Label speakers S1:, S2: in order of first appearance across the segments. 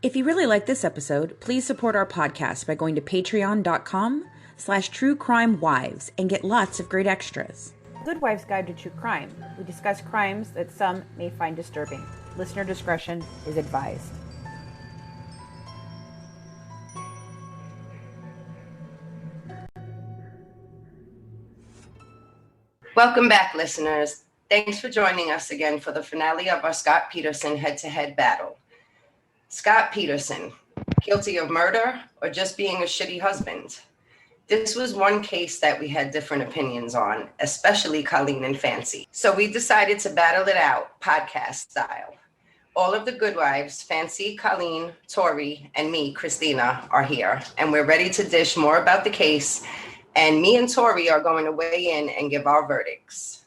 S1: If you really like this episode, please support our podcast by going to patreon.com/truecrimewives and get lots of great extras. Good Wives Guide to True Crime. We discuss crimes that some may find disturbing. Listener discretion is advised.
S2: Welcome back, listeners. Thanks for joining us again for the finale of our Scott Peterson head-to-head battle. Scott Peterson, guilty of murder or just being a shitty husband? This was one case that we had different opinions on, especially Colleen and Fancy. So we decided to battle it out podcast style. All of the good wives, Fancy, Colleen, Tori, and me, Christina, are here, and we're ready to dish more about the case. And me and Tori are going to weigh in and give our verdicts.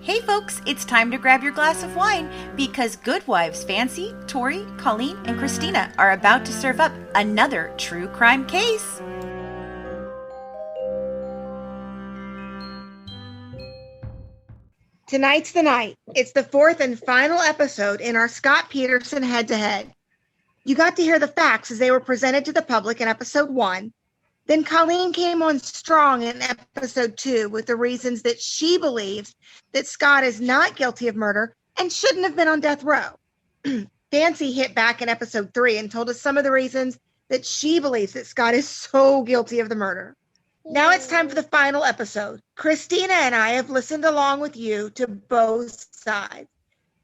S3: Hey folks, it's time to grab your glass of wine because Good Wives Fancy, Tori, Colleen, and Christina are about to serve up another true crime case.
S4: Tonight's the night. It's the fourth and final episode in our Scott Peterson head-to-head. You got to hear the facts as they were presented to the public in episode 1. Then Colleen came on strong in episode 2 with the reasons that she believes that Scott is not guilty of murder and shouldn't have been on death row. Fancy hit back in episode 3 and told us some of the reasons that she believes that Scott is so guilty of the murder. Now it's time for the final episode. Christina and I have listened along with you to both sides.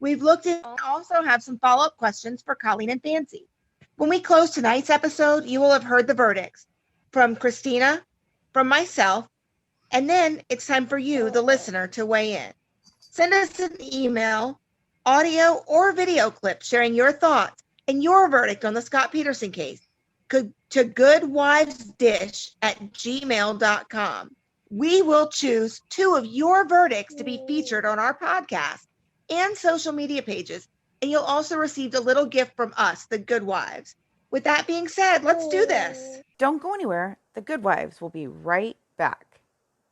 S4: We've looked at and also have some follow-up questions for Colleen and Fancy. When we close tonight's episode, you will have heard the verdicts from Christina, from myself, and then it's time for you, the listener, to weigh in. Send us an email, audio, or video clip sharing your thoughts and your verdict on the Scott Peterson case to goodwivesdish@gmail.com. We will choose 2 of your verdicts to be featured on our podcast and social media pages, and you'll also receive a little gift from us, the Good Wives. With that being said, let's do this.
S1: Don't go anywhere. The Good Wives will be right back.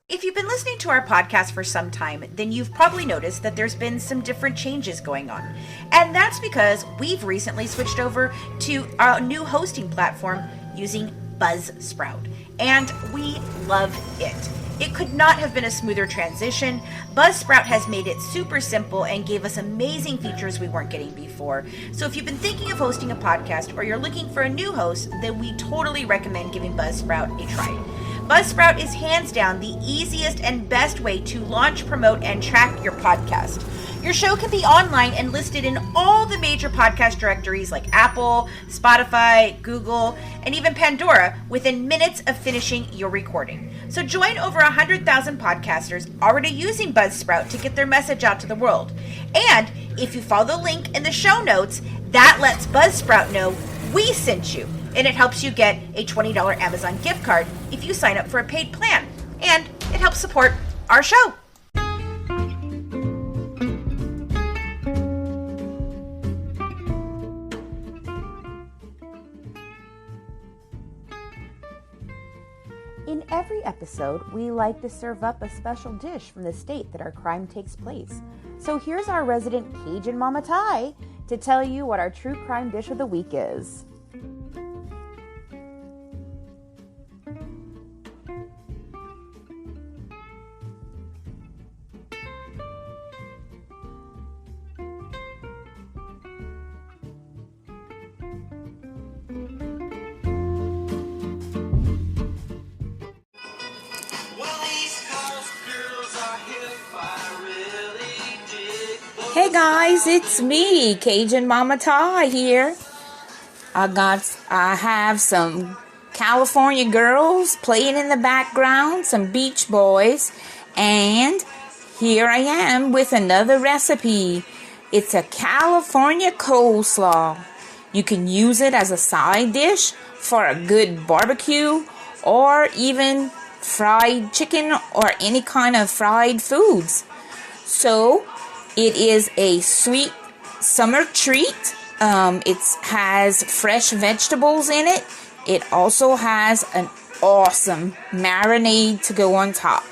S3: If you've been listening to our podcast for some time, then you've probably noticed that there's been some different changes going on. And that's because we've recently switched over to our new hosting platform using Buzzsprout. And we love it. It could not have been a smoother transition. Buzzsprout has made it super simple and gave us amazing features we weren't getting before. So if you've been thinking of hosting a podcast or you're looking for a new host, then we totally recommend giving Buzzsprout a try. Buzzsprout is hands down the easiest and best way to launch, promote, and track your podcast. Your show can be online and listed in all the major podcast directories like Apple, Spotify, Google, and even Pandora within minutes of finishing your recording. So join over 100,000 podcasters already using Buzzsprout to get their message out to the world. And if you follow the link in the show notes, that lets Buzzsprout know we sent you. And it helps you get a $20 Amazon gift card if you sign up for a paid plan. And it helps support our show.
S1: In every episode, we like to serve up a special dish from the state that our crime takes place. So here's our resident Cajun Mama Ty to tell you what our true crime dish of the week is.
S5: Hey guys, it's me, Cajun Mama Ty here. I have some California girls playing in the background, some Beach Boys, and here I am with another recipe. It's a California coleslaw. You can use it as a side dish for a good barbecue or even fried chicken or any kind of fried foods. So it is a sweet summer treat. It has fresh vegetables in it. It also has an awesome marinade to go on top.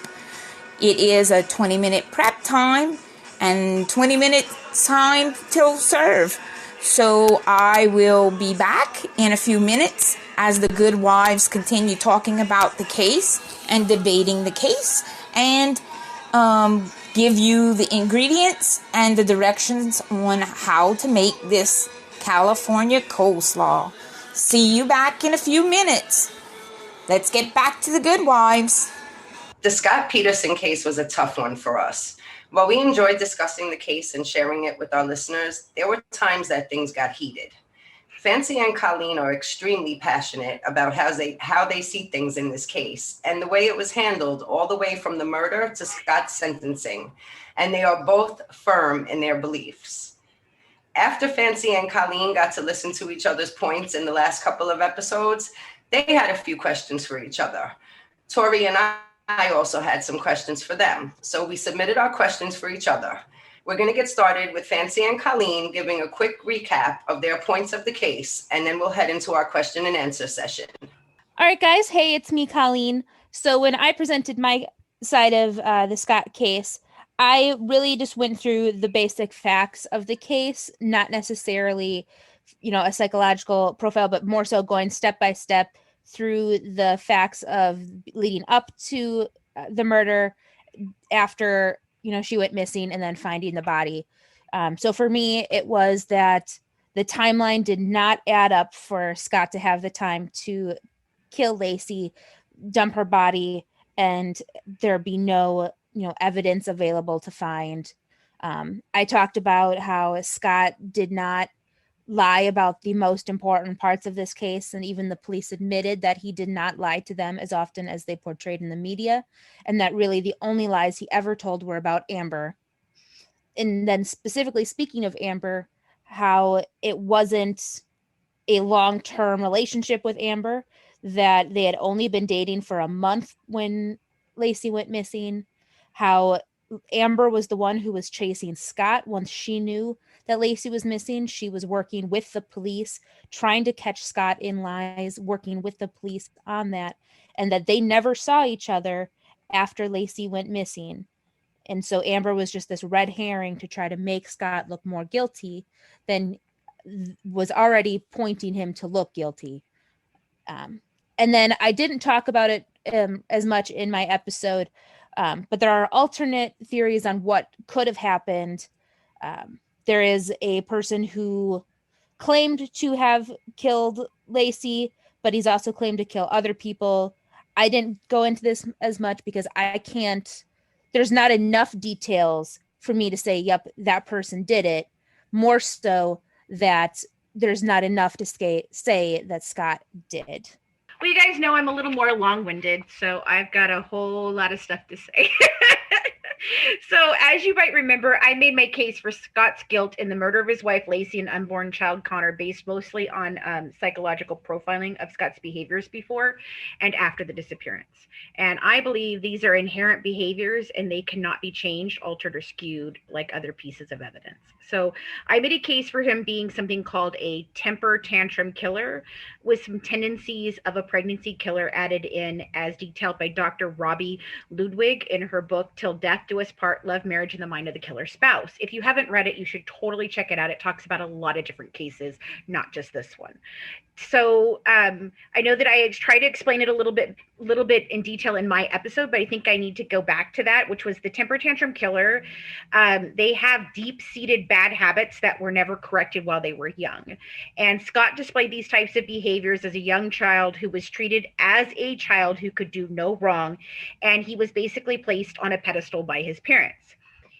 S5: It is a 20-minute prep time and 20 minutes time till serve. So I will be back in a few minutes as the good wives continue talking about the case and debating the case, and give you the ingredients and the directions on how to make this California coleslaw. See you back in a few minutes. Let's get back to the good wives.
S2: The Scott Peterson case was a tough one for us. While we enjoyed discussing the case and sharing it with our listeners, there were times that things got heated. Fancy and Colleen are extremely passionate about how they see things in this case and the way it was handled, all the way from the murder to Scott's sentencing. And they are both firm in their beliefs. After Fancy and Colleen got to listen to each other's points in the last couple of episodes, they had a few questions for each other. Tori and I also had some questions for them. So we submitted our questions for each other. We're going to get started with Fancy and Colleen giving a quick recap of their points of the case, and then we'll head into our question and answer session.
S6: All right, guys. Hey, it's me, Colleen. So when I presented my side of the Scott case, I really just went through the basic facts of the case, not necessarily, a psychological profile, but more so going step by step through the facts of leading up to the murder, after she went missing, and then finding the body. So for me, it was that the timeline did not add up for Scott to have the time to kill Lacey, dump her body, and there be no, evidence available to find. I talked about how Scott did not lie about the most important parts of this case, and even the police admitted that he did not lie to them as often as they portrayed in the media, and that really the only lies he ever told were about Amber. And then specifically speaking of Amber, how it wasn't a long-term relationship with Amber, that they had only been dating for a month when Lacey went missing, how Amber was the one who was chasing Scott once she knew that Lacey was missing. She was working with the police, trying to catch Scott in lies, working with the police on that, and that they never saw each other after Lacey went missing. And so Amber was just this red herring to try to make Scott look more guilty than was already pointing him to look guilty. And then I didn't talk about it as much in my episode, but there are alternate theories on what could have happened. There is a person who claimed to have killed Lacey, but he's also claimed to kill other people. I didn't go into this as much because there's not enough details for me to say, yep, that person did it. More so that there's not enough to say that Scott did.
S3: Well, you guys know I'm a little more long-winded, so I've got a whole lot of stuff to say. So, as you might remember, I made my case for Scott's guilt in the murder of his wife, Lacey, and unborn child Connor, based mostly on psychological profiling of Scott's behaviors before and after the disappearance. And I believe these are inherent behaviors and they cannot be changed, altered, or skewed like other pieces of evidence. So I made a case for him being something called a temper tantrum killer with some tendencies of a pregnancy killer added in, as detailed by Dr. Robbie Ludwig in her book, Till Death Do Us Part, Love, Marriage, and the Mind of the Killer Spouse. If you haven't read it, you should totally check it out. It talks about a lot of different cases, not just this one. So I know that I tried to explain it a little bit in detail in my episode, but I think I need to go back to that, which was the temper tantrum killer. They have deep-seated bad habits that were never corrected while they were young. And Scott displayed these types of behaviors as a young child who was treated as a child who could do no wrong, and he was basically placed on a pedestal by his parents.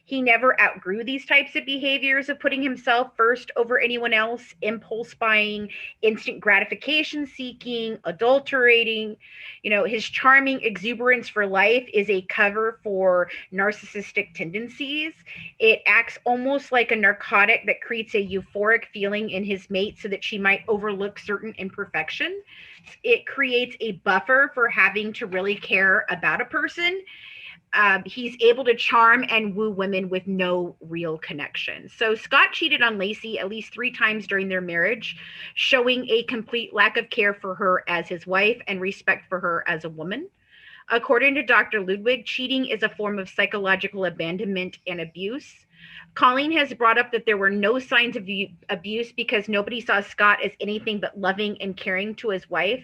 S3: He never outgrew these types of behaviors of putting himself first over anyone else, impulse buying, instant gratification seeking, adulterating. His charming exuberance for life is a cover for narcissistic tendencies. It acts almost like a narcotic that creates a euphoric feeling in his mate so that she might overlook certain imperfections. It creates a buffer for having to really care about a person. He's able to charm and woo women with no real connection. So Scott cheated on Lacey at least 3 times during their marriage, showing a complete lack of care for her as his wife and respect for her as a woman. According to Dr. Ludwig, cheating is a form of psychological abandonment and abuse. Colleen has brought up that there were no signs of abuse because nobody saw Scott as anything but loving and caring to his wife.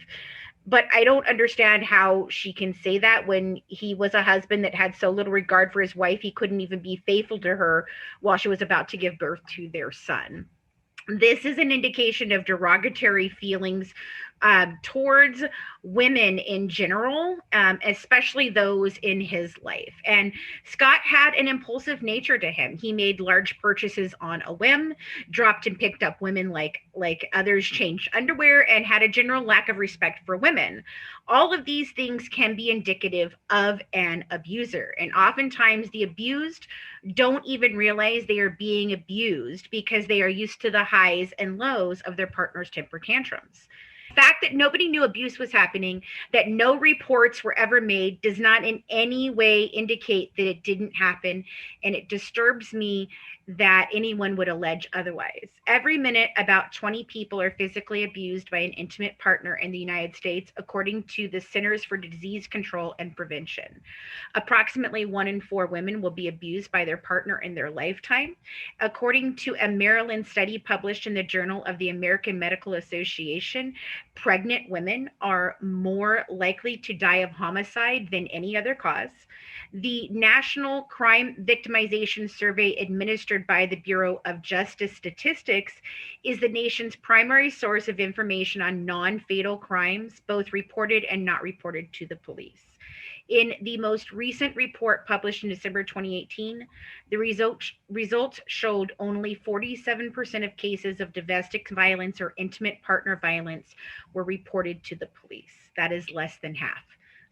S3: But I don't understand how she can say that when he was a husband that had so little regard for his wife, he couldn't even be faithful to her while she was about to give birth to their son. This is an indication of derogatory feelings towards women in general, especially those in his life. And Scott had an impulsive nature to him. He made large purchases on a whim, dropped and picked up women like others changed underwear, and had a general lack of respect for women. All of these things can be indicative of an abuser. And oftentimes the abused don't even realize they are being abused because they are used to the highs and lows of their partner's temper tantrums. The fact that nobody knew abuse was happening, that no reports were ever made, does not in any way indicate that it didn't happen, and it disturbs me that anyone would allege otherwise. Every minute, about 20 people are physically abused by an intimate partner in the United States, according to the Centers for Disease Control and Prevention. Approximately 1 in 4 women will be abused by their partner in their lifetime. According to a Maryland study published in the Journal of the American Medical Association, pregnant women are more likely to die of homicide than any other cause. The National Crime Victimization Survey administered by the Bureau of Justice Statistics is the nation's primary source of information on non-fatal crimes, both reported and not reported to the police. In the most recent report published in December 2018, the results showed only 47% of cases of domestic violence or intimate partner violence were reported to the police. That is less than half.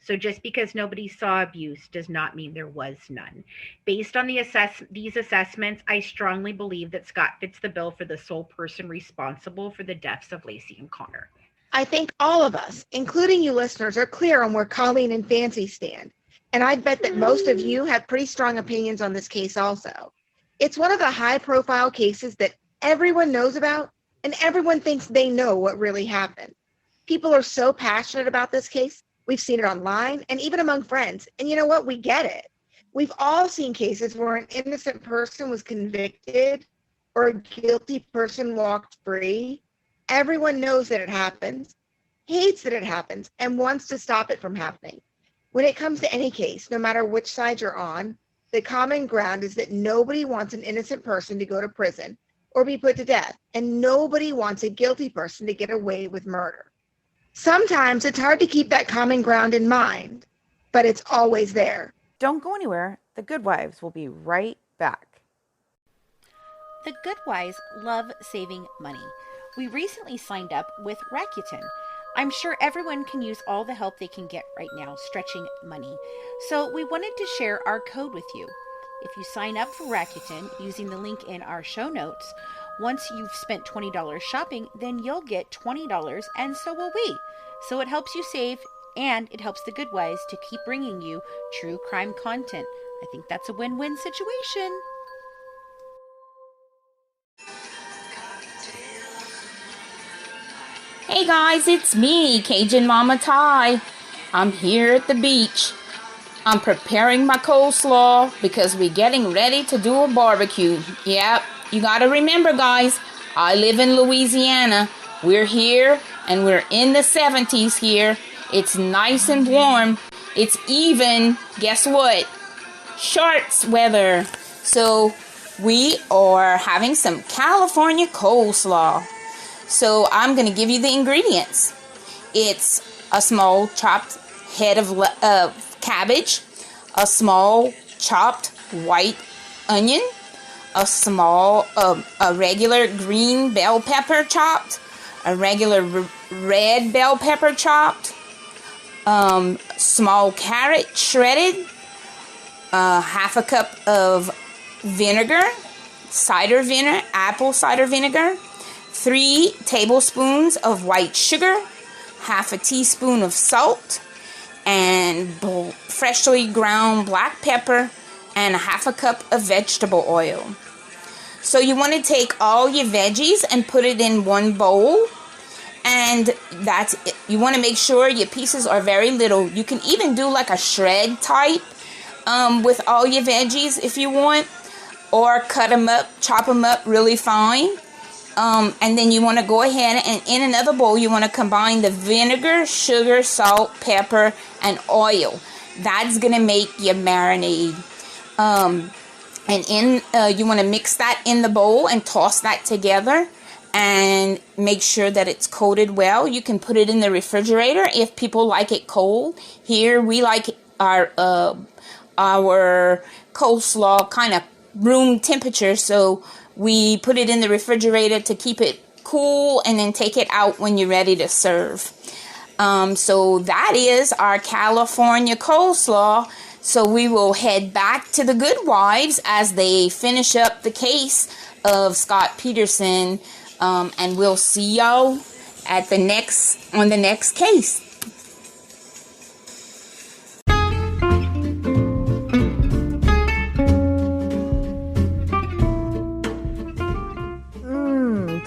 S3: So just because nobody saw abuse does not mean there was none. Based on these assessments, I strongly believe that Scott fits the bill for the sole person responsible for the deaths of Lacey and Connor.
S4: I think all of us, including you listeners, are clear on where Colleen and Fancy stand. And I bet that most of you have pretty strong opinions on this case also. It's one of the high-profile cases that everyone knows about, and everyone thinks they know what really happened. People are so passionate about this case. We've seen it online and even among friends. And you know what? We get it. We've all seen cases where an innocent person was convicted or a guilty person walked free. Everyone knows that it happens, hates that it happens, and wants to stop it from happening. When it comes to any case, no matter which side you're on, the common ground is that nobody wants an innocent person to go to prison or be put to death, and nobody wants a guilty person to get away with murder. Sometimes it's hard to keep that common ground in mind, but it's always there.
S1: Don't go anywhere. The Good Wives will be right back.
S3: The Good Wives love saving money. We recently signed up with Rakuten. I'm sure everyone can use all the help they can get right now stretching money. So we wanted to share our code with you. If you sign up for Rakuten using the link in our show notes, once you've spent $20 shopping, then you'll get $20 and so will we. So it helps you save and it helps the Good Wives to keep bringing you true crime content. I think that's a win-win situation.
S5: Hey guys, it's me, Cajun Mama Ty. I'm here at the beach. I'm preparing my coleslaw because we're getting ready to do a barbecue. Yep, you gotta remember guys, I live in Louisiana. We're here and we're in the 70s here. It's nice and warm. It's even, guess what? Shorts weather. So we are having some California coleslaw. So I'm going to give you the ingredients. It's a small chopped head of cabbage, a small chopped white onion, a regular green bell pepper chopped, a regular red bell pepper chopped, small carrot shredded, half a cup of vinegar, apple cider vinegar, 3 tablespoons of white sugar, half a teaspoon of salt, and freshly ground black pepper, and half a cup of vegetable oil. So you want to take all your veggies and put it in one bowl, and that's it. You want to make sure your pieces are very little. You can even do like a shred type with all your veggies if you want. or chop them up really fine. And then you want to go ahead and in another bowl, you want to combine the vinegar, sugar, salt, pepper, and oil. That's going to make your marinade. You want to mix that in the bowl and toss that together and make sure that it's coated well. You can put it in the refrigerator if people like it cold. Here we like our coleslaw kind of room temperature, so we put it in the refrigerator to keep it cool and then take it out when you're ready to serve. So that is our California coleslaw. So we will head back to the Good Wives as they finish up the case of Scott Peterson, and we'll see y'all on the next case.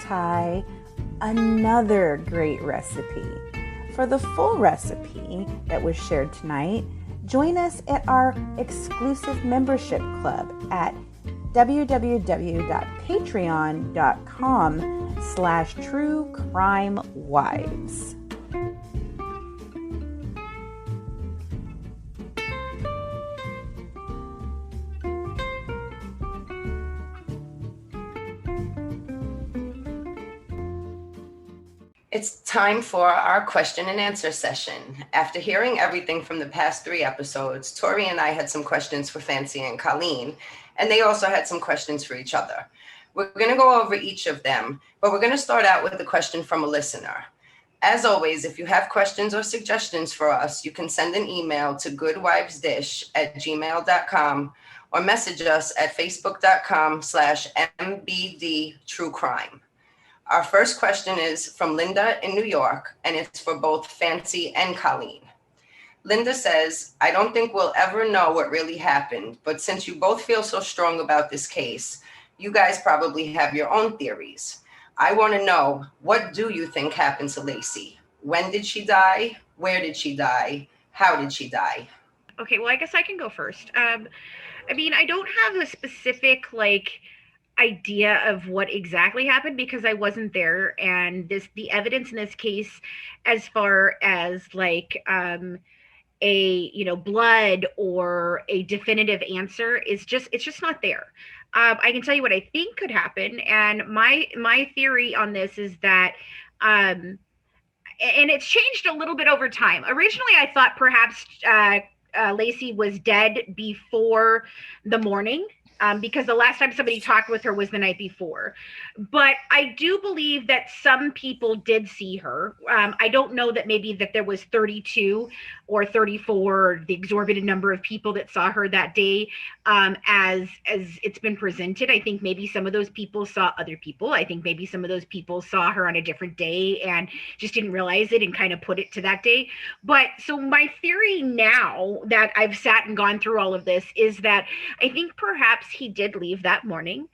S1: Ty, another great recipe. For the full recipe that was shared tonight, join us at our exclusive membership club at www.patreon.com/truecrimewives.
S2: It's time for our question and answer session. After hearing everything from the past 3 episodes, Tori and I had some questions for Fancy and Colleen, and they also had some questions for each other. We're going to go over each of them, but we're going to start out with a question from a listener. As always, if you have questions or suggestions for us, you can send an email to goodwivesdish@gmail.com or message us at facebook.com/mbdtruecrime. Our first question is from Linda in New York, and it's for both Fancy and Colleen. Linda says, I don't think we'll ever know what really happened, but since you both feel so strong about this case, you guys probably have your own theories. I want to know, what do you think happened to Lacey? When did she die? Where did she die? How did she die?
S3: Okay, well, I guess I can go first. I don't have a specific, idea of what exactly happened because I wasn't there, and the evidence in this case, as far as blood or a definitive answer it's just not there. I can tell you what I think could happen, and my theory on this is that and it's changed a little bit over time. Originally, I thought perhaps Lacey was dead before the morning. Because the last time somebody talked with her was the night before. But I do believe that some people did see her. I don't know that maybe that there was 32 or 34, or the exorbitant number of people that saw her that day as it's been presented. I think maybe some of those people saw other people. I think maybe some of those people saw her on a different day and just didn't realize it and kind of put it to that day. But so my theory now that I've sat and gone through all of this is that I think perhaps he did leave that morning,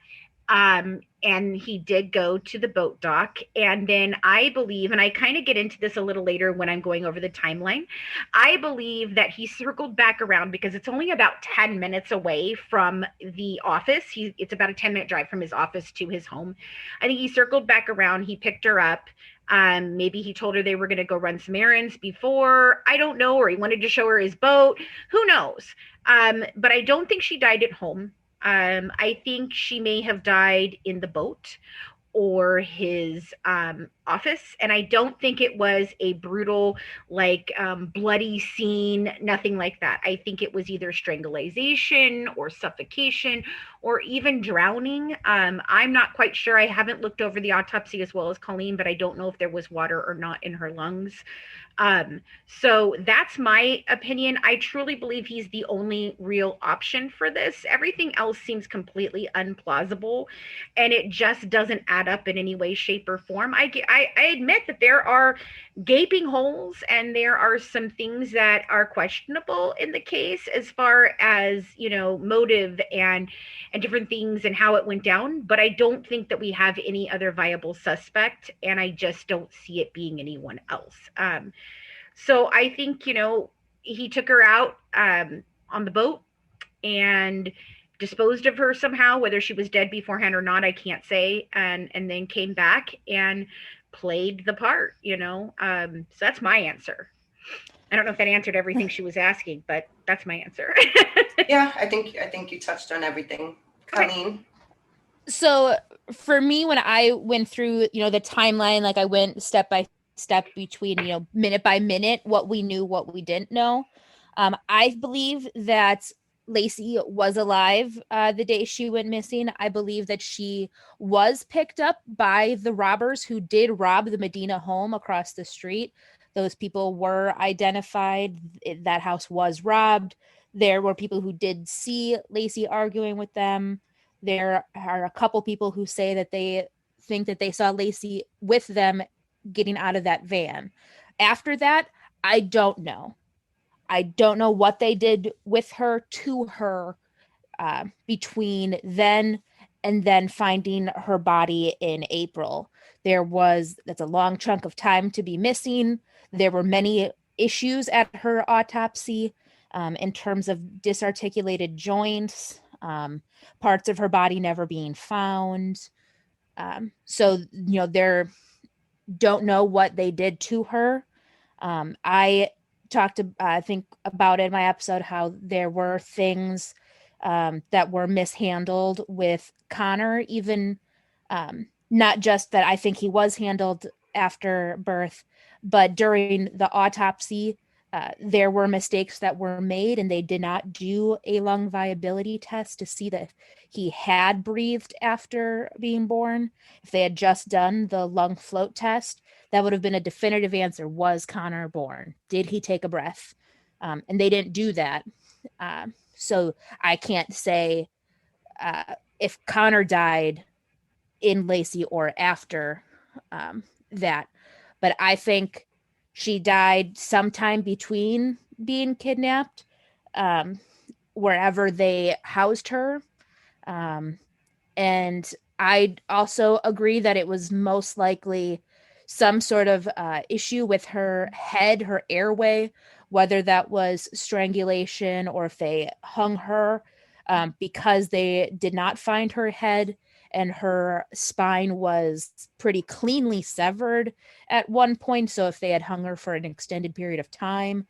S3: and he did go to the boat dock. And then I believe, and I kind of get into this a little later when I'm going over the timeline, I believe that he circled back around because it's only about 10 minutes away from the office. It's about a 10-minute drive from his office to his home. I think he circled back around. He picked her up. Maybe he told her they were going to go run some errands before. I don't know. Or he wanted to show her his boat. Who knows? But I don't think she died at home. I think she may have died in the boat or his office, and I don't think it was a brutal, bloody scene, nothing like that. I think it was either strangulation or suffocation or even drowning. I'm not quite sure. I haven't looked over the autopsy as well as Colleen, but I don't know if there was water or not in her lungs. So that's my opinion. I truly believe he's the only real option for this. Everything else seems completely unplausible, and it just doesn't add up in any way, shape, or form. I admit that there are gaping holes and there are some things that are questionable in the case as far as, motive and different things and how it went down. But I don't think that we have any other viable suspect, and I just don't see it being anyone else. So I think, he took her out on the boat, and disposed of her somehow, whether she was dead beforehand or not, I can't say, and then came back and played the part, so that's my answer. I don't know if that answered everything she was asking, but that's my answer.
S2: Yeah, I think you touched on everything. Colleen?
S6: So for me, when I went through, the timeline, like I went step by step between, minute by minute, what we knew, what we didn't know. I believe that Lacey was alive the day she went missing. I believe that she was picked up by the robbers who did rob the Medina home across the street. Those people were identified. That house was robbed. There were people who did see Lacey arguing with them. There are a couple people who say that they think that they saw Lacey with them getting out of that van. After that, I don't know. I don't know what they did with her, to her, between then and then finding her body in April. That's a long chunk of time to be missing. There were many issues at her autopsy in terms of disarticulated joints, parts of her body never being found. So, don't know what they did to her. I talked, I think, about in my episode how there were things that were mishandled with Connor, even not just that I think he was handled after birth, but during the autopsy, there were mistakes that were made, and they did not do a lung viability test to see that he had breathed after being born. If they had just done the lung float test, that would have been a definitive answer. Was Connor born? Did he take a breath? And they didn't do that. So I can't say if Connor died in Lacey or after that. But I think she died sometime between being kidnapped, wherever they housed her. And I also agree that it was most likely some sort of issue with her head, her airway, whether that was strangulation or if they hung her, because they did not find her head and her spine was pretty cleanly severed at one point. So if they had hung her for an extended period of time,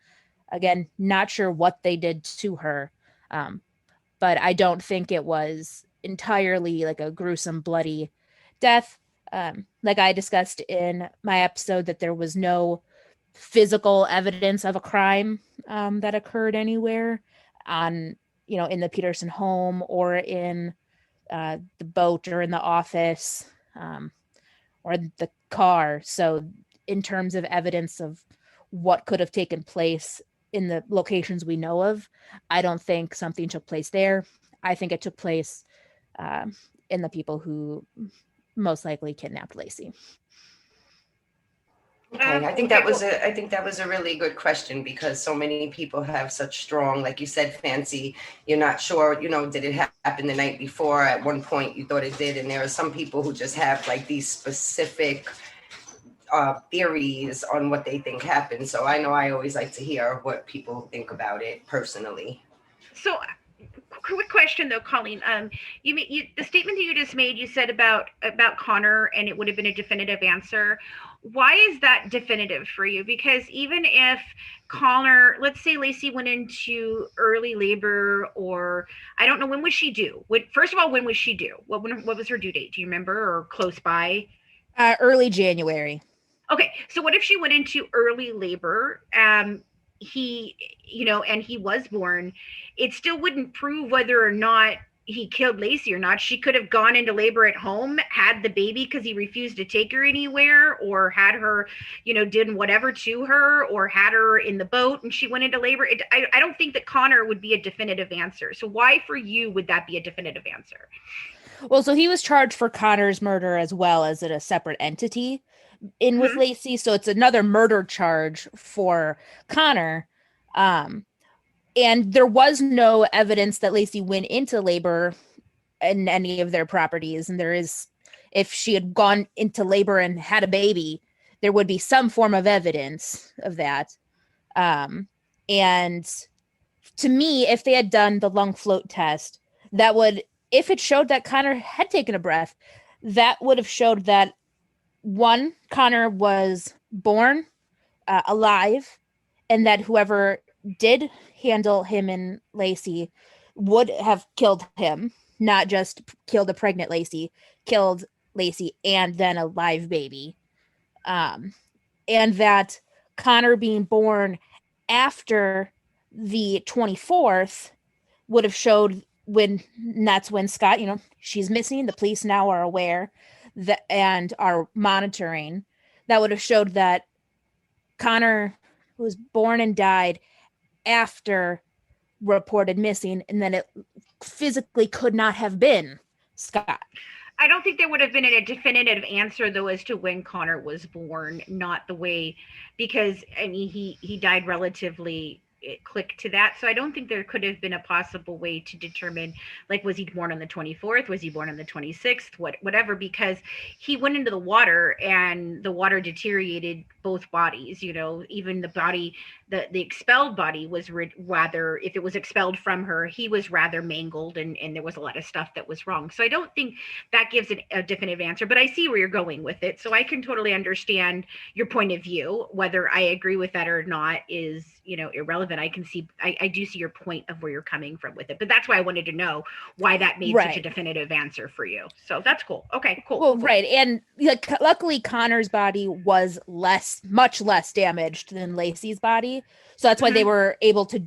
S6: again, not sure what they did to her, but I don't think it was entirely like a gruesome, bloody death. Like I discussed in my episode, that there was no physical evidence of a crime that occurred anywhere in the Peterson home or in the boat or in the office or the car. So in terms of evidence of what could have taken place in the locations we know of, I don't think something took place there. I think it took place in the people who most likely kidnapped Lacey.
S2: Okay, I think that was a really good question, because so many people have such strong, like you said, Fancy, you're not sure, did it happen the night before? At one point you thought it did, and there are some people who just have like these specific theories on what they think happened. So I know I always like to hear what people think about it personally.
S3: So quick question though, Colleen. The statement that you just made, you said about Connor, and it would have been a definitive answer. Why is that definitive for you? Because even if Connor, let's say Lacey went into early labor, or I don't know, when was she due? First of all, when was she due? What was her due date? Do you remember, or close by?
S6: Early January.
S3: Okay, so what if she went into early labor? He was born, it still wouldn't prove whether or not he killed Lacey or not. She could have gone into labor at home, had the baby because he refused to take her anywhere, or had her, did whatever to her, or had her in the boat and she went into labor. I don't think that Connor would be a definitive answer. So why for you would that be a definitive answer?
S6: Well, so he was charged for Connor's murder as well as a separate entity with Lacey. So it's another murder charge for Connor. And there was no evidence that Lacey went into labor in any of their properties. And if she had gone into labor and had a baby, there would be some form of evidence of that. And to me, if they had done the lung float test, that would, if it showed that Connor had taken a breath, that would have showed that one, Connor was born alive, and that whoever did handle him and Lacey would have killed him, not just killed a pregnant Lacey, killed Lacey and then a live baby. And that Connor being born after the 24th would have showed that's when Scott, she's missing. The police now are aware that and are monitoring. That would have showed that Connor was born and died after reported missing, and then it physically could not have been Scott.
S3: I don't think there would have been a definitive answer, though, as to when Connor was born, not the way, because, I mean, he died relatively quick to that. So I don't think there could have been a possible way to determine, like, was he born on the 24th? Was he born on the 26th? Whatever, because he went into the water and the water deteriorated both bodies, even the body, the expelled body was rather, if it was expelled from her, he was rather mangled and there was a lot of stuff that was wrong. So I don't think that gives a definitive answer, but I see where you're going with it. So I can totally understand your point of view. Whether I agree with that or not is, irrelevant. I do see your point of where you're coming from with it, but that's why I wanted to know why that made such a definitive answer for you. So that's cool. Okay, cool.
S6: Well, right. And luckily Connor's body was much less damaged than Lacey's body. So that's why they were able to,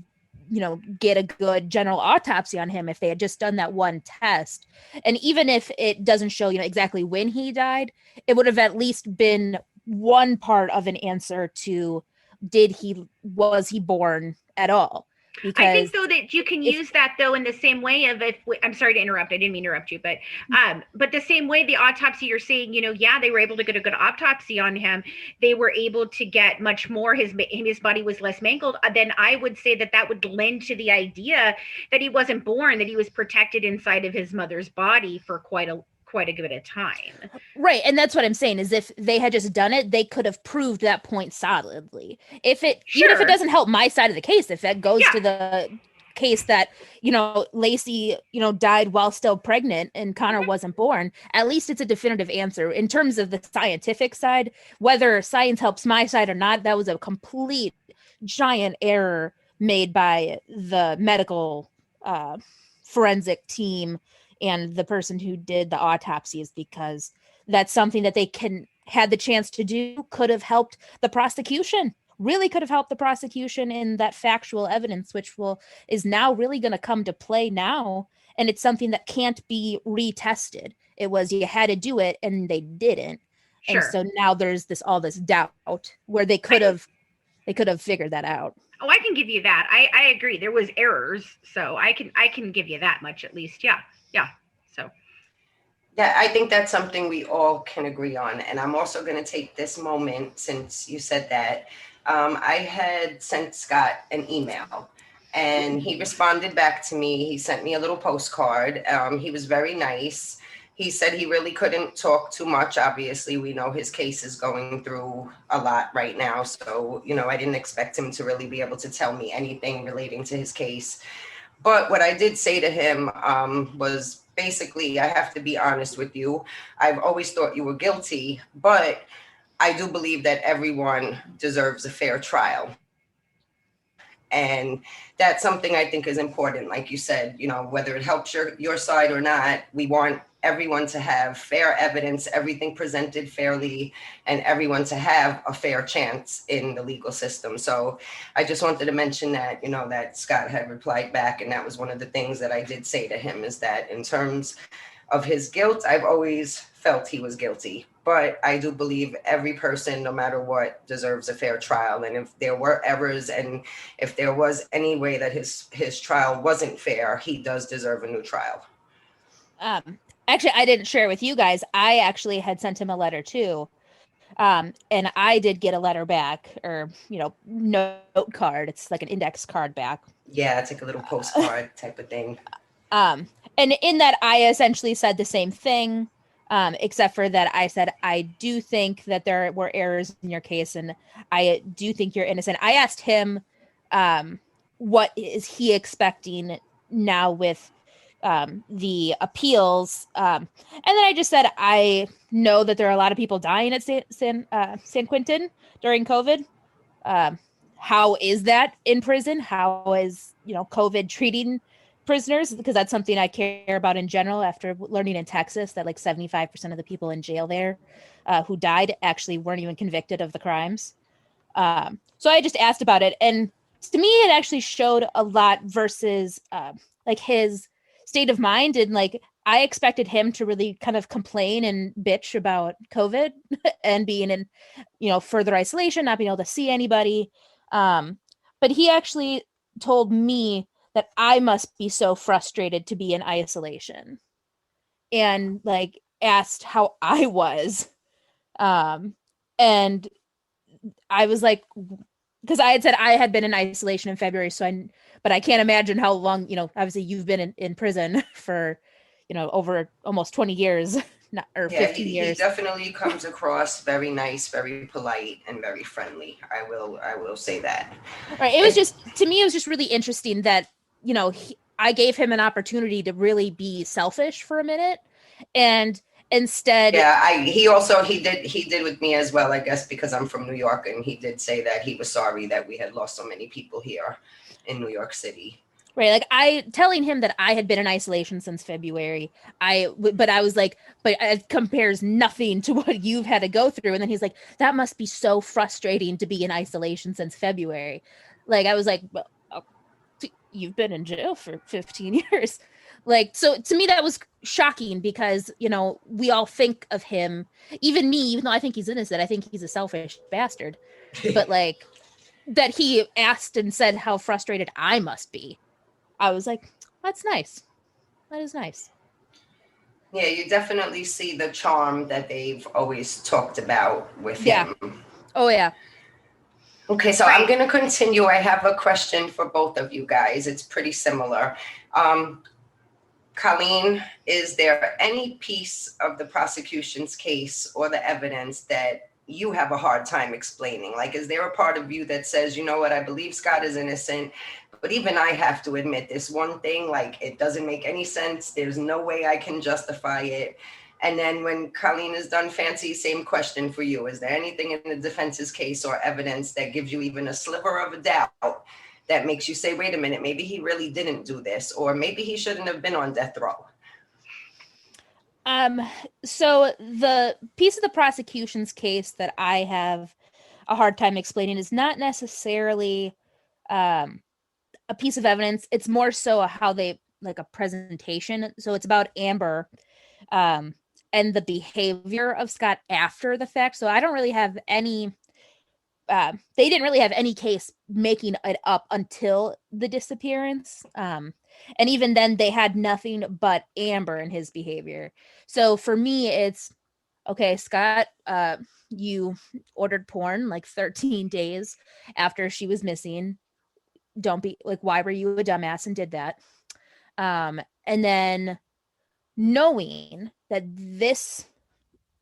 S6: get a good general autopsy on him if they had just done that one test. And even if it doesn't show, exactly when he died, it would have at least been one part of an answer to, was he born at all? Because
S3: I think, though, that you can use that, though, in the same way of, I'm sorry to interrupt. I didn't mean to interrupt you, but the same way the autopsy, you're saying, they were able to get a good autopsy on him. They were able to get much more. His body was less mangled. Then I would say that would lend to the idea that he wasn't born, that he was protected inside of his mother's body for quite a bit of time.
S6: Right. And that's what I'm saying is if they had just done it, they could have proved that point solidly. Even if it doesn't help my side of the case, if that goes to the case that, Lacey, died while still pregnant and Connor wasn't born, at least it's a definitive answer. In terms of the scientific side, whether science helps my side or not, that was a complete giant error made by the medical forensic team and the person who did the autopsies, because that's something that they had the chance to do, could have helped the prosecution, really could have helped the prosecution in that factual evidence, which is now really going to come to play now. And it's something that can't be retested. It was, you had to do it and they didn't. Sure. And so now there's all this doubt where they could have figured that out.
S3: Oh, I can give you that. I agree. There was errors. So I can give you that much at least. Yeah. So.
S2: Yeah, I think that's something we all can agree on. And I'm also going to take this moment, since you said that, I had sent Scott an email and he responded back to me. He sent me a little postcard. He was very nice. He said he really couldn't talk too much. Obviously, we know his case is going through a lot right now. So, I didn't expect him to really be able to tell me anything relating to his case. But what I did say to him was basically, I have to be honest with you. I've always thought you were guilty, but I do believe that everyone deserves a fair trial. And that's something I think is important. Like you said, whether it helps your side or not, we want everyone to have fair evidence, everything presented fairly, and everyone to have a fair chance in the legal system. So I just wanted to mention that, that Scott had replied back. And that was one of the things that I did say to him, is that in terms of his guilt, I've always felt he was guilty. But I do believe every person, no matter what, deserves a fair trial. And if there were errors and if there was any way that his trial wasn't fair, he does deserve a new trial.
S6: Actually, I didn't share with you guys. I actually had sent him a letter too. And I did get a letter back, or, note card. It's like an index card back.
S2: Yeah, it's like a little postcard type of thing.
S6: And in that, I essentially said the same thing, except for that I said, I do think that there were errors in your case, and I do think you're innocent. I asked him, what is he expecting now with the appeals. And then I just said, I know that there are a lot of people dying at San Quentin during COVID. How is that in prison? How is, COVID treating prisoners? Because that's something I care about in general after learning in Texas that like 75% of the people in jail there who died actually weren't even convicted of the crimes. So I just asked about it. And to me, it actually showed a lot versus like his state of mind. And like, I expected him to really kind of complain and bitch about COVID and being in, further isolation, not being able to see anybody. But he actually told me that I must be so frustrated to be in isolation and like asked how I was. And I was like, because I had said I had been in isolation in February. But I can't imagine how long, obviously you've been in prison for, over almost 20 years. Or 15 years.
S2: He definitely comes across very nice, very polite, and very friendly. I will say that.
S6: Right. It was just, to me, it was just really interesting that, I gave him an opportunity to really be selfish for a minute. And instead.
S2: Yeah, he did with me as well, I guess, because I'm from New York, and he did say that he was sorry that we had lost so many people here in New York City.
S6: Right. Like telling him that I had been in isolation since February. But I was like, but it compares nothing to what you've had to go through. And then he's like, that must be so frustrating to be in isolation since February. Like, I was like, well, you've been in jail for 15 years. Like, so to me, that was shocking because, we all think of him, even me, even though I think he's innocent, I think he's a selfish bastard. But like that he asked and said how frustrated I must be. I was like, that's nice. That is nice.
S2: Yeah, you definitely see the charm that they've always talked about with him.
S6: Oh, yeah.
S2: Okay, so I'm going to continue. I have a question for both of you guys. It's pretty similar. Colleen, is there any piece of the prosecution's case or the evidence that you have a hard time explaining? Like, is there a part of you that says, you know what, I believe Scott is innocent, but even I have to admit this one thing, like, it doesn't make any sense. There's no way I can justify it. And then when Colleen is done, Fancy, same question for you. Is there anything in the defense's case or evidence that gives you even a sliver of a doubt that makes you say, wait a minute, maybe he really didn't do this, or maybe he shouldn't have been on death row?
S6: So the piece of the prosecution's case that I have a hard time explaining is not necessarily a piece of evidence. It's more so how they like a presentation. So it's about Amber and the behavior of Scott after the fact. So I don't really have any they didn't really have any case making it up until the disappearance. And even then they had nothing but Amber and his behavior. So for me, it's okay, Scott, you ordered porn like 13 days after she was missing. Don't be like, why were you a dumbass and did that? And then knowing that this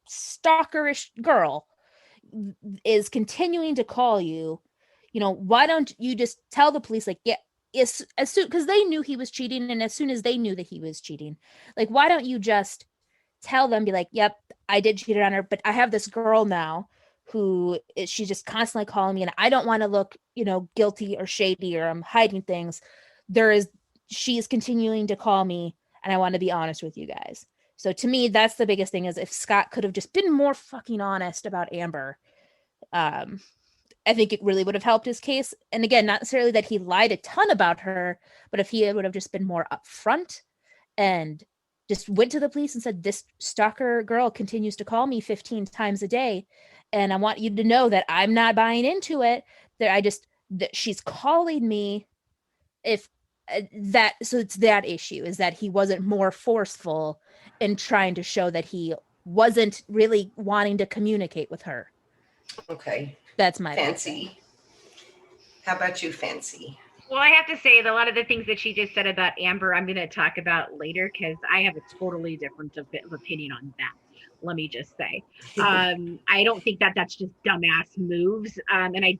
S6: stalkerish girl is continuing to call you, why don't you just tell the police, like, yeah, as soon, because they knew he was cheating, and as soon as they knew that he was cheating, like, why don't you just tell them, be like, yep, I did cheat on her, but I have this girl now who she's just constantly calling me, and I don't want to look, guilty or shady, or I'm hiding things. She is continuing to call me, and I want to be honest with you guys. So to me, that's the biggest thing, is if Scott could have just been more fucking honest about Amber, I think it really would have helped his case. And again, not necessarily that he lied a ton about her, but if he would have just been more upfront and just went to the police and said, this stalker girl continues to call me 15 times a day, and I want you to know that I'm not buying into it, that she's calling me. So it's that issue, is that he wasn't more forceful in trying to show that he wasn't really wanting to communicate with her.
S2: Okay.
S6: That's my
S2: Fancy. How about you, Fancy?
S7: Well, I have to say that a lot of the things that she just said about Amber, I'm going to talk about later, because I have a totally different opinion on that. Let me just say, I don't think that that's just dumbass moves. And I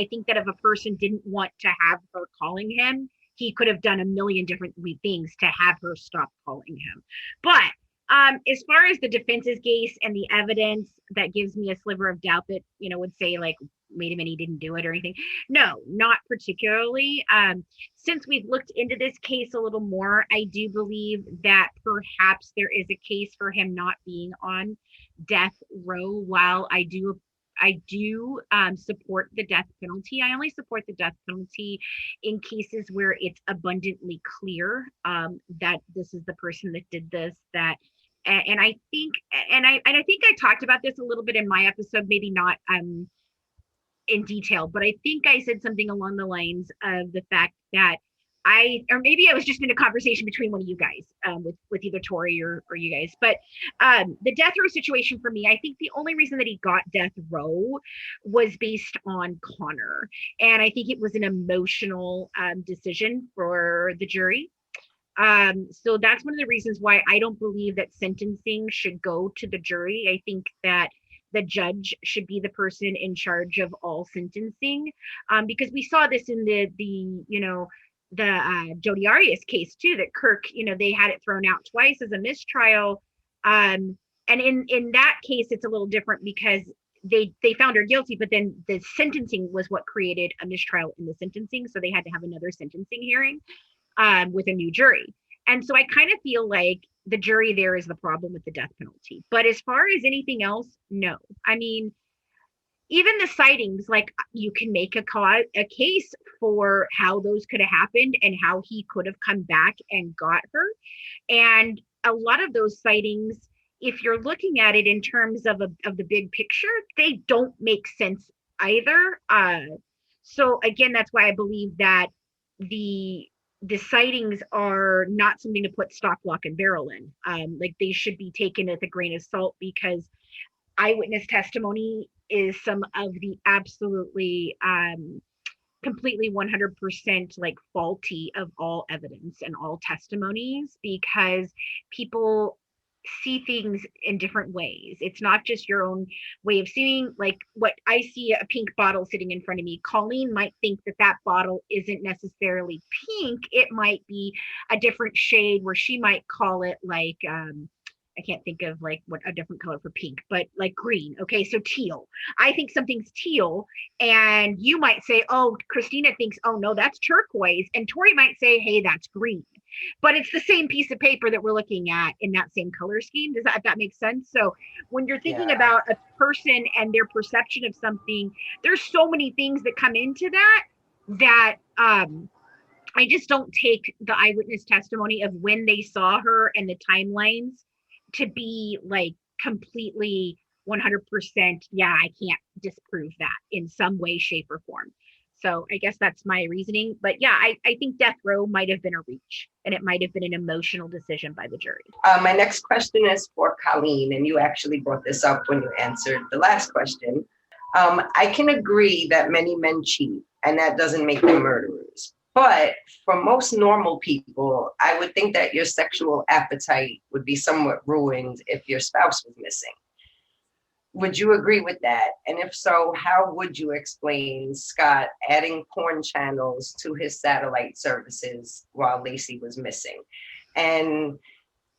S7: think that if a person didn't want to have her calling him, he could have done a million different things to have her stop calling him. But as far as the defense's case and the evidence that gives me a sliver of doubt that, would say like, wait a minute, he didn't do it or anything. No, not particularly. Since we've looked into this case a little more, I do believe that perhaps there is a case for him not being on death row. While I do support the death penalty, I only support the death penalty in cases where it's abundantly clear that this is the person that did this, and I think I talked about this a little bit in my episode, maybe not in detail, but I think I said something along the lines of the fact that or maybe I was just in a conversation between one of you guys, with either Tori or you guys, but the death row situation for me, I think the only reason that he got death row was based on Connor. And I think it was an emotional decision for the jury. So that's one of the reasons why I don't believe that sentencing should go to the jury. I think that the judge should be the person in charge of all sentencing, because we saw this in the Jodi Arias case too, that Kirk, they had it thrown out twice as a mistrial. And in that case, it's a little different because they found her guilty, but then the sentencing was what created a mistrial in the sentencing. So they had to have another sentencing hearing with a new jury. And so I kind of feel like the jury there is the problem with the death penalty. But as far as anything else, no. I mean, even the sightings, like you can make a case for how those could have happened and how he could have come back and got her. And a lot of those sightings, if you're looking at it in terms of the big picture, they don't make sense either. So again, that's why I believe that the sightings are not something to put stock, lock, and barrel in. Like they should be taken with a grain of salt, because eyewitness testimony is some of the absolutely completely 100% like faulty of all evidence and all testimonies, because people see things in different ways. It's not just your own way of seeing. Like what I see a pink bottle sitting in front of me, Colleen might think that bottle isn't necessarily pink. It might be a different shade, where she might call it like I can't think of like what a different color for pink, but like green. Okay, so teal. I think something's teal, and you might say, oh, Christina thinks, oh no, that's turquoise, and Tori might say, hey, that's green. But it's the same piece of paper that we're looking at in that same color scheme. Does that make sense? So when you're thinking about a person and their perception of something, there's so many things that come into that I just don't take the eyewitness testimony of when they saw her and the timelines to be like completely 100%. Yeah, I can't disprove that in some way, shape, or form. So I guess that's my reasoning. But yeah, I think death row might have been a reach, and it might have been an emotional decision by the jury.
S2: My next question is for Colleen, and you actually brought this up when you answered the last question. I can agree that many men cheat, and that doesn't make them murderers. But for most normal people, I would think that your sexual appetite would be somewhat ruined if your spouse was missing. Would you agree with that? And if so, how would you explain Scott adding porn channels to his satellite services while Lacey was missing? And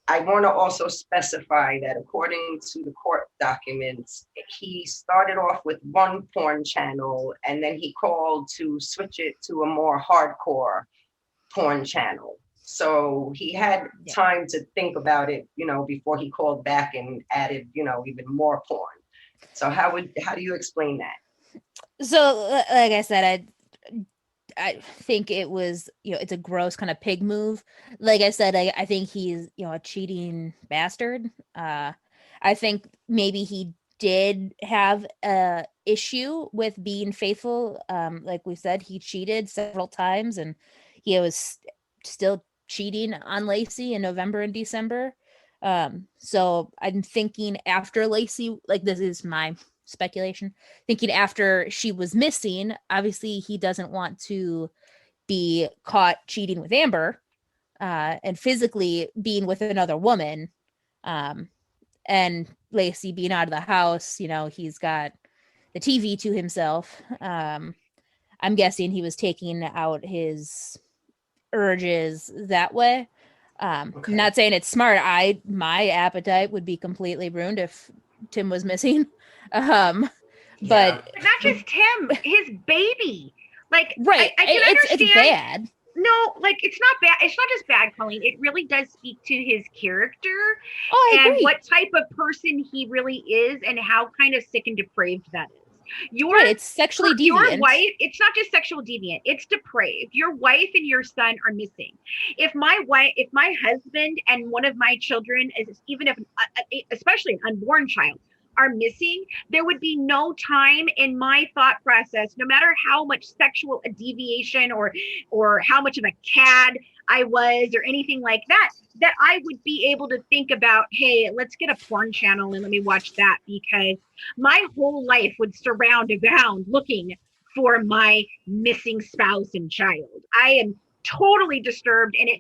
S2: I want to also specify that according to the court documents, he started off with one porn channel, and then he called to switch it to a more hardcore porn channel. So he had time to think about it, before he called back and added, even more porn. So how do you explain that?
S6: So like I said, I think it was, it's a gross kind of pig move. Like I said, I think he's, a cheating bastard. I think maybe he did have a issue with being faithful. Like we said, he cheated several times, and he was still cheating on Lacey in November and December. So I'm thinking after Lacey, like this is my speculation, thinking after she was missing, obviously he doesn't want to be caught cheating with Amber, and physically being with another woman, and Lacey being out of the house. He's got the TV to himself. I'm guessing he was taking out his urges that way.
S2: Okay.
S6: Not saying it's smart. My appetite would be completely ruined if Tim was missing.
S2: Yeah.
S6: But
S7: But not just Tim, his baby. Like,
S6: right,
S7: I can understand.
S6: it's bad.
S7: No, like, it's not bad. It's not just bad, Colleen. It really does speak to his character
S6: Oh, I
S7: and
S6: agree.
S7: what type of person he really is and how kind of sick and depraved that is.
S6: Right, it's sexually
S7: Your
S6: deviant.
S7: wife, it's not just sexual deviant, it's depraved. Your wife and your son are missing. If my husband and one of my children, even if, especially an unborn child, are missing, there would be no time in my thought process, no matter how much sexual deviation or how much of a cad I was or anything like that, that I would be able to think about, hey, let's get a porn channel and let me watch that, because my whole life would surround around looking for my missing spouse and child. I am totally disturbed, and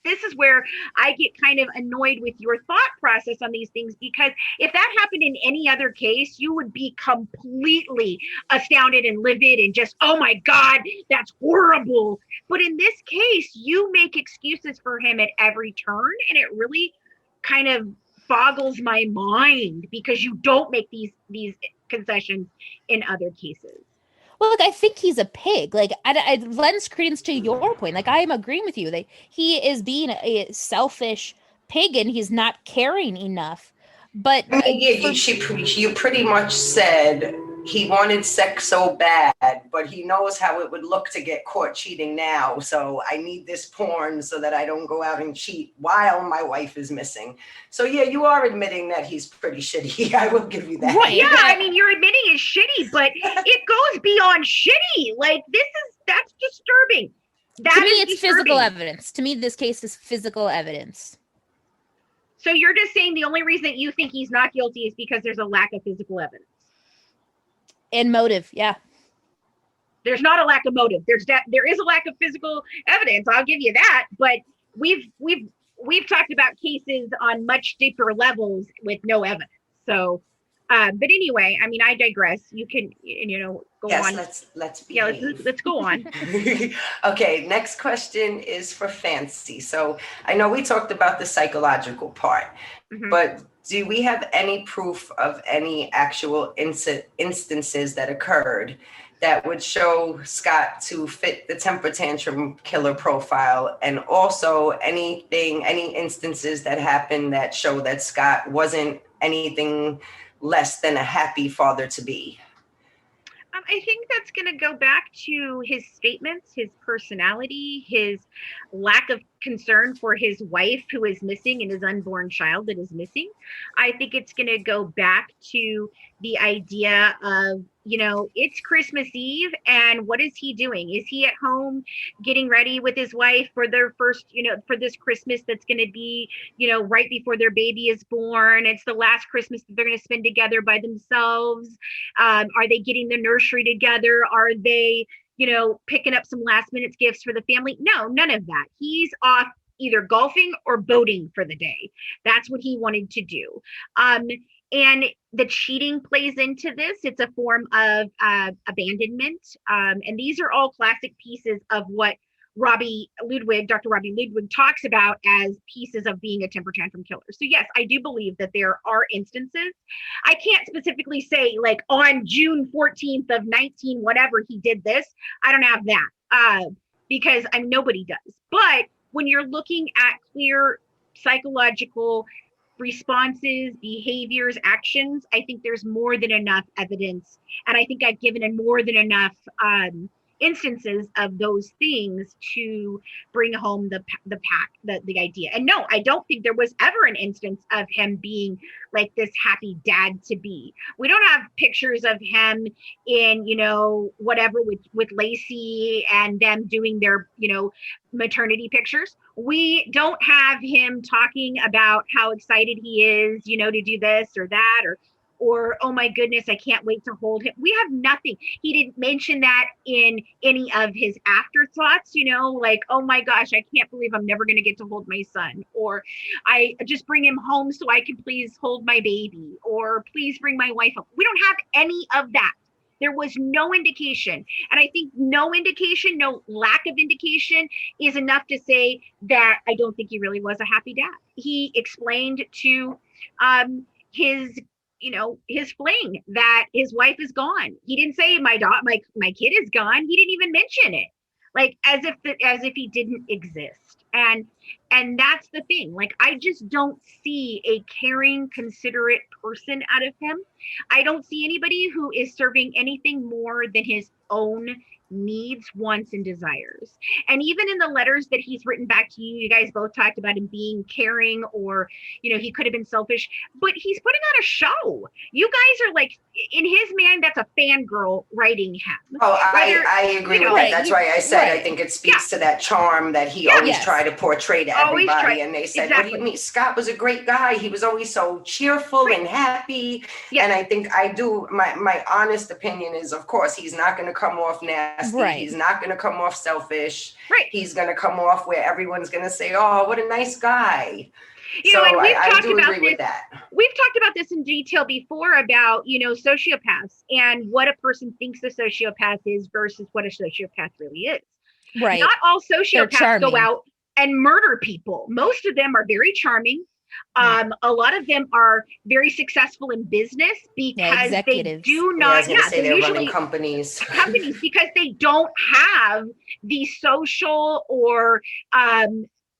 S7: this is where I get kind of annoyed with your thought process on these things, because if that happened in any other case, you would be completely astounded and livid and just, oh my God, that's horrible. But in this case, you make excuses for him at every turn, and it really kind of boggles my mind because you don't make these concessions in other cases.
S6: Well, look, I think he's a pig. Like, I lends credence to your point. Like, I am agreeing with you. Like, he is being a selfish pig and he's not caring enough. But
S2: I mean, you pretty much said he wanted sex so bad, but he knows how it would look to get caught cheating now. So I need this porn so that I don't go out and cheat while my wife is missing. So yeah, you are admitting that he's pretty shitty. I will give you that.
S7: Right. Yeah, I mean, you're admitting it's shitty, but it goes beyond shitty. Like, that's disturbing.
S6: To me, it's physical evidence. To me, this case is physical evidence.
S7: So you're just saying the only reason that you think he's not guilty is because there's a lack of physical evidence.
S6: And motive, yeah.
S7: There's not a lack of motive. There is a lack of physical evidence. I'll give you that. But we've talked about cases on much deeper levels with no evidence. So, but anyway, I mean, I digress. You can, go on.
S2: Let's
S7: let's go on.
S2: Okay, next question is for Fancy. So I know we talked about the psychological part, but do we have any proof of any actual instances that occurred that would show Scott to fit the temper tantrum killer profile, and also any instances that happened that show that Scott wasn't anything less than a happy father to be?
S7: I think that's going to go back to his statements, his personality, his lack of concern for his wife who is missing and his unborn child that is missing. I think it's going to go back to the idea of, it's Christmas Eve, and what is he doing? Is he at home getting ready with his wife for their first, for this Christmas that's going to be, right before their baby is born? It's the last Christmas that they're going to spend together by themselves. Are they getting the nursery together? Are they, picking up some last minute gifts for the family? No, none of that. He's off either golfing or boating for the day. That's what he wanted to do. And the cheating plays into this. It's a form of abandonment. And these are all classic pieces of what Dr. Robbie Ludwig talks about as pieces of being a temper tantrum killer. So yes, I do believe that there are instances. I can't specifically say like on June 14th of 19, whatever, he did this. I don't have that because nobody does. But when you're looking at clear psychological responses, behaviors, actions, I think there's more than enough evidence. And I think I've given more than enough instances of those things to bring home the idea. And no, I don't think there was ever an instance of him being like this happy dad to be. We don't have pictures of him in, whatever with Lacey and them doing their, maternity pictures. We don't have him talking about how excited he is, to do this or that, or, oh my goodness, I can't wait to hold him. We have nothing. He didn't mention that in any of his afterthoughts, like, oh my gosh, I can't believe I'm never going to get to hold my son. Or I just bring him home so I can please hold my baby. Or please bring my wife home. We don't have any of that. There was no indication. And I think no indication, no lack of indication is enough to say that I don't think he really was a happy dad. He explained to his his fling that his wife is gone. He didn't say my kid is gone. He didn't even mention it. Like as if he didn't exist. And that's the thing. Like, I just don't see a caring, considerate person out of him. I don't see anybody who is serving anything more than his own needs, wants, and desires. And even in the letters that he's written back to you, you guys both talked about him being caring, or, he could have been selfish, but he's putting on a show. You guys are like, in his mind, that's a fangirl writing him.
S2: Oh, I agree with that. That's why I said I think it speaks to that charm that he always tried to portray to everybody. And they said, what do you mean? Scott was a great guy. He was always so cheerful and happy. Yeah. And I think my honest opinion is, of course, he's not going to come off nasty. Right. He's not going to come off selfish. Right. He's going to come off where everyone's going to say, oh, what a nice guy. So I do agree with that.
S7: We've talked about this in detail before about, sociopaths and what a person thinks a sociopath is versus what a sociopath really is. Right. Not all sociopaths go out and murder people. Most of them are very charming. A lot of them are very successful in business because they do not.
S2: They're running companies
S7: because they don't have the social or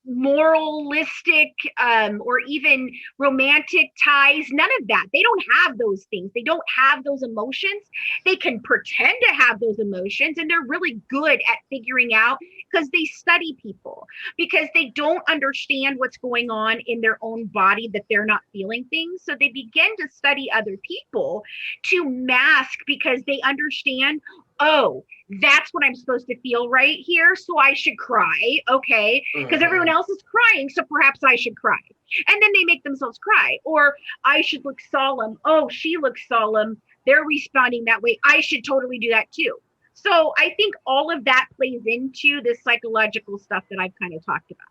S7: moralistic or even romantic ties. None of that. They don't have those things. They don't have those emotions. They can pretend to have those emotions, and they're really good at figuring out, because they study people, because they don't understand what's going on in their own body, that they're not feeling things. So they begin to study other people to mask, because they understand, oh, that's what I'm supposed to feel right here, so I should cry, okay? Because everyone else is crying, so perhaps I should cry. And then they make themselves cry. Or I should look solemn. Oh, she looks solemn. They're responding that way. I should totally do that too. So I think all of that plays into this psychological stuff that I've kind of talked about.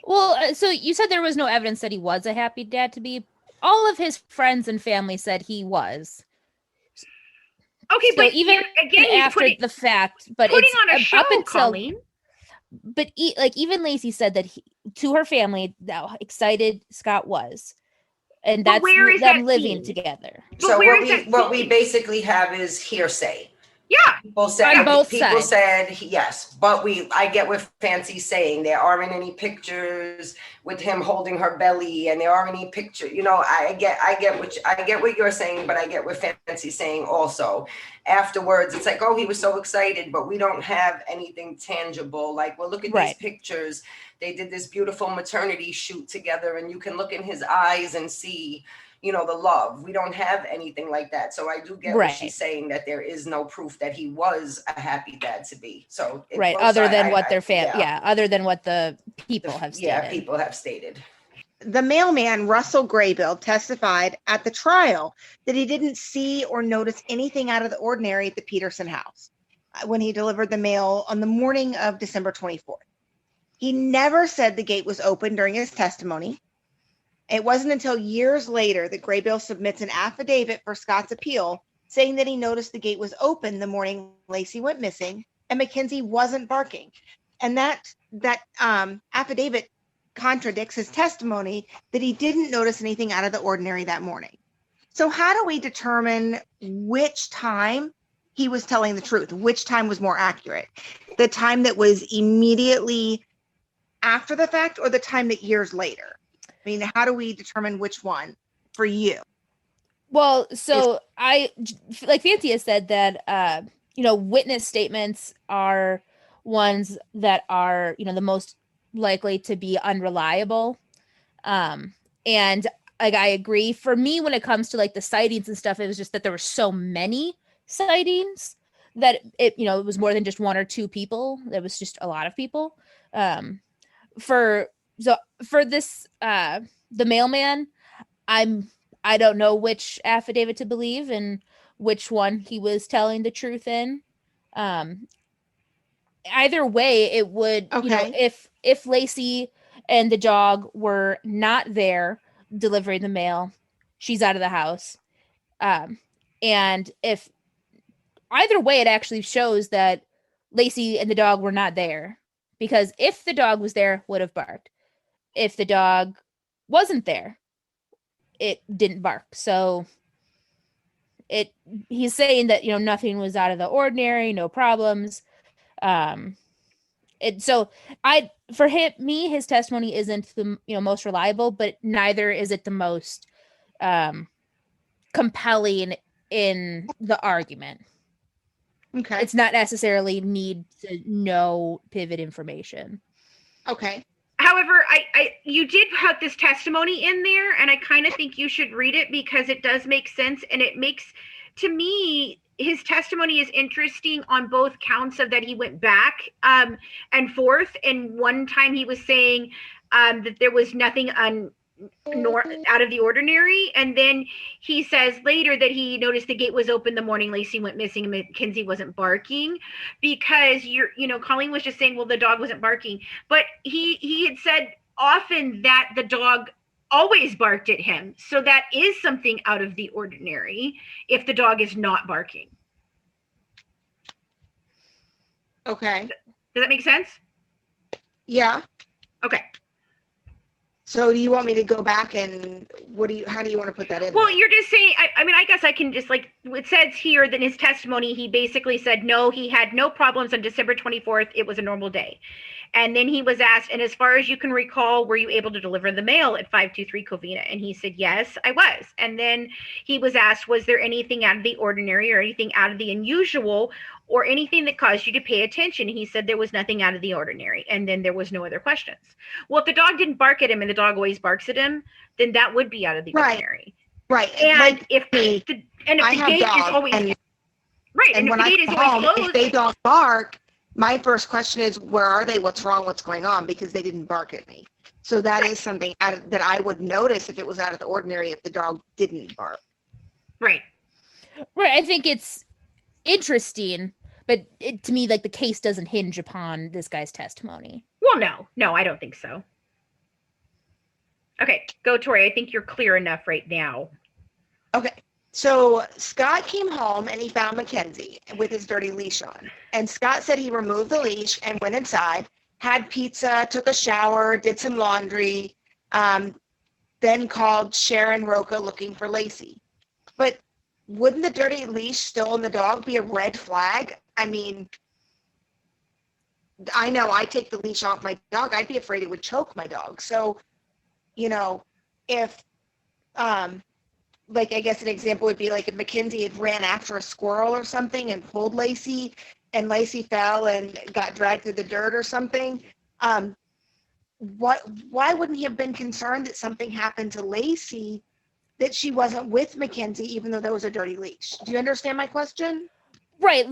S6: Well, so you said there was no evidence that he was a happy dad to be. All of his friends and family said he was.
S7: Okay, so but
S6: even again, after the fact, but
S7: putting
S6: it's
S7: on a show,
S6: up until,
S7: Colleen.
S6: But even Lacey said that to her family how excited Scott was, and that's them living together.
S2: So what we basically have is hearsay.
S7: Yeah,
S2: people said yes, but I get what Fancy's saying. There aren't any pictures with him holding her belly, and there aren't any picture. I get what you're saying, but I get what Fancy's saying also. Afterwards, it's like, oh, he was so excited, but we don't have anything tangible. Like, well, look at these pictures. They did this beautiful maternity shoot together, and you can look in his eyes and see, the love. We don't have anything like that. So I do get what she's saying, that there is no proof that he was a happy dad to be. So
S6: other than what their other than what the people have stated.
S2: Yeah, people have stated.
S4: The mailman, Russell Graybill, testified at the trial that he didn't see or notice anything out of the ordinary at the Peterson house when he delivered the mail on the morning of December 24th. He never said the gate was open during his testimony. It wasn't until years later that Graybill submits an affidavit for Scott's appeal, saying that he noticed the gate was open the morning Lacey went missing and Mackenzie wasn't barking. And that affidavit contradicts his testimony that he didn't notice anything out of the ordinary that morning. So how do we determine which time he was telling the truth? Which time was more accurate? The time that was immediately after the fact, or the time that years later? I mean, how do we determine which one for you?
S6: Well, so I, like Fancy has said, that, witness statements are ones that are, the most likely to be unreliable. And like, I agree. For me, when it comes to like the sightings and stuff, it was just that there were so many sightings that it was more than just one or two people. There was just a lot of people. For this, the mailman, I don't know which affidavit to believe and which one he was telling the truth in. Either way, it would, if Lacey and the dog were not there delivering the mail, she's out of the house. And if either way, it actually shows that Lacey and the dog were not there, because if the dog was there, would have barked. If the dog wasn't there, it didn't bark. So he's saying that, nothing was out of the ordinary, no problems. His testimony isn't the most reliable, but neither is it the most compelling in the argument.
S4: Okay.
S6: It's not necessarily need to know pivot information.
S4: Okay.
S7: However, you did put this testimony in there, and I kind of think you should read it because it does make sense, and it makes, to me, his testimony is interesting on both counts of that he went back and forth. And one time he was saying that there was nothing out of the ordinary, and then he says later that he noticed the gate was open the morning Lacey went missing and Mackenzie wasn't barking, because Colleen was just saying, well, the dog wasn't barking, but he had said often that the dog always barked at him, so that is something out of the ordinary if the dog is not barking.
S4: Okay.
S7: Does that make sense?
S4: Yeah.
S7: Okay.
S4: So do you want me to go back and how do you want to put that in?
S7: Well, you're just saying, I guess I can just, like, it says here that in his testimony, he basically said, no, he had no problems on December 24th. It was a normal day. And then he was asked, and as far as you can recall, were you able to deliver the mail at 523 Covina? And he said, yes, I was. And then he was asked, was there anything out of the ordinary or anything out of the unusual or anything that caused you to pay attention? And he said there was nothing out of the ordinary. And then there was no other questions. Well, if the dog didn't bark at him and the dog always barks at him, then that would be out of the ordinary.
S4: Right.
S7: And
S4: like
S7: if the gate is always right, and if the gate is always closed,
S4: if they don't bark, my first question is, where are they? What's wrong? What's going on? Because they didn't bark at me. So that is something that I would notice if it was out of the ordinary, if the dog didn't bark.
S7: Right.
S6: Right. I think it's interesting, but to me, like, the case doesn't hinge upon this guy's testimony.
S7: Well, no, I don't think so. Okay, go, Tori. I think you're clear enough right now.
S4: Okay. So Scott came home and he found Mackenzie with his dirty leash on. And Scott said he removed the leash and went inside, had pizza, took a shower, did some laundry, then called Sharon Roca looking for Lacey. But wouldn't the dirty leash still on the dog be a red flag? I mean, I know I take the leash off my dog. I'd be afraid it would choke my dog. So, if like, I guess an example would be like if Mackenzie had ran after a squirrel or something and pulled Lacey, and Lacey fell and got dragged through the dirt or something. Why wouldn't he have been concerned that something happened to Lacey, that she wasn't with Mackenzie, even though there was a dirty leash? Do you understand my question?
S6: Right.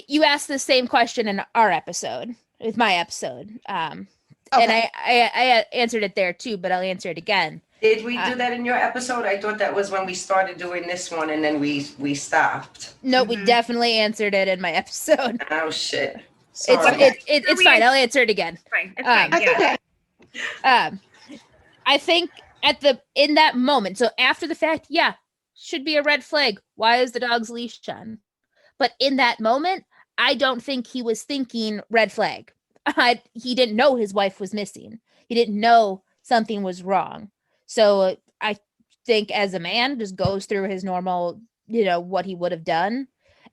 S6: You asked the same question in our episode, with my episode. Okay. And I answered it there too, but I'll answer it again.
S2: Did we do that in your episode? I thought that was when we started doing this one, and then we stopped.
S6: No, we definitely answered it in my episode.
S2: Oh shit! Sorry.
S6: It's fine. I'll answer it again.
S7: Fine. It's fine. Yeah.
S4: Okay.
S6: I think in that moment, so after the fact, yeah, should be a red flag. Why is the dog's leash on? But in that moment, I don't think he was thinking red flag. He didn't know his wife was missing. He didn't know something was wrong. So I think as a man, just goes through his normal, what he would have done.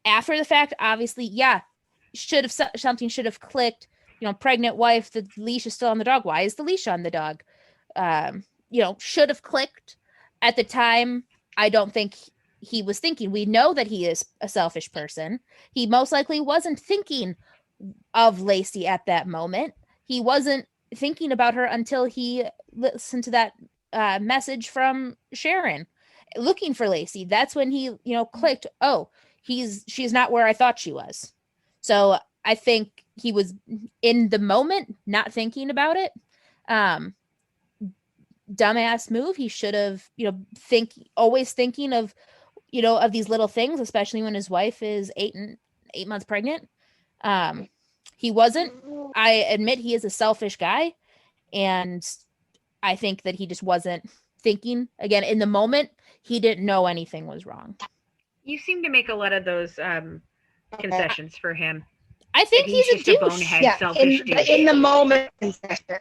S6: After the fact, obviously, yeah, something should have clicked. Pregnant wife, the leash is still on the dog. Why is the leash on the dog? Should have clicked. At the time, I don't think he was thinking. We know that he is a selfish person. He most likely wasn't thinking of Lacey at that moment. He wasn't thinking about her until he listened to that message from Sharon looking for Lacey. That's when he, clicked, oh, she's not where I thought she was. So I think he was in the moment, not thinking about it. Dumbass move. He should have, always thinking of, of these little things, especially when his wife is 8 months pregnant. He wasn't. I admit he is a selfish guy, and I think that he just wasn't thinking. Again, in the moment, he didn't know anything was wrong.
S7: You seem to make a lot of those concessions for him.
S6: I think
S7: Like,
S6: he's a
S7: just a
S6: douche.
S7: bonehead,
S4: Yeah,
S7: selfish douche.
S4: in the moment concession.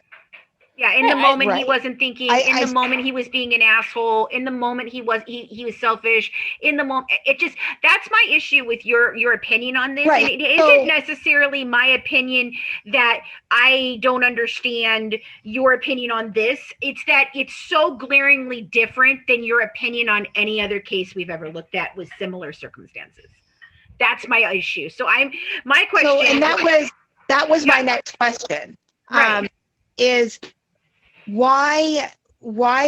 S7: Yeah, in the moment he
S4: right.
S7: wasn't thinking.
S4: I-
S7: In the
S4: I-
S7: moment he was being an asshole. In the moment he was selfish. In the moment, it just, that's my issue with your opinion on this.
S4: Right.
S7: And it isn't necessarily my opinion that I don't understand your opinion on this. It's that it's so glaringly different than your opinion on any other case we've ever looked at with similar circumstances. That's my issue. So my question.
S4: So, and that was my next question.
S7: Right.
S4: Is why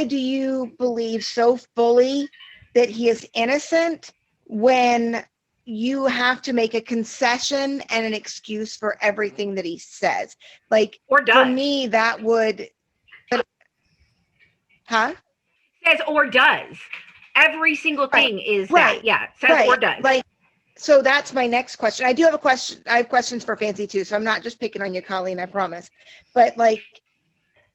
S4: do you believe so fully that he is innocent when you have to make a concession and an excuse for everything that he says? Like,
S7: Or does.
S4: for me, that would,
S7: Says or does. Every single thing is
S4: Right.
S7: that. Yeah, says or does.
S4: Like, so that's my next question. I do have a question. I have questions for Fancy too, so I'm not just picking on you, Colleen, I promise. But like,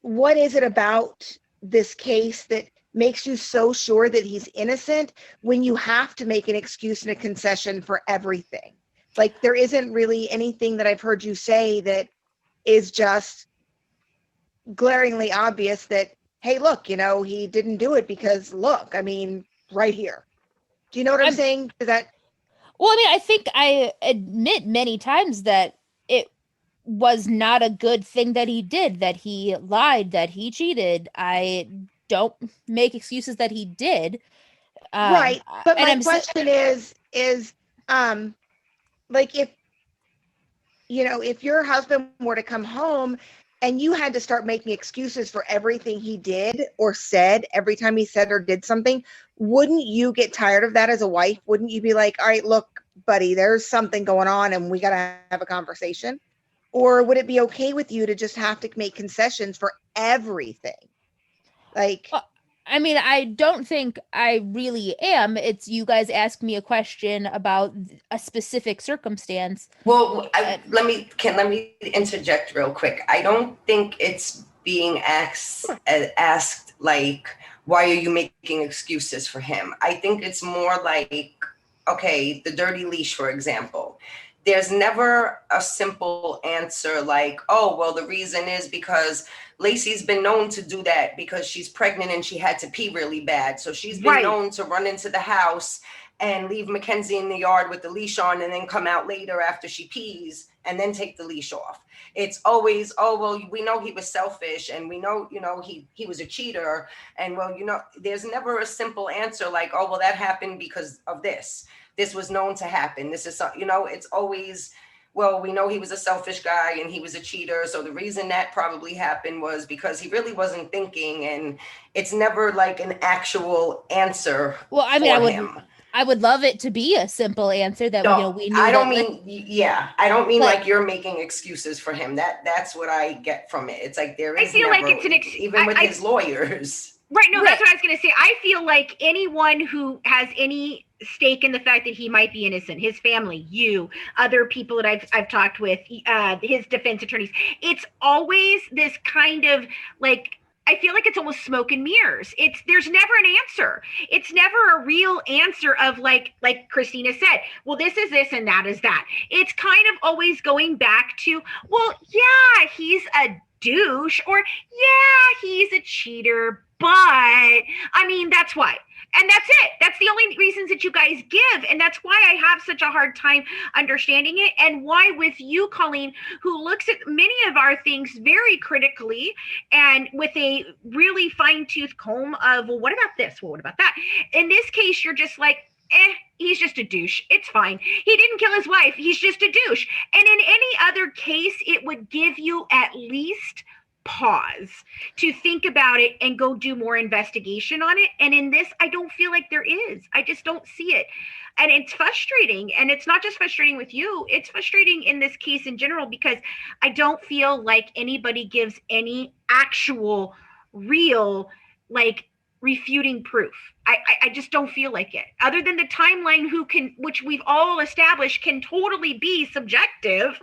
S4: what is it about this case that makes you so sure that he's innocent when you have to make an excuse and a concession for everything? Like, there isn't really anything that I've heard you say that is just glaringly obvious that, hey, look, he didn't do it because, look, I mean, right here. Do you know what I'm saying? Is that...
S6: Well, I mean, I think I admit many times that it was not a good thing that he did, that he lied, that he cheated. I don't make excuses that he did.
S4: Right. But my question is like, if your husband were to come home and you had to start making excuses for everything he did or said every time he said or did something, wouldn't you get tired of that as a wife? Wouldn't you be like, all right, look, buddy, there's something going on and we got to have a conversation? Or would it be okay with you to just have to make concessions for everything? Like,
S6: I mean, I don't think I really am. It's you guys ask me a question about a specific circumstance.
S2: Well, let me interject real quick. I don't think it's being asked like, why are you making excuses for him? I think it's more like, okay, the dirty leash, for example. There's never a simple answer like, oh, well, the reason is because Lacey's been known to do that because she's pregnant and she had to pee really bad. So she's been known to run into the house and leave Mackenzie in the yard with the leash on and then come out later after she pees and then take the leash off. It's always, oh, well, we know he was selfish and we know, he was a cheater. And well, there's never a simple answer like, oh, well, that happened because of this. This was known to happen. This is, it's always, well, we know he was a selfish guy and he was a cheater. So the reason that probably happened was because he really wasn't thinking, and it's never like an actual answer.
S6: Well, I mean, I would love it to be a simple answer that we knew.
S2: I don't mean like you're making excuses for him. That's what I get from it. It's like there is.
S7: I feel
S2: never,
S7: like it's
S2: even with his lawyers.
S7: Right. No, that's what I was going to say. I feel like anyone who has any stake in the fact that he might be innocent, his family, you, other people that I've talked with, his defense attorneys, it's always this kind of like, I feel like it's almost smoke and mirrors. There's never an answer. It's never a real answer of like Christina said, well, this is this and that is that. It's kind of always going back to, well, yeah, he's a douche, or yeah, he's a cheater, but I mean, that's why. And that's it. That's the only reasons that you guys give. And that's why I have such a hard time understanding it. And why with you, Colleen, who looks at many of our things very critically and with a really fine-tooth comb of, well, what about this? Well, what about that? In this case, you're just like, he's just a douche. It's fine. He didn't kill his wife. He's just a douche. And in any other case, it would give you at least pause to think about it and go do more investigation on it. And in this, I don't feel like there is. I just don't see it. And it's frustrating. And it's not just frustrating with you. It's frustrating in this case in general, because I don't feel like anybody gives any actual, real, like, refuting proof. I just don't feel like it. Other than the timeline, which we've all established can totally be subjective.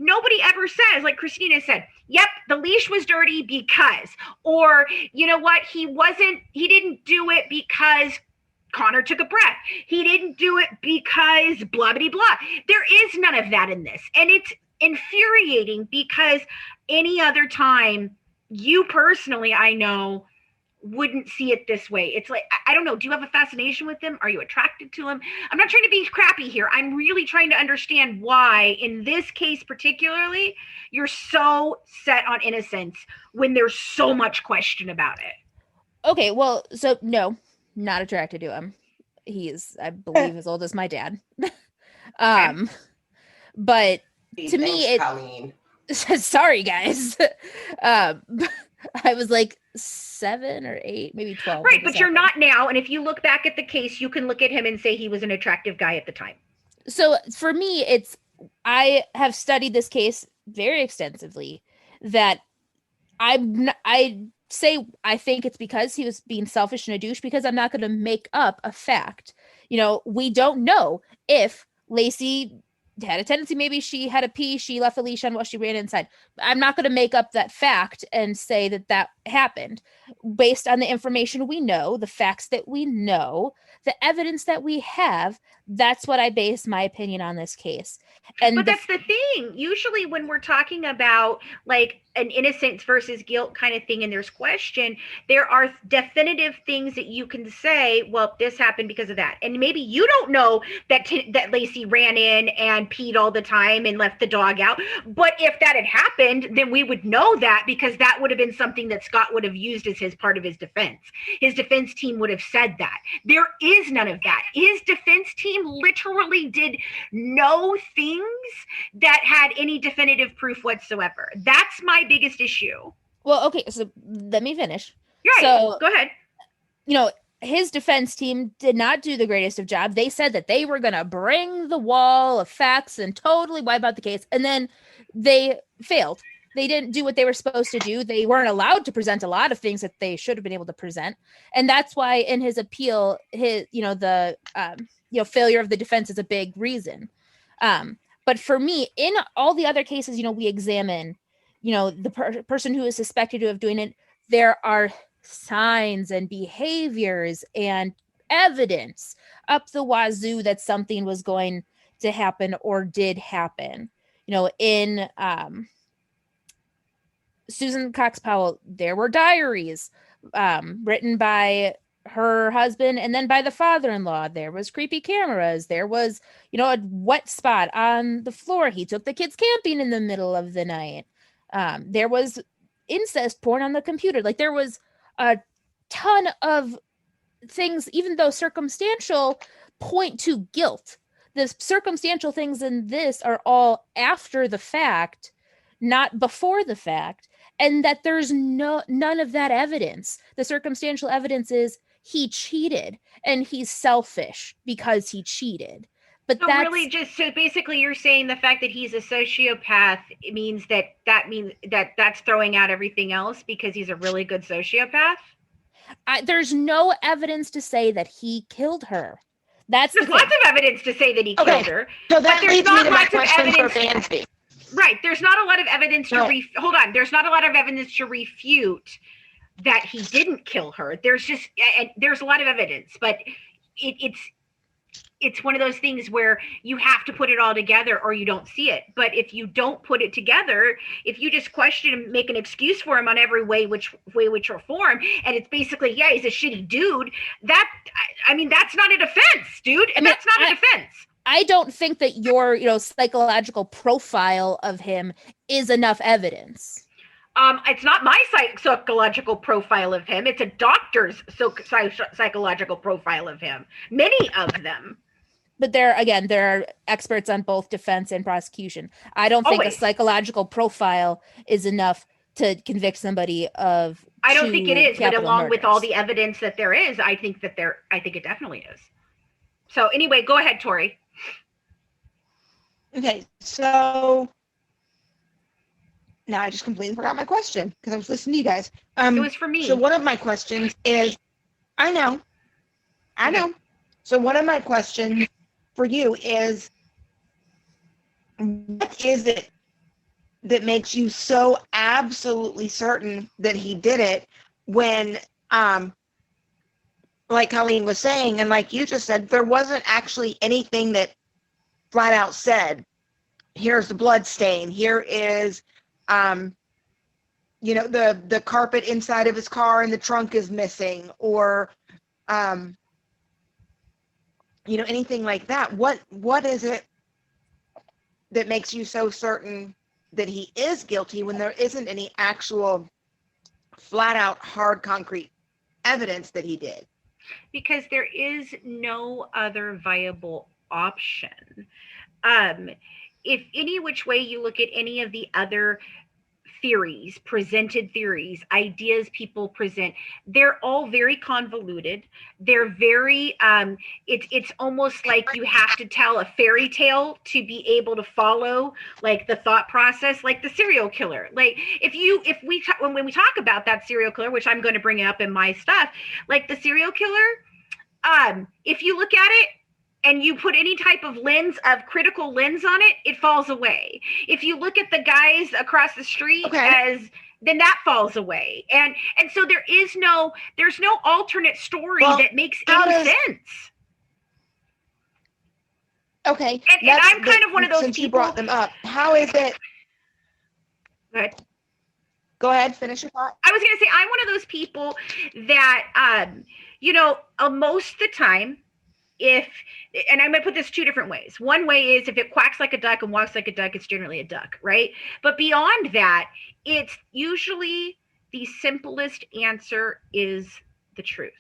S7: Nobody ever says, like Christina said, yep, the leash was dirty because, or you know what, he didn't do it because Connor took a breath. He didn't do it because blah, blah, blah. There is none of that in this. And it's infuriating because any other time, you personally, I know, wouldn't see it this way. It's like, I don't know. Do you have a fascination with him? Are you attracted to him? I'm not trying to be crappy here. I'm really trying to understand why, in this case particularly, you're so set on innocence when there's so much question about it.
S6: Okay, well, so no, not attracted to him. He is, I believe, as old as my dad. But to me, it.
S2: Colleen.
S6: Sorry, guys. I was like 7 or 8, maybe 12.
S7: Right, but you're not now. And if you look back at the case, you can look at him and say he was an attractive guy at the time.
S6: So for me, I have studied this case very extensively. That I say I think it's because he was being selfish and a douche, because I'm not going to make up a fact. You know, we don't know if Lacey had a tendency, maybe she had a pee, she left a leash on while she ran inside. I'm not going to make up that fact and say that happened. Based on the information we know, the facts that we know, the evidence that we have, that's what I base my opinion on this case.
S7: But that's the thing. Usually when we're talking about like an innocence versus guilt kind of thing, and there's question, there are definitive things that you can say, well, this happened because of that. And maybe you don't know that Lacey ran in and peed all the time and left the dog out. But if that had happened, then we would know that, because that would have been something that Scott would have used as his part of his defense. His defense team would have said that. There is none of that. His defense team literally did no things that had any definitive proof whatsoever. That's my biggest issue.
S6: Well, okay, so let me finish.
S7: Right.
S6: So,
S7: go ahead.
S6: You know, his defense team did not do the greatest of job. They said that they were going to bring the wall of facts and totally wipe out the case. And then they failed. They didn't do what they were supposed to do. They weren't allowed to present a lot of things that they should have been able to present. And that's why in his appeal, the failure of the defense is a big reason. But for me, in all the other cases, we examine, the person who is suspected to have doing it, there are signs and behaviors and evidence up the wazoo that something was going to happen or did happen. In Susan Cox Powell, there were diaries written by her husband and then by the father-in-law. There was creepy cameras. There was, a wet spot on the floor. He took the kids camping in the middle of the night. There was incest porn on the computer. Like, there was a ton of things, even though circumstantial, point to guilt. The circumstantial things in this are all after the fact, not before the fact, and that there's none of that evidence. The circumstantial evidence is he cheated and he's selfish because he cheated. But
S7: so really so basically you're saying the fact that he's a sociopath means that's throwing out everything else because he's a really good sociopath?
S6: There's no evidence to say that he killed her. There's
S7: lots of evidence to say that he killed her.
S4: So that leads me to my question for Vansby.
S7: Right. There's not a lot of evidence hold on. There's not a lot of evidence to refute that he didn't kill her. There's a lot of evidence, but it's one of those things where you have to put it all together or you don't see it. But if you don't put it together, if you just question him, make an excuse for him on every way, which or form, and it's basically, yeah, he's a shitty dude, that's not a defense, dude. And that's not a defense.
S6: I don't think that your, psychological profile of him is enough evidence.
S7: It's not my psychological profile of him. It's a doctor's psychological profile of him. Many of them.
S6: But there are experts on both defense and prosecution. I don't think a psychological profile is enough to convict somebody of.
S7: I don't think it is, but along
S6: murders.
S7: with all the evidence that there is, I think it definitely is. So anyway, go ahead, Tori.
S4: Okay, so now I just completely forgot my question because I was listening to you guys.
S7: It was for me.
S4: So one of my questions is, I know. So one of my questions for you is, what is it that makes you so absolutely certain that he did it when like Colleen was saying, and like you just said, there wasn't actually anything that flat out said, here's the blood stain, here is, the carpet inside of his car and the trunk is missing, or, anything like that. What is it that makes you so certain that he is guilty when there isn't any actual flat out hard concrete evidence that he did?
S7: Because there is no other viable option. If any which way you look at any of the other presented theories, ideas people present, they're all very convoluted. They're very, it's almost like you have to tell a fairy tale to be able to follow like the thought process, like the serial killer. Like when we talk about that serial killer, which I'm going to bring up in my stuff, like the serial killer, if you look at it, and you put any type of critical lens on it, it falls away. If you look at the guys across the street then that falls away. And so there's no alternate story that makes any sense.
S4: Okay.
S7: And I'm kind of one of those
S4: since
S7: people.
S4: You brought them up. How is it? Go ahead, finish your thought.
S7: I was going to say, I'm one of those people that, most of the time, and I'm going to put this two different ways. One way is if it quacks like a duck and walks like a duck, it's generally a duck, right? But beyond that, it's usually the simplest answer is the truth.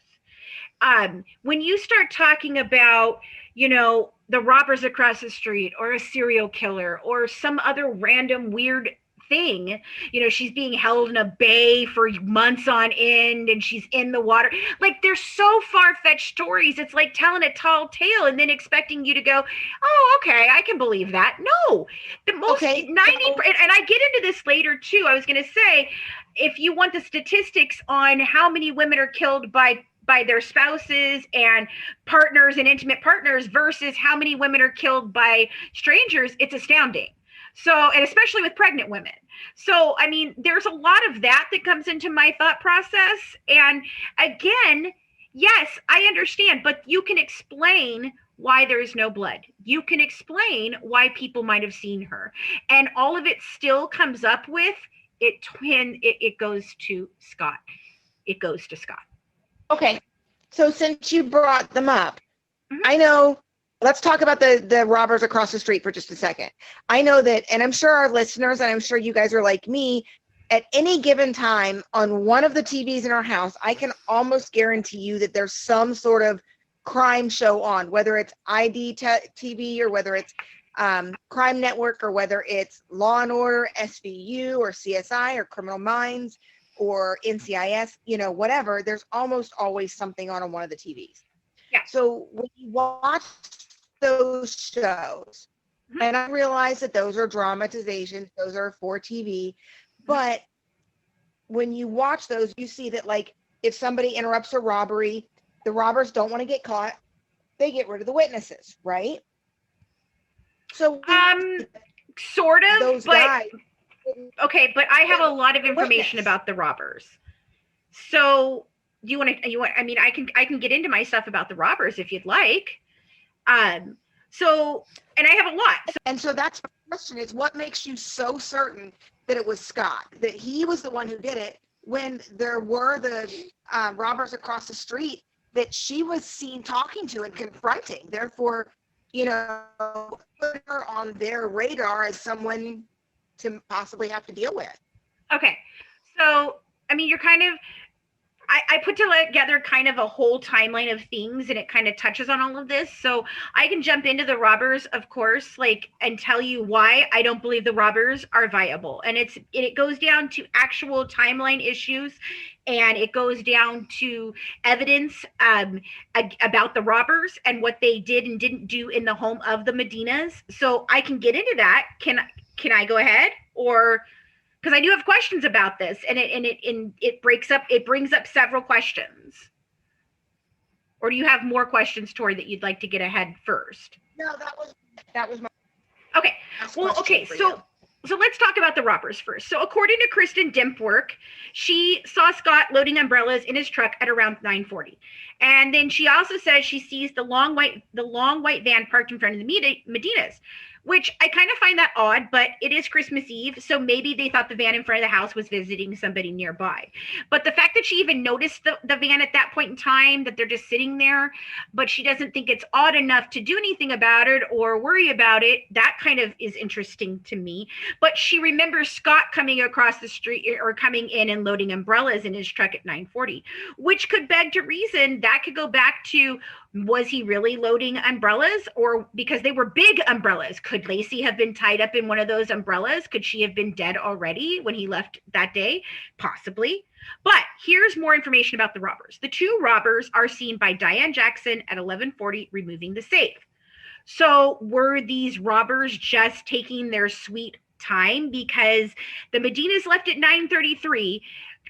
S7: When you start talking about, the robbers across the street or a serial killer or some other random weird thing, she's being held in a bay for months on end and she's in the water, like they're so far-fetched stories. It's like telling a tall tale and then expecting you to go, oh, okay, I can believe that. No, the most 90%, and I get into this later too. I was going to say, if you want the statistics on how many women are killed by their spouses and partners and intimate partners versus how many women are killed by strangers, it's astounding. So, and especially with pregnant women. So, I mean, there's a lot of that comes into my thought process. And again, yes, I understand, but you can explain why there's no blood. You can explain why people might have seen her. And all of it still comes up with it goes to Scott. It goes to Scott.
S4: Okay. So since you brought them up, I know. Let's talk about the robbers across the street for just a second. I know that, and I'm sure our listeners, and I'm sure you guys are like me, at any given time on one of the TVs in our house, I can almost guarantee you that there's some sort of crime show on, whether it's ID TV or whether it's Crime Network or whether it's Law and Order, SVU or CSI or Criminal Minds or NCIS, whatever. There's almost always something on one of the TVs.
S7: Yeah.
S4: So when you watch those shows, and I realize that those are dramatizations, those are for TV, but when you watch those, you see that, like, if somebody interrupts a robbery, the robbers don't want to get caught, they get rid of the witnesses, right? So
S7: sort of,
S4: those
S7: but
S4: guys,
S7: okay, but I have a lot of information about the robbers. So you want? I mean, I can get into my stuff about the robbers if you'd like. So, and I have a lot.
S4: And so that's my question, is what makes you so certain that it was Scott, that he was the one who did it, when there were the robbers across the street that she was seen talking to and confronting? Therefore, put her on their radar as someone to possibly have to deal with.
S7: Okay. So, I mean, you're kind of, I put together kind of a whole timeline of things, and it kind of touches on all of this. So I can jump into the robbers, of course, and tell you why I don't believe the robbers are viable. And it goes down to actual timeline issues, and it goes down to evidence about the robbers and what they did and didn't do in the home of the Medinas. So I can get into that. Can I go ahead? Or, because I do have questions about this, and it brings up several questions. Or do you have more questions, Tori, that you'd like to get ahead first?
S4: No, that was my.
S7: Okay. Well, okay. So So let's talk about the robbers first. So according to Kristen Dimpwork, she saw Scott loading umbrellas in his truck at around 9:40. And then she also says she sees the long white van parked in front of the Medinas, which I kind of find that odd, but it is Christmas Eve, so maybe they thought the van in front of the house was visiting somebody nearby. But the fact that she even noticed the van at that point in time, that they're just sitting there, but she doesn't think it's odd enough to do anything about it or worry about it, that kind of is interesting to me. But she remembers Scott coming across the street or coming in and loading umbrellas in his truck at 9:40, which could beg to reason that could go back to, was he really loading umbrellas? Or because they were big umbrellas, could Lacey have been tied up in one of those umbrellas? Could she have been dead already when he left that day? Possibly. But here's more information about the robbers. The two robbers are seen by Diane Jackson at 11:40 removing the safe. So were these robbers just taking their sweet time? Because the Medinas left at 9:33.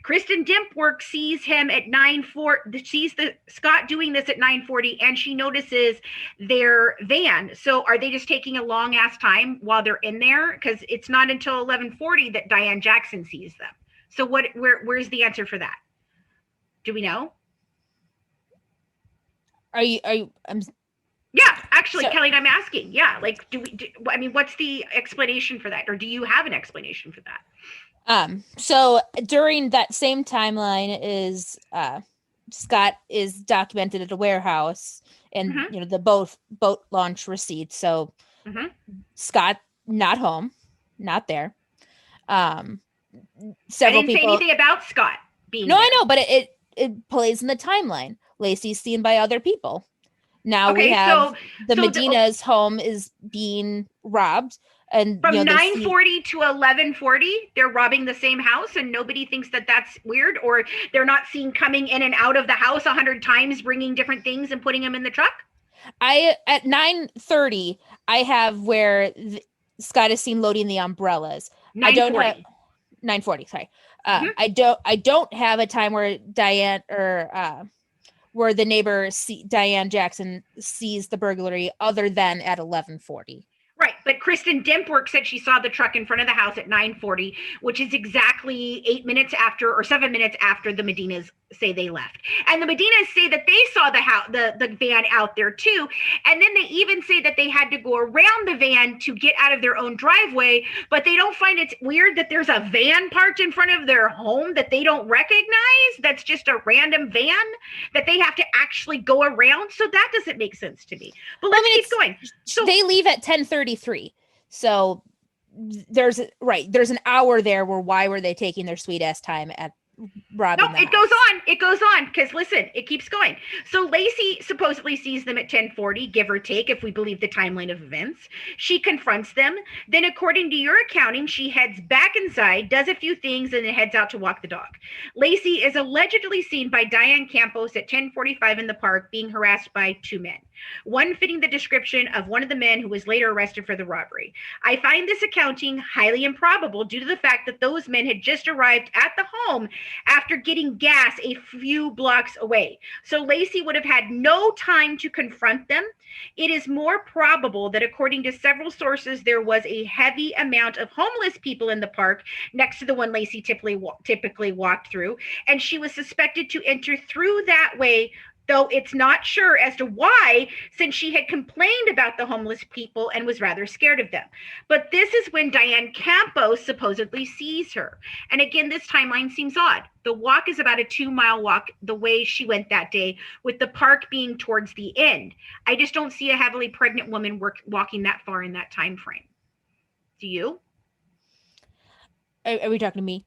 S7: Kristen Dimpwork sees him at 9:40, sees Scott doing this at 9:40, and she notices their van. So are they just taking a long ass time while they're in there? Because it's not until 11:40 that Diane Jackson sees them. So where's the answer for that? Do we know? Yeah, actually, Kelly, I'm asking. Yeah, like, what's the explanation for that? Or do you have an explanation for that?
S6: So during that same timeline is Scott is documented at a warehouse and the boat launch receipt. So Scott not home, not there. Several
S7: I didn't
S6: people
S7: say anything about Scott being
S6: No,
S7: there.
S6: I know, but it plays in the timeline. Lacey's seen by other people. Now we have the Medina's home is being robbed. And
S7: from 9:40 to 11:40, they're robbing the same house, and nobody thinks that that's weird, or they're not seen coming in and out of the house 100 times, bringing different things and putting them in the truck.
S6: At 9:30, I have where Scott is seen loading the umbrellas.
S7: 9:40.
S6: I don't have 9:40. Sorry, I don't have a time where Diane or where the neighbor Diane Jackson sees the burglary, other than at 11:40.
S7: Right, but Kristen Dimpwork said she saw the truck in front of the house at 9:40, which is exactly 8 minutes after or 7 minutes after the Medinas say they left. And the Medinas say that they saw the van out there too. And then they even say that they had to go around the van to get out of their own driveway, but they don't find it weird that there's a van parked in front of their home that they don't recognize. That's just a random van that they have to actually go around. So that doesn't make sense to me. But let's keep going.
S6: So they leave at 10:33. So there's an hour there where why were they taking their sweet ass time at robbing?
S7: No, it goes on because listen, it keeps going. So Lacey supposedly sees them at 10:40, give or take, if we believe the timeline of events. She confronts them. Then, according to your accounting, she heads back inside, does a few things, and then heads out to walk the dog. Lacey is allegedly seen by Diane Campos at 10:45 in the park being harassed by two men, one fitting the description of one of the men who was later arrested for the robbery. I find this accounting highly improbable due to the fact that those men had just arrived at the home after getting gas a few blocks away. So Lacey would have had no time to confront them. It is more probable that, according to several sources, there was a heavy amount of homeless people in the park next to the one Lacey typically walked through, and she was suspected to enter through that way, though it's not sure as to why, since she had complained about the homeless people and was rather scared of them. But this is when Diane Campos supposedly sees her. And again, this timeline seems odd. The walk is about a 2-mile walk the way she went that day, with the park being towards the end. I just don't see a heavily pregnant woman walking that far in that time frame. Do you?
S6: Are we talking to me?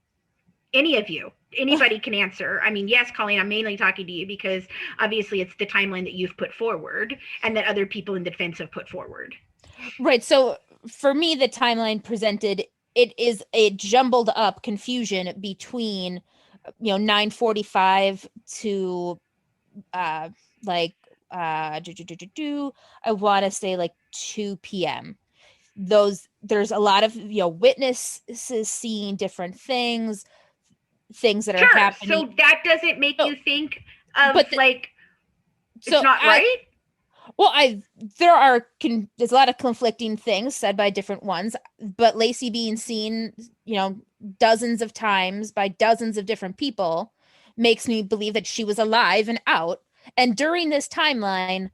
S7: Any of you. Anybody can answer. I mean, yes, Colleen, I'm mainly talking to you because obviously it's the timeline that you've put forward and that other people in the defense have put forward.
S6: Right. So for me, the timeline presented, it is a jumbled up confusion between, 9:45 to I want to say like 2 p.m. There's a lot of, witnesses seeing different things that are happening.
S7: So that doesn't make you think of it's not right?
S6: Well, there's a lot of conflicting things said by different ones, but Lacey being seen, dozens of times by dozens of different people makes me believe that she was alive and out. And during this timeline,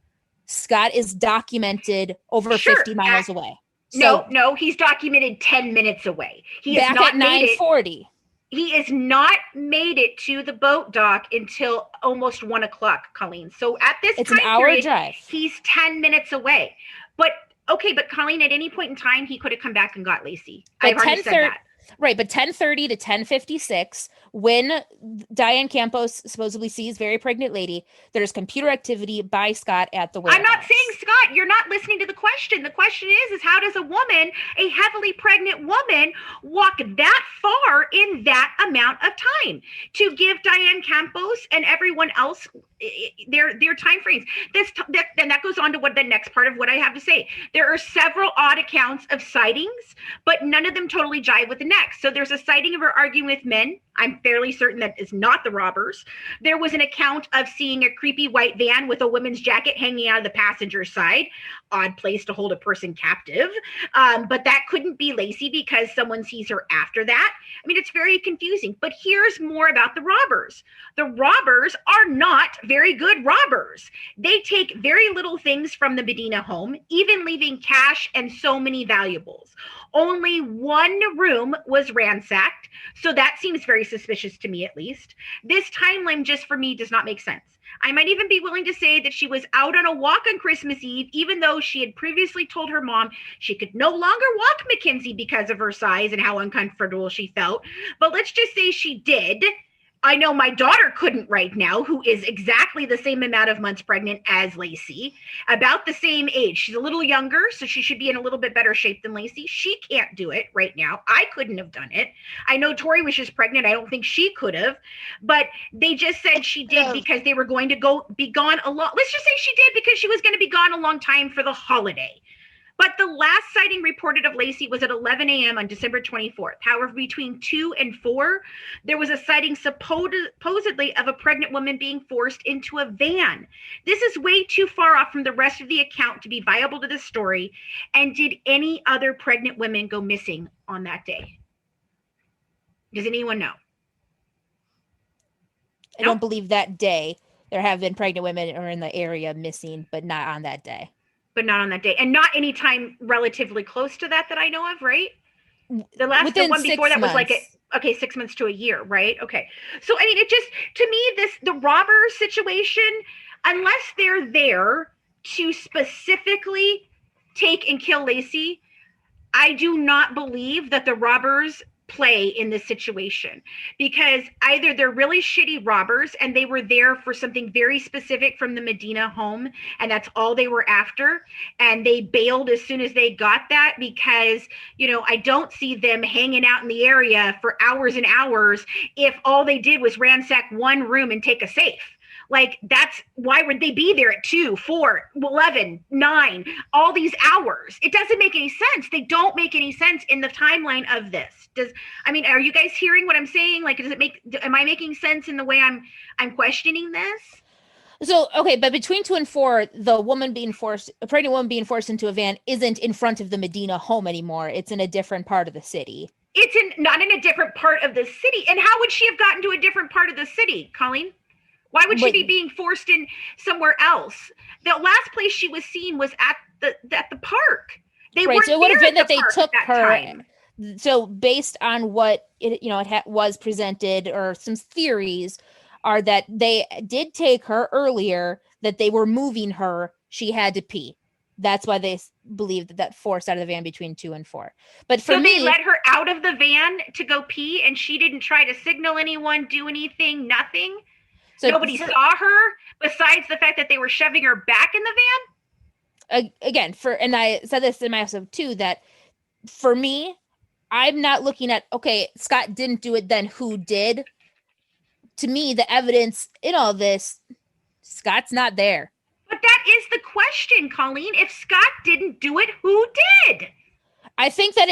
S6: Scott is documented over 50 miles away. So
S7: No, he's documented 10 minutes away. He
S6: back
S7: has not
S6: at 9:40.
S7: He has not made it to the boat dock until almost 1 o'clock, Colleen. So at this
S6: It's
S7: time
S6: an hour
S7: period,
S6: drive.
S7: he's 10 minutes away. But Colleen, at any point in time, he could have come back and got Lacey. I've already said that.
S6: Right, but 10:30 to 10:56, when Diane Campos supposedly sees very pregnant lady, there's computer activity by Scott at the warehouse.
S7: I'm not saying, Scott, you're not listening to the question. The question is how does a heavily pregnant woman, walk that far in that amount of time to give Diane Campos and everyone else their time frames? Then that goes on to what the next part of what I have to say. There are several odd accounts of sightings, but none of them totally jive with the next. So there's a sighting of her arguing with men. I'm fairly certain that is not the robbers. There was an account of seeing a creepy white van with a woman's jacket hanging out of the passenger side. Odd place to hold a person captive. But that couldn't be Lacey because someone sees her after that. I mean, it's very confusing. But here's more about the robbers. The robbers are not very good robbers. They take very little things from the Medina home, even leaving cash and so many valuables. Only one room was ransacked, so that seems very suspicious to me, at least. This timeline just for me does not make sense. I might even be willing to say that she was out on a walk on Christmas Eve, even though she had previously told her mom she could no longer walk Mackenzie because of her size and how uncomfortable she felt. But let's just say she did. I know my daughter couldn't right now, who is exactly the same amount of months pregnant as Lacey, about the same age. She's a little younger, so she should be in a little bit better shape than Lacey. She can't do it right now. I couldn't have done it. I know Tori was just pregnant. I don't think she could have, but they just said she did because they were going to be gone a long. Let's just say she did because she was going to be gone a long time for the holiday. But the last sighting reported of Lacey was at 11 a.m. on December 24th. However, between 2 and 4, there was a sighting supposedly of a pregnant woman being forced into a van. This is way too far off from the rest of the account to be viable to this story. And did any other pregnant women go missing on that day? Does anyone know?
S6: I don't believe that day there have been pregnant women or in the area missing, but not on that day.
S7: But not on that day. And not any time relatively close to that I know of, right? The one before that was like, 6 months to a year, right? Okay. So, I mean, it just, to me, the robber situation, unless they're there to specifically take and kill Lacey, I do not believe that the robbers play in this situation, because either they're really shitty robbers and they were there for something very specific from the Medina home and that's all they were after, and they bailed as soon as they got that, because I don't see them hanging out in the area for hours and hours if all they did was ransack one room and take a safe. Like, that's why would they be there at 2, 4, 11, 9, all these hours? It doesn't make any sense. They don't make any sense in the timeline of this. Are you guys hearing what I'm saying? Like, am I making sense in the way I'm questioning this?
S6: So, okay, but between 2 and 4, a pregnant woman being forced into a van isn't in front of the Medina home anymore. It's in a different part of the city.
S7: It's not in a different part of the city. And how would she have gotten to a different part of the city, Colleen? Why would she be being forced in somewhere else? The last place she was seen was at the park. They weren't
S6: so it would have been that they took her.
S7: Time.
S6: So based on what it was presented, or some theories are that they did take her earlier, that they were moving her. She had to pee. That's why they believe that forced out of the van between 2 and 4. But for me,
S7: they let her out of the van to go pee, and she didn't try to signal anyone, do anything, nothing. So nobody saw her besides the fact that they were shoving her back in the van.
S6: Again, and I said this in my episode too, that for me, I'm not looking at, okay, Scott didn't do it, then who did? To me, the evidence in all this, Scott's not there.
S7: But that is the question, Colleen. If Scott didn't do it, who did?
S6: I think that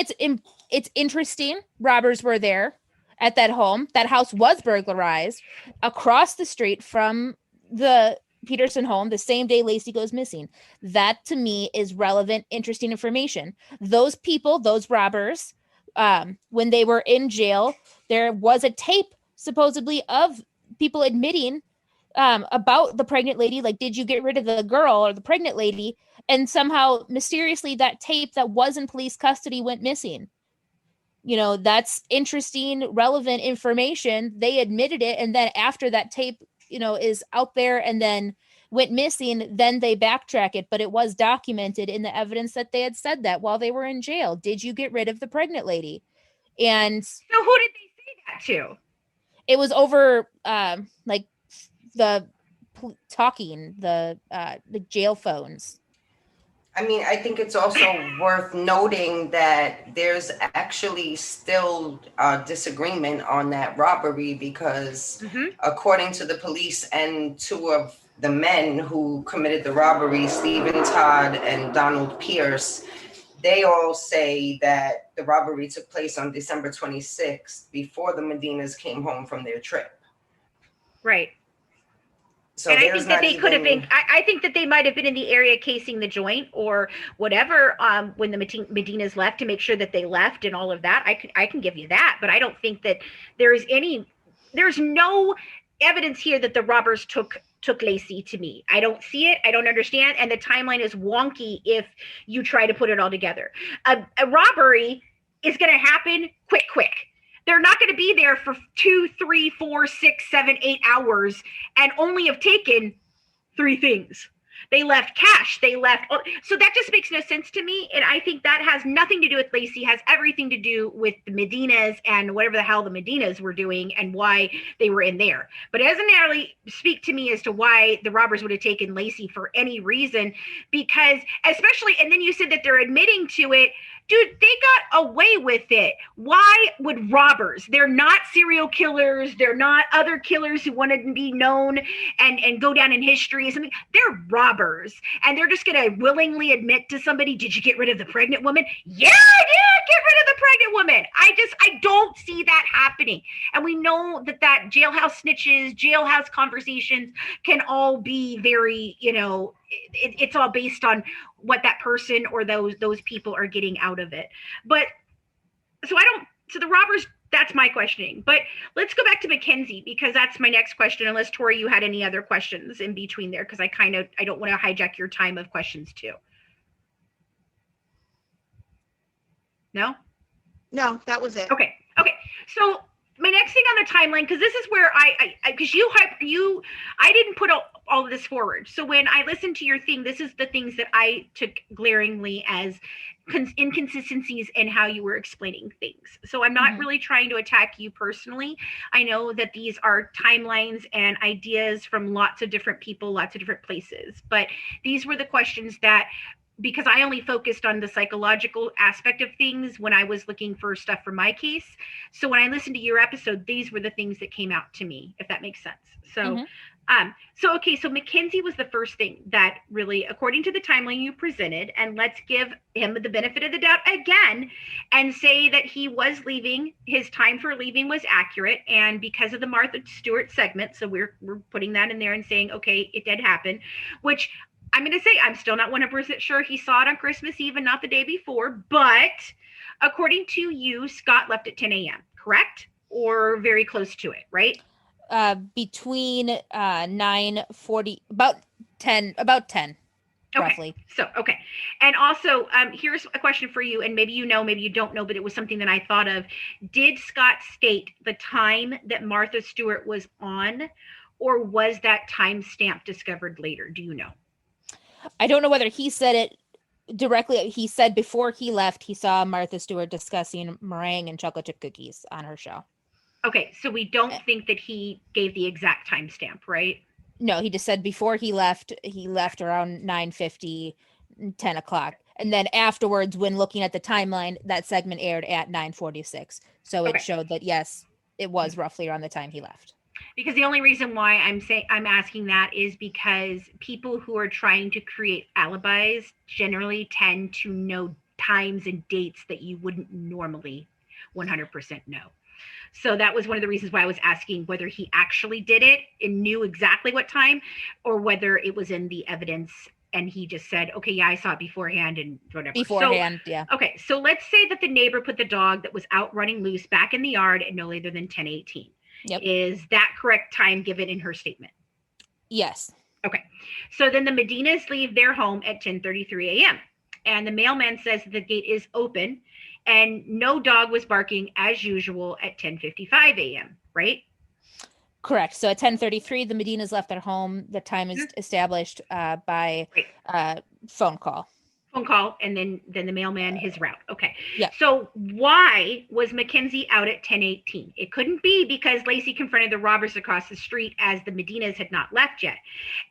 S6: it's interesting. Robbers were there at that home. That house was burglarized across the street from the Peterson home the same day Lacey goes missing. That to me is relevant, interesting information. Those people, those robbers, when they were in jail, there was a tape supposedly of people admitting about the pregnant lady, like, did you get rid of the girl or the pregnant lady? And somehow mysteriously that tape that was in police custody went missing. You know, that's interesting, relevant information. They admitted it. And then after that tape, you know, is out there and then went missing, then they backtrack it. But it was documented in the evidence that they had said that while they were in jail. Did you get rid of the pregnant lady? And
S7: So who did they say that to?
S6: it was over like the talking, the jail phones.
S2: I mean, I think it's also worth noting that there's actually still a disagreement on that robbery because according to the police and two of the men who committed the robbery, Stephen Todd and Donald Pierce, they all say that the robbery took place on December 26th before the Medinas came home from their trip.
S7: Right.
S2: So
S7: and I think that they could have been, I think that they might have been in the area casing the joint or whatever when the Medinas left to make sure that they left and all of that. I can give you that, but I don't think that there's no evidence here that the robbers took Lacey to me. I don't see it. I don't understand. And the timeline is wonky if you try to put it all together. A robbery is going to happen quick. They're not going to be there for 2, 3, 4, 6, 7, 8 hours and only have taken 3 things. They left cash. So that just makes no sense to me. And I think that has nothing to do with Lacey, has everything to do with the Medinas and whatever the hell the Medinas were doing and why they were in there. But it doesn't really speak to me as to why the robbers would have taken Lacey for any reason, because especially, and then you said that they're admitting to it. Dude, they got away with it. Why would robbers? They're not serial killers. They're not other killers who wanted to be known and go down in history or something. They're robbers. And they're just going to willingly admit to somebody, did you get rid of the pregnant woman? Yeah, I did get rid of the pregnant woman. I don't see that happening. And we know that jailhouse snitches, jailhouse conversations can all be very, it's all based on what that person or those people are getting out of it. But so the robbers, that's my questioning. But let's go back to Mackenzie, because that's my next question, unless Tori, you had any other questions in between there, because I don't want to hijack your time of questions too. No,
S4: that was it.
S7: Okay. So my next thing on the timeline, because this is where I didn't put all of this forward. So when I listened to your thing, this is the things that I took glaringly as inconsistencies in how you were explaining things. So I'm not really trying to attack you personally. I know that these are timelines and ideas from lots of different people, lots of different places, but these were the questions that, because I only focused on the psychological aspect of things when I was looking for stuff for my case. So when I listened to your episode, these were the things that came out to me, if that makes sense. So, so Mackenzie was the first thing that really, according to the timeline you presented, and let's give him the benefit of the doubt again and say that he was leaving, his time for leaving was accurate. And because of the Martha Stewart segment, so we're putting that in there and saying, okay, it did happen, which I'm going to say I'm still not 100% sure he saw it on Christmas Eve and not the day before, but according to you, Scott left at 10 a.m., correct? Or very close to it, right?
S6: Between 9:40, about 10, roughly.
S7: Okay. And also, here's a question for you, and maybe you know, maybe you don't know, but it was something that I thought of. Did Scott state the time that Martha Stewart was on, or was that timestamp discovered later? Do you know?
S6: I don't know whether he said it directly. He said before he left, he saw Martha Stewart discussing meringue and chocolate chip cookies on her show.
S7: Okay, so we don't think that he gave the exact timestamp, right?
S6: No, he just said before he left around 9:50, 10 o'clock. And then afterwards, when looking at the timeline, that segment aired at 9:46. So it showed that, yes, it was roughly around the time he left.
S7: Because the only reason why I'm asking that is because people who are trying to create alibis generally tend to know times and dates that you wouldn't normally 100% know. So that was one of the reasons why I was asking whether he actually did it and knew exactly what time, or whether it was in the evidence and he just said, okay, yeah, I saw it beforehand and whatever.
S6: Beforehand, yeah.
S7: Okay, so let's say that the neighbor put the dog that was out running loose back in the yard at no later than 10:18.
S6: Yep.
S7: Is that correct time given in her statement?
S6: Yes.
S7: Okay, so then the Medinas leave their home at 10:33 a.m. and the mailman says the gate is open and no dog was barking as usual at 10:55 a.m., right?
S6: Correct. So at 10:33, the Medinas left their home. The time is established by phone call.
S7: Phone call, and then the mailman, his route. Okay.
S6: Yeah.
S7: So why was Mackenzie out at 10:18? It couldn't be because Lacey confronted the robbers across the street as the Medinas had not left yet.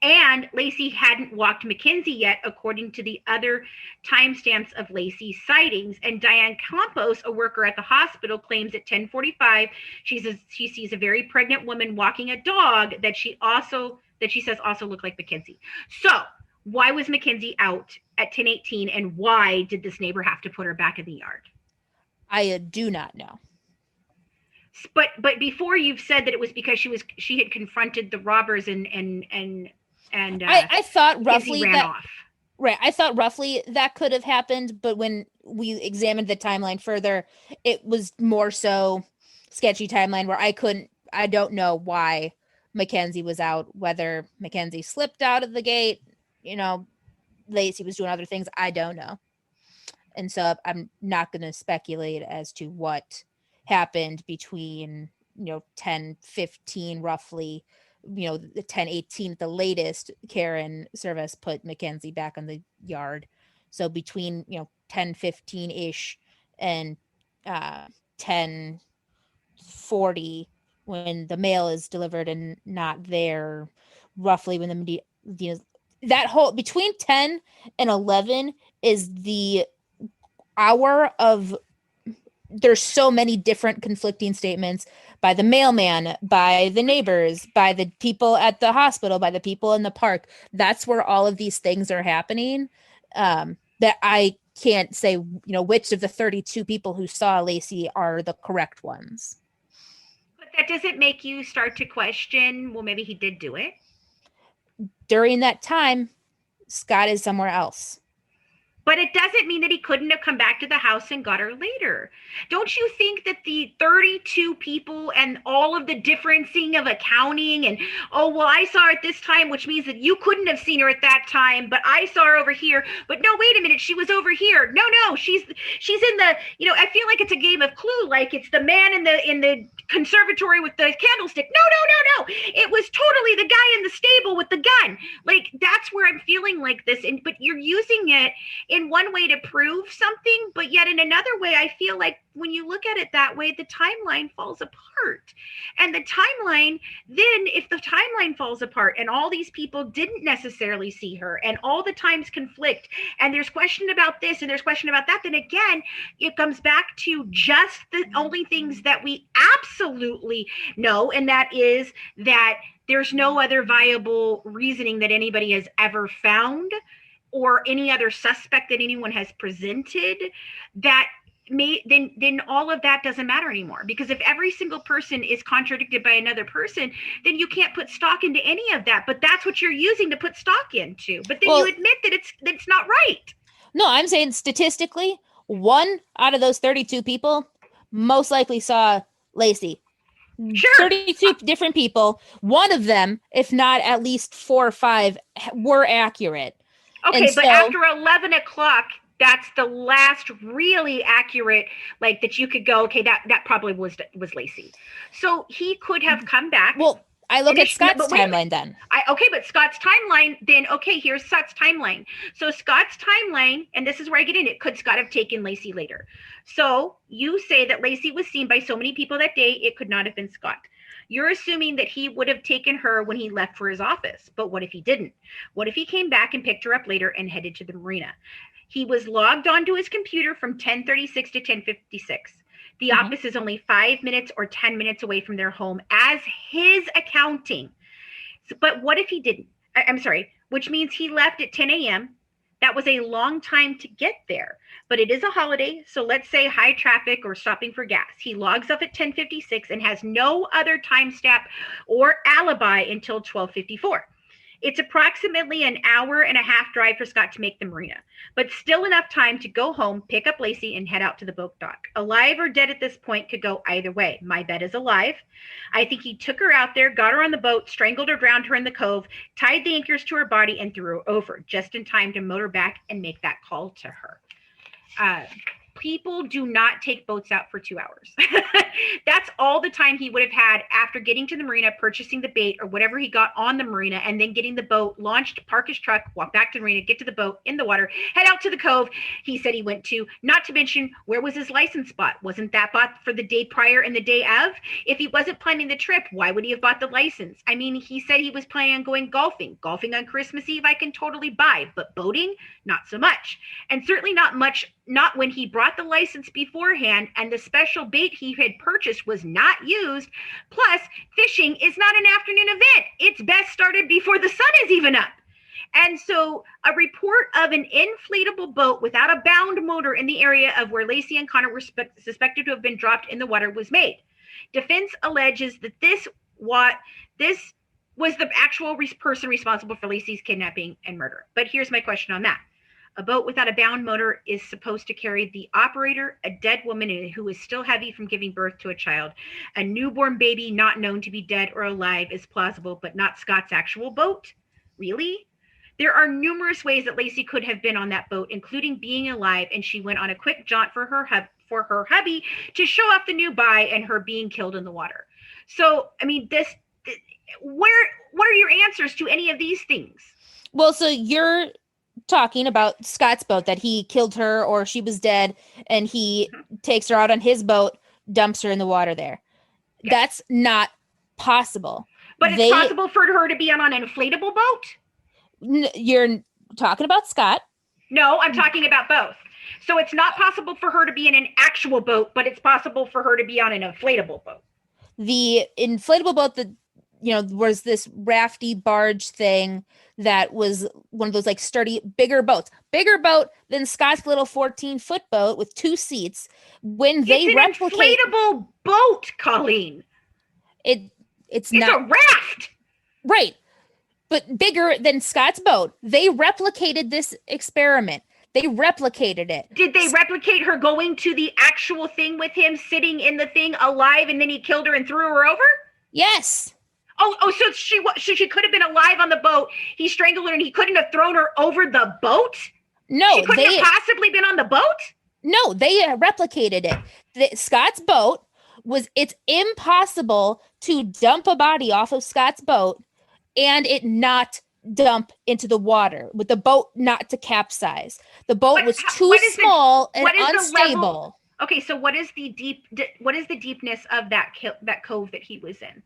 S7: And Lacey hadn't walked Mackenzie yet, according to the other timestamps of Lacey's sightings. And Diane Campos, a worker at the hospital, claims at 10:45, she sees a very pregnant woman walking a dog that she says also looked like Mackenzie. So why was Mackenzie out at 10:18, and why did this neighbor have to put her back in the yard?
S6: I do not know.
S7: But before you've said that it was because she had confronted the robbers and
S6: I thought roughly
S7: ran
S6: that
S7: off.
S6: Right. I thought roughly that could have happened, but when we examined the timeline further, it was more so sketchy timeline where I don't know why Mackenzie was out, whether Mackenzie slipped out of the gate, Lacey was doing other things. I don't know. And so I'm not going to speculate as to what happened between, 10:15 roughly, the 10:18 at the latest, Karen Service put Mackenzie back on the yard. So between, 10:15 ish and 10:40 when the mail is delivered and not there, roughly when that whole between 10 and 11 is the hour of, there's so many different conflicting statements by the mailman, by the neighbors, by the people at the hospital, by the people in the park. That's where all of these things are happening. That I can't say, which of the 32 people who saw Lacey are the correct ones.
S7: But that doesn't make you start to question, well, maybe he did do it.
S6: During that time, Scott is somewhere else.
S7: But it doesn't mean that he couldn't have come back to the house and got her later. Don't you think that the 32 people and all of the differencing of accounting and, oh, well, I saw her at this time, which means that you couldn't have seen her at that time, but I saw her over here. But no, wait a minute, she was over here. No, she's in the, I feel like it's a game of Clue, like it's the man in the conservatory with the candlestick. No. It was totally the guy in the stable with the gun. Like, that's where I'm feeling like this. But you're using it in one way to prove something, but yet in another way, I feel like when you look at it that way, the timeline falls apart. And the timeline, then if the timeline falls apart and all these people didn't necessarily see her and all the times conflict and there's question about this and there's question about that, then again, it comes back to just the only things that we absolutely know, and that is that there's no other viable reasoning that anybody has ever found or any other suspect that anyone has presented, that then all of that doesn't matter anymore. Because if every single person is contradicted by another person, then you can't put stock into any of that. But that's what you're using to put stock into. But then you admit that it's not right.
S6: No, I'm saying statistically, 1 out of those 32 people most likely saw Lacey.
S7: Sure.
S6: 32 different people. One of them, if not at least 4 or 5, were accurate.
S7: Okay,
S6: and
S7: but
S6: so,
S7: after 11 o'clock, that's the last really accurate, like that you could go, okay, that probably was Lacey. So he could have come back.
S6: Well, I look at Scott's timeline then.
S7: But Scott's timeline, then, okay, here's Scott's timeline. So Scott's timeline, and this is where I get in it, could Scott have taken Lacey later? So you say that Lacey was seen by so many people that day, it could not have been Scott. You're assuming that he would have taken her when he left for his office. But what if he didn't? What if he came back and picked her up later and headed to the marina? He was logged onto his computer from 10:36 to 10:56. The office is only 5 minutes or 10 minutes away from their home as his accounting. But what if he didn't? I'm sorry, which means he left at 10 a.m., That was a long time to get there, but it is a holiday. So let's say high traffic or stopping for gas. He logs off at 10:56 and has no other time stamp or alibi until 12:54. It's approximately an hour and a half drive for Scott to make the marina, but still enough time to go home, pick up Lacey, and head out to the boat dock. Alive or dead at this point could go either way. My bet is alive. I think he took her out there, got her on the boat, strangled or drowned her in the cove, tied the anchors to her body, and threw her over, just in time to motor back and make that call to her. People do not take boats out for 2 hours. That's all the time he would have had after getting to the marina, purchasing the bait or whatever he got on the marina, and then getting the boat launched, park his truck, walk back to the marina, get to the boat in the water, head out to the cove he said he went to. Not to mention, where was his license bought? Wasn't that bought for the day prior and the day of? If he wasn't planning the trip, why would he have bought the license? I mean, he said he was planning on going golfing. Golfing on Christmas Eve, I can totally buy, but boating, not so much. And certainly not when he brought the license beforehand and the special bait he had purchased was not used. Plus, fishing is not an afternoon event. It's best started before the sun is even up. And so a report of an inflatable boat without a bound motor in the area of where Lacey and Connor were suspected to have been dropped in the water was made. Defense alleges that this was the actual person responsible for Lacey's kidnapping and murder. But here's my question on that. A boat without a bound motor is supposed to carry the operator, a dead woman who is still heavy from giving birth to a child. A newborn baby not known to be dead or alive is plausible, but not Scott's actual boat? Really? There are numerous ways that Lacey could have been on that boat, including being alive, and she went on a quick jaunt for her hubby to show off the new buy and her being killed in the water. So, I mean, what are your answers to any of these things?
S6: Well, so you're talking about Scott's boat, that he killed her or she was dead and he takes her out on his boat, dumps her in the water there.
S7: Yeah.
S6: That's not possible.
S7: But it's possible for her to be on an inflatable boat?
S6: You're talking about Scott.
S7: No, I'm talking about both. So it's not possible for her to be in an actual boat, but it's possible for her to be on an inflatable boat.
S6: The inflatable boat that, was this rafty barge thing that was one of those like sturdy, bigger boat than Scott's little 14-foot boat with 2 seats. When they replicate
S7: an inflatable boat, Colleen.
S6: It's not
S7: a raft.
S6: Right. But bigger than Scott's boat. They replicated this experiment. They replicated it.
S7: Did they replicate her going to the actual thing with him, sitting in the thing alive, and then he killed her and threw her over?
S6: Yes.
S7: Oh, so she could have been alive on the boat. He strangled her and he couldn't have thrown her over the boat?
S6: No.
S7: She couldn't have possibly been on the boat?
S6: No, they replicated it. Scott's boat it's impossible to dump a body off of Scott's boat and it not dump into the water, with the boat not to capsize. The boat was too small and unstable.
S7: Okay, so what is the deepness of that cove that he was in?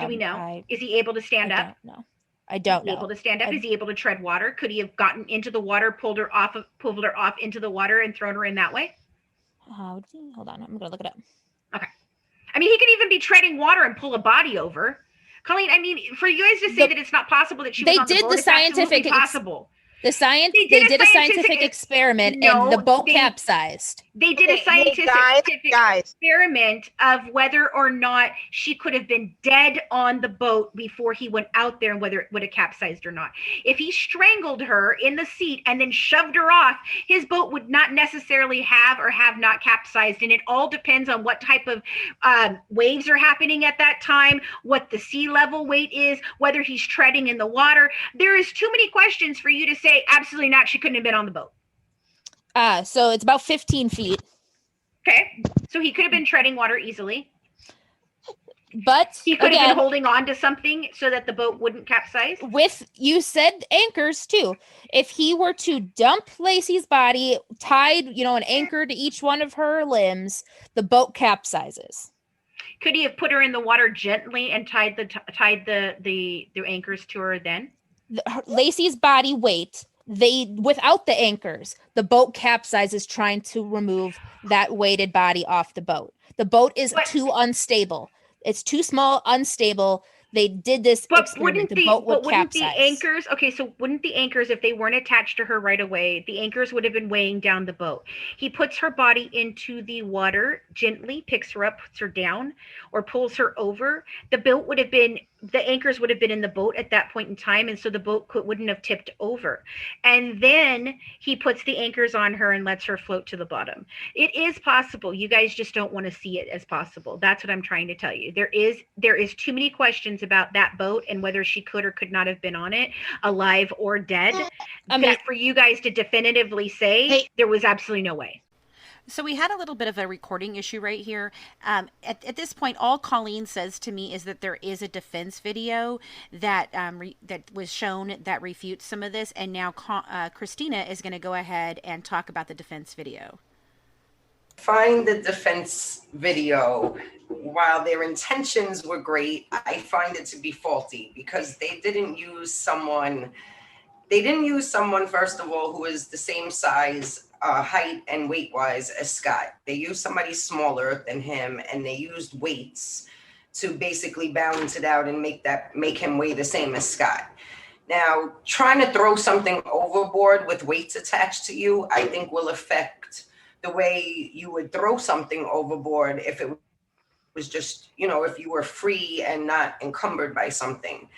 S7: Do we know? Is he able to stand up?
S6: No, I don't know.
S7: Is he able to stand up? Is he able to tread water? Could he have gotten into the water, pulled her off into the water, and thrown her in that way?
S6: Hold on, I'm gonna look it up.
S7: Okay. I mean, he could even be treading water and pull a body over. Colleen, I mean, for you guys to say that it's not possible that she was on the boat, it's absolutely possible.
S6: They did a scientific experiment and the boat capsized.
S7: They did a scientific experiment of whether or not she could have been dead on the boat before he went out there and whether it would have capsized or not. If he strangled her in the seat and then shoved her off, his boat would not necessarily have or have not capsized. And it all depends on what type of waves are happening at that time, what the sea level weight is, whether he's treading in the water. There is too many questions for you to say, absolutely not, she couldn't have been on the boat.
S6: So it's about 15 feet.
S7: Okay. So he could have been treading water easily.
S6: But
S7: he could have been holding on to something so that the boat wouldn't capsize.
S6: You said anchors too. If he were to dump Lacey's body, tied, an anchor to each one of her limbs, the boat capsizes.
S7: Could he have put her in the water gently and tied the anchors to her then?
S6: Lacey's body weight, without the anchors, the boat capsizes trying to remove that weighted body off the boat. The boat is too unstable. It's too small, unstable. they did this experiment. The boat would capsize.
S7: The anchors, okay, so wouldn't the anchors, if they weren't attached to her right away, the anchors would have been weighing down the boat. He puts her body into the water, gently picks her up, puts her down, or pulls her over. The anchors would have been in the boat at that point in time, and so the boat wouldn't have tipped over. And then he puts the anchors on her and lets her float to the bottom. It is possible. You guys just don't want to see it as possible. That's what I'm trying to tell you. There is too many questions about that boat and whether she could or could not have been on it, alive or dead, for you guys to definitively say there was absolutely no way.
S3: So we had a little bit of a recording issue right here. At this point, all Colleen says to me is that there is a defense video that that was shown that refutes some of this, and now Christina is going to go ahead and talk about the defense video.
S2: Find the defense video, while their intentions were great, I find it to be faulty because they didn't use someone, first of all, who is the same size, height and weight wise as Scott. They used somebody smaller than him, and they used weights to basically balance it out and make him weigh the same as Scott. Now, trying to throw something overboard with weights attached to you, I think will affect the way you would throw something overboard if it was just, if you were free and not encumbered by something.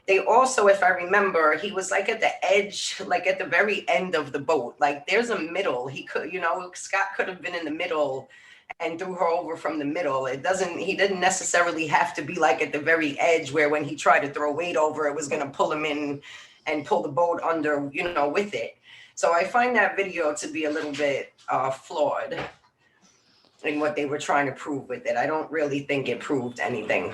S2: They also, if I remember, he was like at the edge, like at the very end of the boat. Like there's a middle. He could, Scott could have been in the middle and threw her over from the middle. He didn't necessarily have to be like at the very edge where when he tried to throw weight over, it was going to pull him in and pull the boat under, with it. So I find that video to be a little bit flawed in what they were trying to prove with it. I don't really think it proved anything.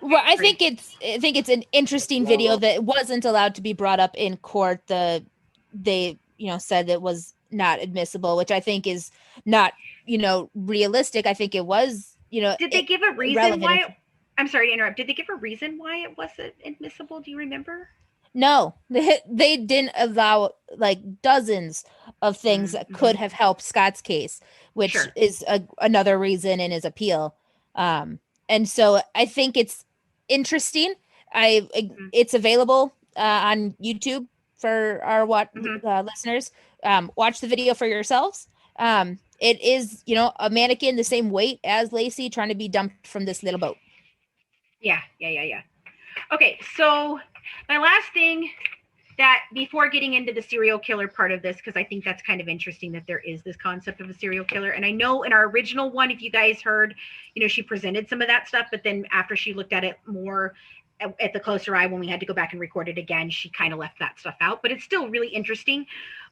S6: Well, I think it's an interesting video that wasn't allowed to be brought up in court. They said it was not admissible, which I think is not, realistic. I think it was,
S7: Did they give a reason why? I'm sorry to interrupt. Did they give a reason why it wasn't admissible? Do you remember?
S6: No, they didn't allow like dozens of things that could have helped Scott's case, which is another reason in his appeal. And so I think it's interesting. It's available on YouTube for our listeners. Watch the video for yourselves. It is, a mannequin the same weight as Lacey trying to be dumped from this little boat.
S7: Yeah. Okay, so my last thing that before getting into the serial killer part of this, because I think that's kind of interesting that there is this concept of a serial killer. And I know in our original one, if you guys heard, she presented some of that stuff, but then after she looked at it more at the closer eye, when we had to go back and record it again, she kind of left that stuff out, but it's still really interesting.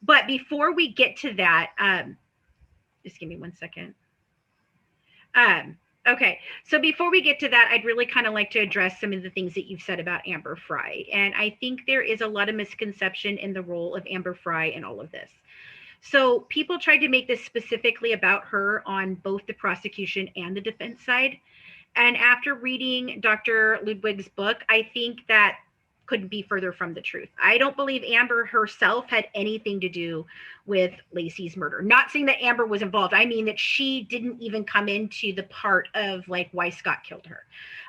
S7: But before we get to that, just give me 1 second. Okay, so before we get to that, I'd really kind of like to address some of the things that you've said about Amber Frey. And I think there is a lot of misconception in the role of Amber Frey in all of this. So people tried to make this specifically about her on both the prosecution and the defense side. And after reading Dr. Ludwig's book, I think that couldn't be further from the truth. I don't believe Amber herself had anything to do with Lacey's murder. Not saying that Amber was involved. I mean that she didn't even come into the part of why Scott killed her.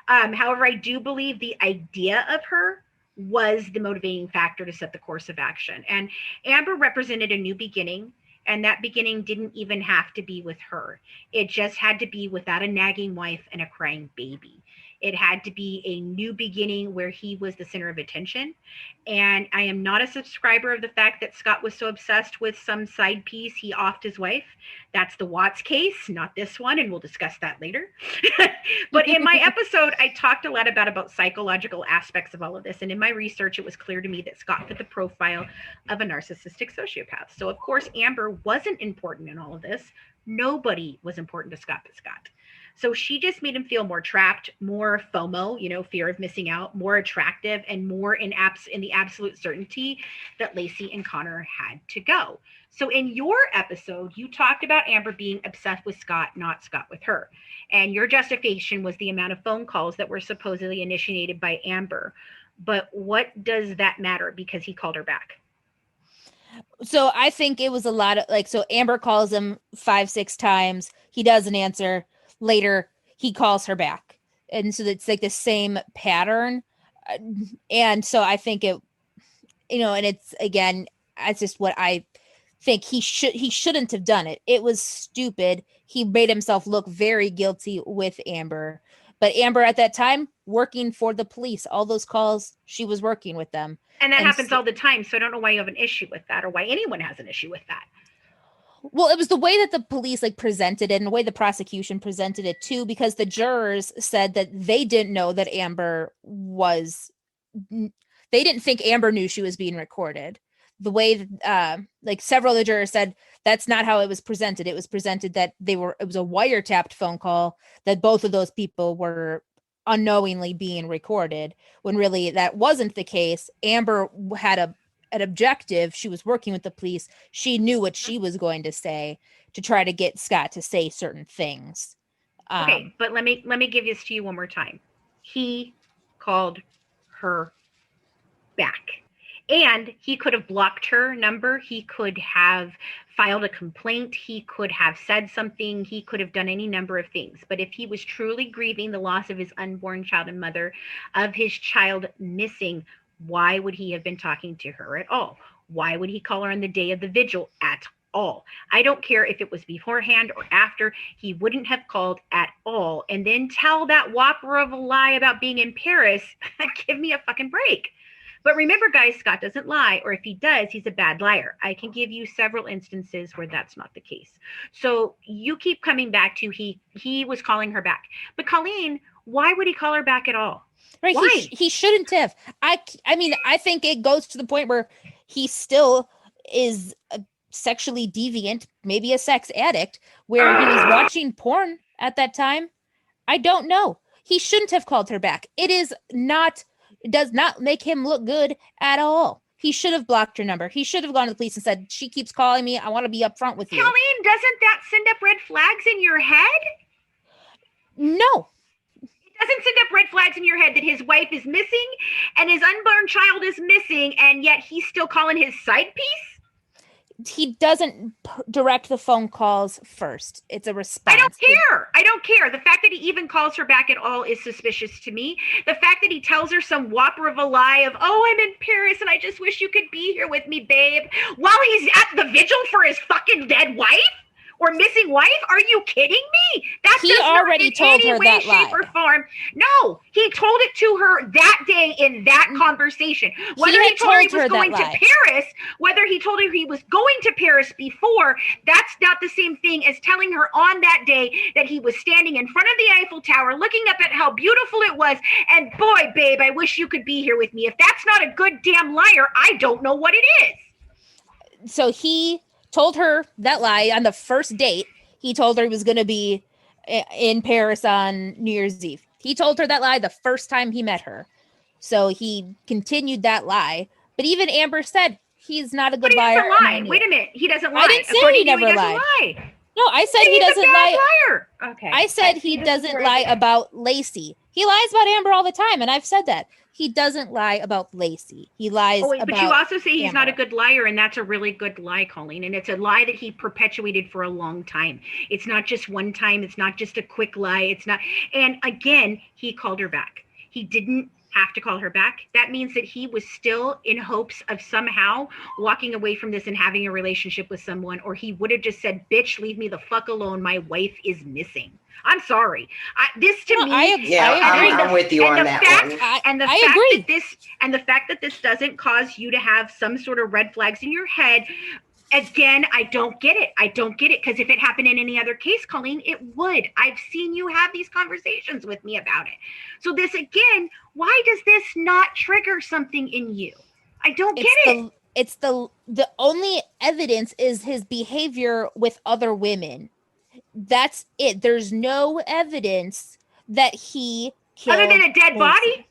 S7: However, I do believe the idea of her was the motivating factor to set the course of action. And Amber represented a new beginning, and that beginning didn't even have to be with her. It just had to be without a nagging wife and a crying baby. It had to be a new beginning where he was the center of attention. And I am not a subscriber of the fact that Scott was so obsessed with some side piece, he offed his wife. That's the Watts case, not this one, and we'll discuss that later. But in my episode, I talked a lot about psychological aspects of all of this. And in my research, it was clear to me that Scott fit the profile of a narcissistic sociopath. So of course, Amber wasn't important in all of this. Nobody was important to Scott but Scott. So she just made him feel more trapped, more FOMO, fear of missing out, more attractive, and more in the absolute certainty that Lacey and Connor had to go. So in your episode, you talked about Amber being obsessed with Scott, not Scott with her. And your justification was the amount of phone calls that were supposedly initiated by Amber. But what does that matter? Because he called her back.
S6: So I think it was a lot of so Amber calls him 5-6 times. He doesn't answer. Later, he calls her back. And so it's like the same pattern. And so I think it, and it's, again, that's just what I think. He shouldn't have done it. It was stupid. He made himself look very guilty with Amber. But Amber at that time, working for the police, all those calls, she was working with them.
S7: And that happens all the time. So I don't know why you have an issue with that, or why anyone has an issue with that.
S6: Well, it was the way that the police presented it, and the way the prosecution presented it too, because the jurors said that they didn't know that they didn't think Amber knew she was being recorded. The way several of the jurors said that's not how it was presented. It was presented that it was a wiretapped phone call, that both of those people were unknowingly being recorded, when really that wasn't the case. Amber had an objective. She was working with the police. She knew what she was going to say to try to get Scott to say certain things.
S7: Okay, but let me give this to you one more time. He called her back, and he could have blocked her number. He could have filed a complaint. He could have said something. He could have done any number of things. But if he was truly grieving the loss of his unborn child and mother, of his child missing, why would he have been talking to her at all? Why would he call her on the day of the vigil at all? I don't care if it was beforehand or after. He wouldn't have called at all. And then tell that whopper of a lie about being in Paris. Give me a fucking break. But remember, guys, Scott doesn't lie, or if he does, he's a bad liar. I can give you several instances where that's not the case. So you keep coming back to he was calling her back. But Colleen, why would he call her back at all?
S6: Right.
S7: Why?
S6: He shouldn't have. I mean, I think it goes to the point where he still is sexually deviant, maybe a sex addict, where he was watching porn at that time. I don't know. He shouldn't have called her back. It does not make him look good at all. He should have blocked her number. He should have gone to the police and said, she keeps calling me. I want to be upfront with you.
S7: Colleen, doesn't that send up red flags in your head?
S6: No.
S7: It doesn't send up red flags in your head that his wife is missing and his unborn child is missing, and yet he's still calling his side piece?
S6: He doesn't direct the phone calls first. It's a response.
S7: I don't care. The fact that he even calls her back at all is suspicious to me. The fact that he tells her some whopper of a lie of, oh, I'm in Paris and I just wish you could be here with me, babe, while he's at the vigil for his fucking dead wife or missing wife. Are you kidding me?
S6: He already told her that lie.
S7: Shape, or form. No, he told it to her that day in that conversation. Whether he told her he was going to Paris, whether he told her he was going to Paris before, that's not the same thing as telling her on that day that he was standing in front of the Eiffel Tower looking up at how beautiful it was. And boy, babe, I wish you could be here with me. If that's not a good damn liar, I don't know what it is.
S6: So he told her that lie on the first date. He told her he was going to be in Paris on New Year's Eve. He told her that lie the first time he met her. So he continued that lie. But even Amber said he's not a good liar.
S7: He doesn't lie. Wait a minute. He doesn't lie.
S6: I didn't say he never lied. No, I said he doesn't lie.
S7: Liar. Okay.
S6: I said he doesn't lie about Lacey. He lies about Amber all the time, and I've said that. He doesn't lie about Lacey. He lies about
S7: But you also say he's
S6: Amber.
S7: not a good liar, and that's a really good lie, Colleen. And it's a lie that he perpetuated for a long time. It's not just one time. It's not just a quick lie. It's not. And again, he called her back. He didn't have to call her back. That means that he was still in hopes of somehow walking away from this and having a relationship with someone, or he would have just said, bitch, leave me the fuck alone. My wife is missing. I'm sorry. This to me,
S2: I'm with you on that one.
S7: And the fact that this doesn't cause you to have some sort of red flags in your head. Again, I don't get it. Because if it happened in any other case, Colleen, it would. I've seen you have these conversations with me about it. So this again, why does this not trigger something in you? I don't get it.
S6: It's the only evidence is his behavior with other women. That's it. There's no evidence that he killed
S7: other than a dead body.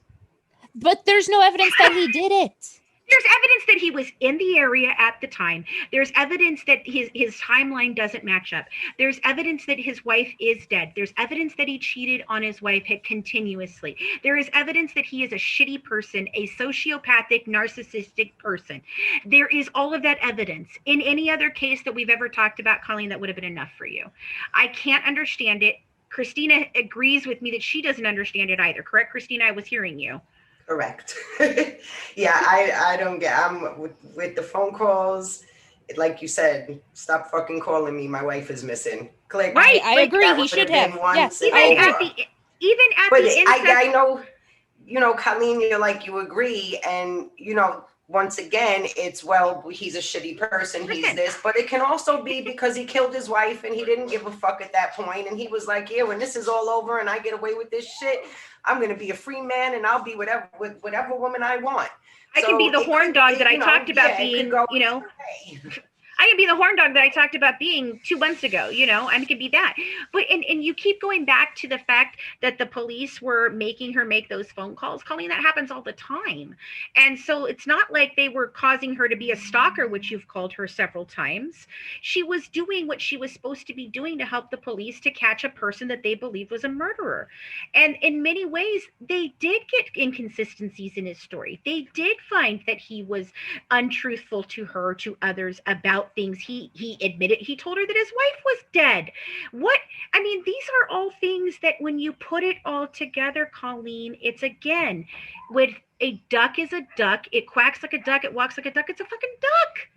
S6: But there's no evidence that he did it.
S7: There's evidence that he was in the area at the time. There's evidence that his timeline doesn't match up. There's evidence that his wife is dead. There's evidence that he cheated on his wife continuously. There is evidence that he is a shitty person, a sociopathic, narcissistic person. There is all of that evidence. In any other case that we've ever talked about, Colleen, that would have been enough for you. I can't understand it. Christina agrees with me that she doesn't understand it either. Correct, Christina? I was hearing you.
S2: Correct. Yeah, I don't get, I'm with the phone calls, like you said, stop fucking calling me, my wife is missing. Click.
S7: Right.
S6: I
S7: Like,
S6: agree.
S2: That
S6: He
S2: would
S6: should
S2: have
S6: have.
S2: been once
S6: Yes.
S2: and
S7: even
S2: over.
S7: at the even at
S2: But
S7: the incest.
S2: I know, Colleen, you're like, you agree. And, once again, it's, well, he's a shitty person. He's
S7: Listen.
S2: this. But it can also be because he killed his wife and he didn't give a fuck at that point. And he was like, yeah, when this is all over and I get away with this shit, I'm going to be a free man and I'll be with whatever woman I want.
S7: I can be the horn dog that I talked about being,
S2: I
S7: can be the horn dog that I talked about being 2 months ago, I can be that. But, and you keep going back to the fact that the police were making her make those phone calls. Colleen, that happens all the time. And so it's not like they were causing her to be a stalker, which you've called her several times. She was doing what she was supposed to be doing to help the police to catch a person that they believed was a murderer. And in many ways, they did get inconsistencies in his story. They did find that he was untruthful to her, to others, about things. He admitted, he told her that his wife was dead. These are all things that when you put it all together, Colleen, it's again, with a duck is a duck, it quacks like a duck, it walks like a duck, it's a fucking duck.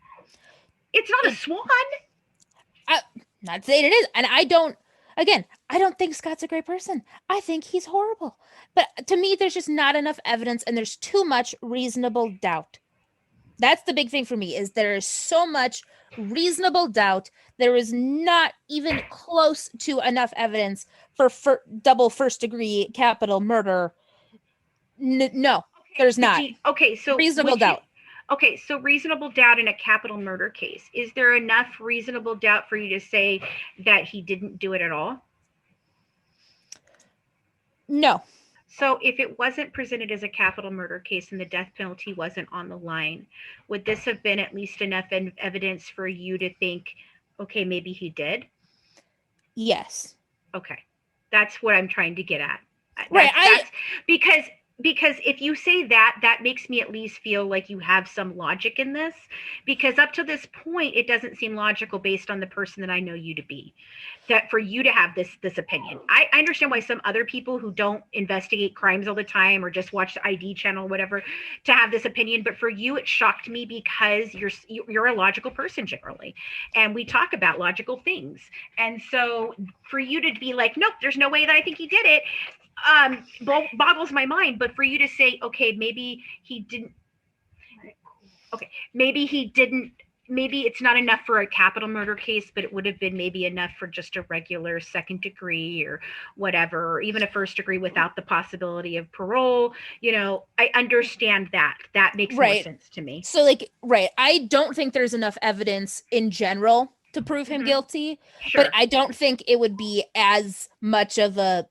S7: It's not a swan.
S6: Not saying it is. And I don't think Scott's a great person. I think he's horrible. But to me, there's just not enough evidence and there's too much reasonable doubt. That's the big thing for me, is there is so much reasonable doubt. There is not even close to enough evidence for double first degree capital murder. No, there's not.
S7: So
S6: reasonable doubt.
S7: So reasonable doubt in a capital murder case. Is there enough reasonable doubt for you to say that he didn't do it at all?
S6: No.
S7: So if it wasn't presented as a capital murder case and the death penalty wasn't on the line, would this have been at least enough evidence for you to think, okay, maybe he did?
S6: Yes.
S7: Okay. That's what I'm trying to get at.
S6: Right.
S7: That's because if you say that, that makes me at least feel like you have some logic in this, because up to this point, it doesn't seem logical based on the person that I know you to be, that for you to have this opinion. I understand why some other people who don't investigate crimes all the time or just watch the ID channel, whatever, to have this opinion. But for you, it shocked me because you're a logical person generally. And we talk about logical things. And so for you to be like, nope, there's no way that I think he did it, boggles my mind. But for you to say, okay, maybe he didn't, maybe it's not enough for a capital murder case, but it would have been maybe enough for just a regular second degree or whatever, or even a first degree without the possibility of parole. I understand that. That makes more sense to me.
S6: So I don't think there's enough evidence in general to prove him guilty,
S7: Sure.
S6: but I don't think it would be as much of a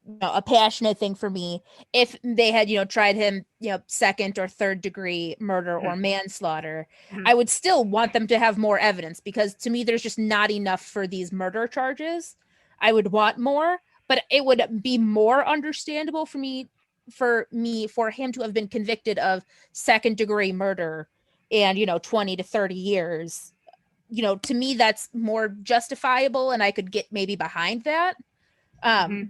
S6: passionate thing for me if they had, tried him, second or third degree murder or manslaughter. I would still want them to have more evidence, because to me, there's just not enough for these murder charges. I would want more, but it would be more understandable for him to have been convicted of second degree murder and, 20 to 30 years. To me, that's more justifiable, and I could get maybe behind that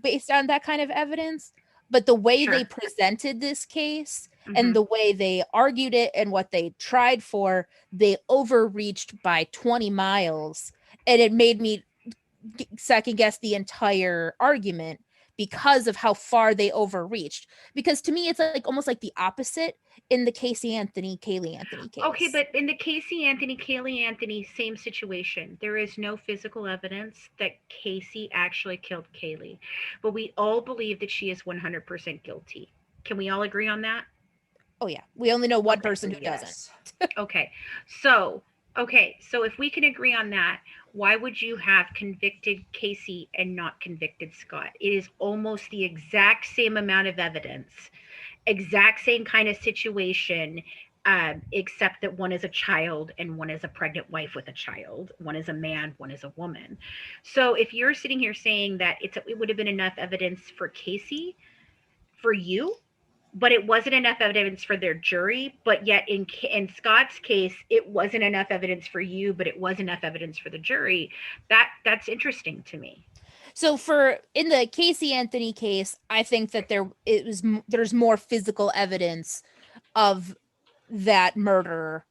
S6: based on that kind of evidence. But the way they presented this case and the way they argued it and what they tried for, they overreached by 20 miles. And it made me second guess the entire argument because of how far they overreached. Because to me, it's almost like the opposite in the Casey Anthony, Kaylee Anthony case.
S7: Okay, but in the Casey Anthony, Kaylee Anthony, same situation. There is no physical evidence that Casey actually killed Kaylee, but we all believe that she is 100% guilty. Can we all agree on that?
S6: Oh yeah, we only know one person who doesn't.
S7: Okay, so if we can agree on that, why would you have convicted Casey and not convicted Scott? It is almost the exact same amount of evidence, exact same kind of situation, except that one is a child and one is a pregnant wife with a child. One is a man, one is a woman. So if you're sitting here saying that it would have been enough evidence for Casey, for you, but it wasn't enough evidence for their jury, but yet in Scott's case, it wasn't enough evidence for you, but it was enough evidence for the jury. That's interesting to me.
S6: So in the Casey Anthony case, I think that there's more physical evidence of that murder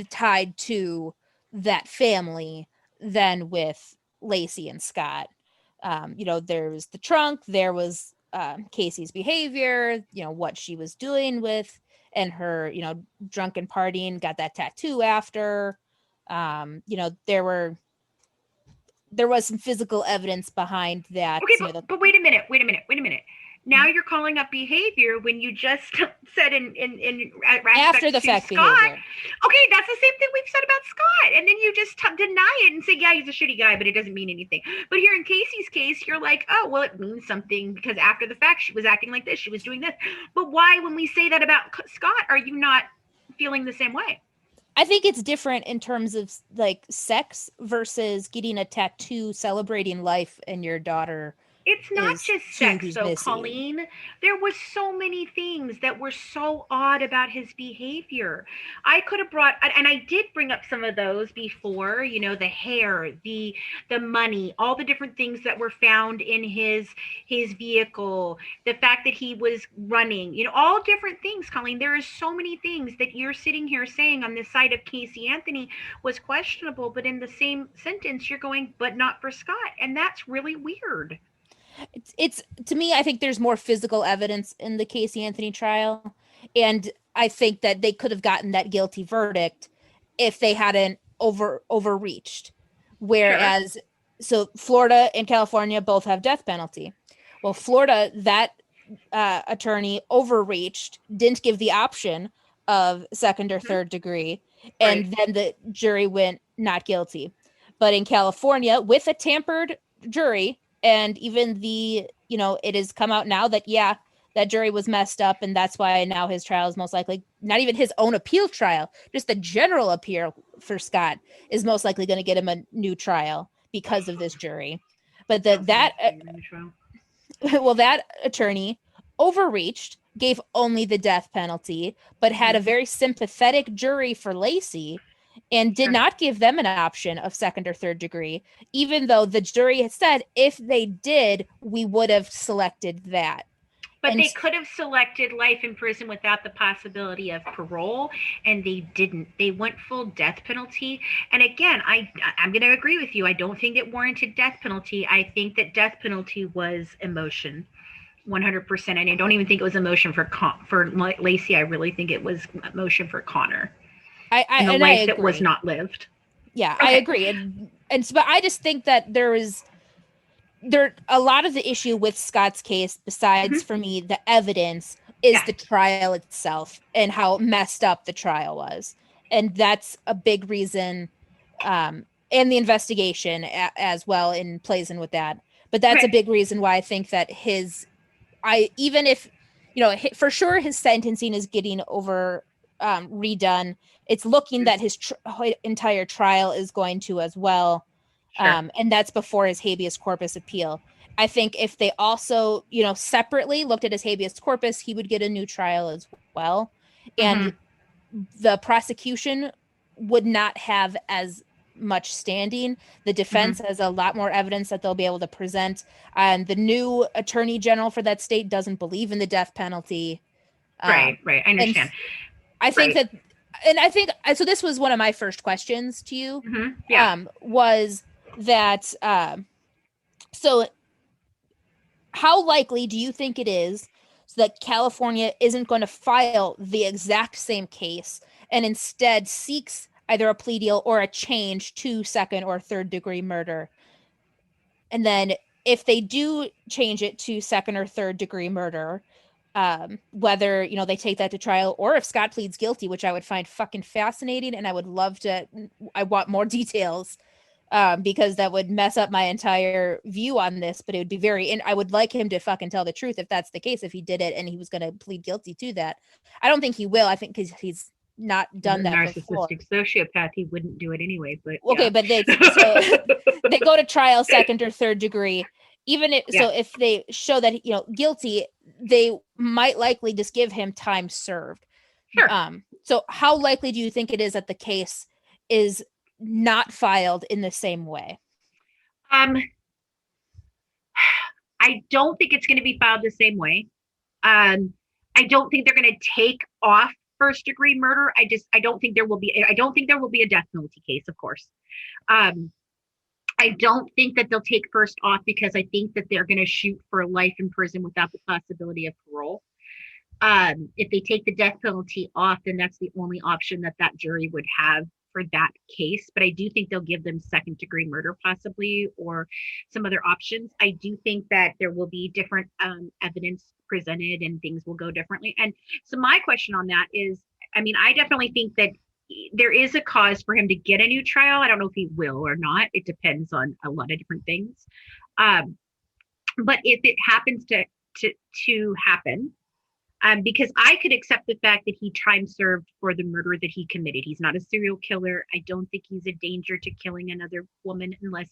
S6: tied to that family than with Lacey and Scott. There was the trunk, there was Casey's behavior, what she was doing with, and her, drunken partying, got that tattoo after. There was some physical evidence behind that.
S7: Okay, but wait a minute. Now you're calling up behavior when you just said in
S6: after the fact
S7: Scott.
S6: behavior.
S7: Okay, that's the same thing we've said about Scott, and then you just deny it and say, yeah, he's a shitty guy, but it doesn't mean anything. But here in Casey's case, you're like, oh, well, it means something because after the fact, she was acting like this, she was doing this. But why, when we say that about Scott, are you not feeling the same way?
S6: I think it's different in terms of like sex versus getting a tattoo celebrating life and your daughter.
S7: It's not just sex, though, Colleen. There were so many things that were so odd about his behavior. I could have brought, and I did bring up some of those before, the hair, the money, all the different things that were found in his vehicle, the fact that he was running, all different things, Colleen. There are so many things that you're sitting here saying on the side of Casey Anthony was questionable, but in the same sentence, you're going, but not for Scott. And that's really weird.
S6: It's to me, I think there's more physical evidence in the Casey Anthony trial, and I think that they could have gotten that guilty verdict if they hadn't overreached. Whereas, so Florida and California both have death penalty. Well, Florida, that attorney overreached, didn't give the option of second or third degree, and then the jury went not guilty. But in California, with a tampered jury, and even it has come out now that, that jury was messed up. And that's why now his trial is most likely not even his own appeal trial, just the general appeal for Scott is most likely going to get him a new trial because of this jury. But that attorney overreached, gave only the death penalty, but had a very sympathetic jury for Lacey and did not give them an option of second or third degree, even though the jury had said if they did, we would have selected that.
S7: But they could have selected life in prison without the possibility of parole, and they didn't. They went full death penalty. And again, I'm going to agree with you. I don't think it warranted death penalty. I think that death penalty was emotion, 100%. And I don't even think it was emotion for Lacey. I really think it was emotion for Connor. And a life that was not lived.
S6: Yeah, okay. I agree. But I just think that there a lot of the issue with Scott's case, besides for me, the evidence is the trial itself and how messed up the trial was. And that's a big reason, and the investigation as well plays in with that. But that's a big reason why I think that even if, for sure his sentencing is getting redone, it's looking that his entire trial is going to as well. And that's before his habeas corpus appeal. I think if they also, separately looked at his habeas corpus, he would get a new trial as well. And the prosecution would not have as much standing. The defense has a lot more evidence that they'll be able to present. And the new attorney general for that state doesn't believe in the death penalty.
S7: Right. I understand.
S6: I think that, and I think, so this was one of my first questions to you, was that, so how likely do you think it is that California isn't going to file the exact same case and instead seeks either a plea deal or a change to second or third degree murder? And then if they do change it to second or third degree murder, whether, they take that to trial or if Scott pleads guilty, which I would find fucking fascinating. And I want more details, because that would mess up my entire view on this, but it would be and I would like him to fucking tell the truth if that's the case, if he did it and he was going to plead guilty to that. I don't think he will. I think because he's not done that before.
S7: Narcissistic sociopath, he wouldn't do it anyway, but
S6: okay, but they go to trial second or third degree. Even if they show that, guilty, they might likely just give him time served.
S7: Sure.
S6: So how likely do you think it is that the case is not filed in the same way?
S7: I don't think it's going to be filed the same way. I don't think they're going to take off first degree murder. I don't think there will be a death penalty case, of course. I don't think that they'll take first off because I think that they're going to shoot for life in prison without the possibility of parole. If they take the death penalty off, then that's the only option that jury would have for that case. But I do think they'll give them second degree murder possibly, or some other options. I do think that there will be different evidence presented and things will go differently. And so my question on that is, I mean, I definitely think that there is a cause for him to get a new trial. I don't know if he will or not. It depends on a lot of different things. But if it happens to happen, because I could accept the fact that he time served for the murder that he committed. He's not a serial killer. I don't think he's a danger to killing another woman unless,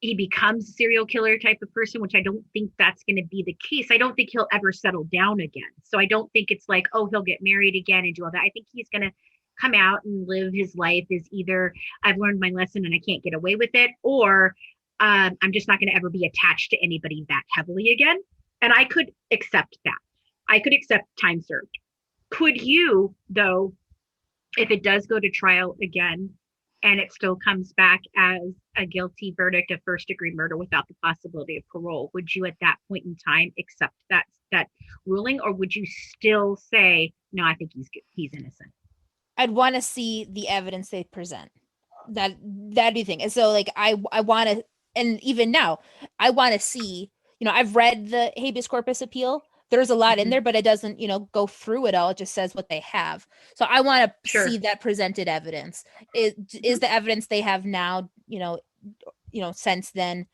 S7: he becomes a serial killer type of person, which I don't think that's going to be the case. I don't think he'll ever settle down again. So I don't think it's like, oh, he'll get married again and do all that. I think he's going to come out and live his life as either I've learned my lesson and I can't get away with it, or I'm just not going to ever be attached to anybody that heavily again. And I could accept that. I could accept time served. Could you, though, if it does go to trial again and it still comes back as a guilty verdict of first degree murder without the possibility of parole, would you at that point in time accept that ruling, or would you still say, no, I think he's innocent?
S6: I'd want to see the evidence they present. That'd be the thing. And so like I want to, and even now I want to see, I've read the habeas corpus appeal. There's a lot in there, but it doesn't, go through it all. It just says what they have. So I want to see that presented evidence. Is the evidence they have now, since then,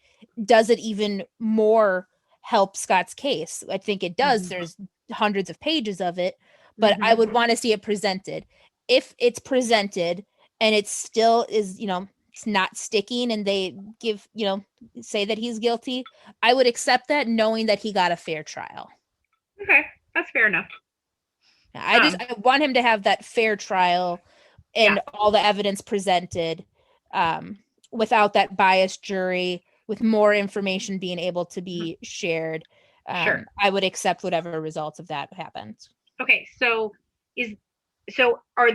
S6: does it even more help Scott's case? I think it does. There's hundreds of pages of it, but I would want to see it presented. If it's presented and it still is, it's not sticking and they give, say that he's guilty, I would accept that knowing that he got a fair trial.
S7: Okay, that's fair enough.
S6: I want him to have that fair trial and all the evidence presented without that biased jury, with more information being able to be shared. I would accept whatever results of that happens.
S7: Okay, so are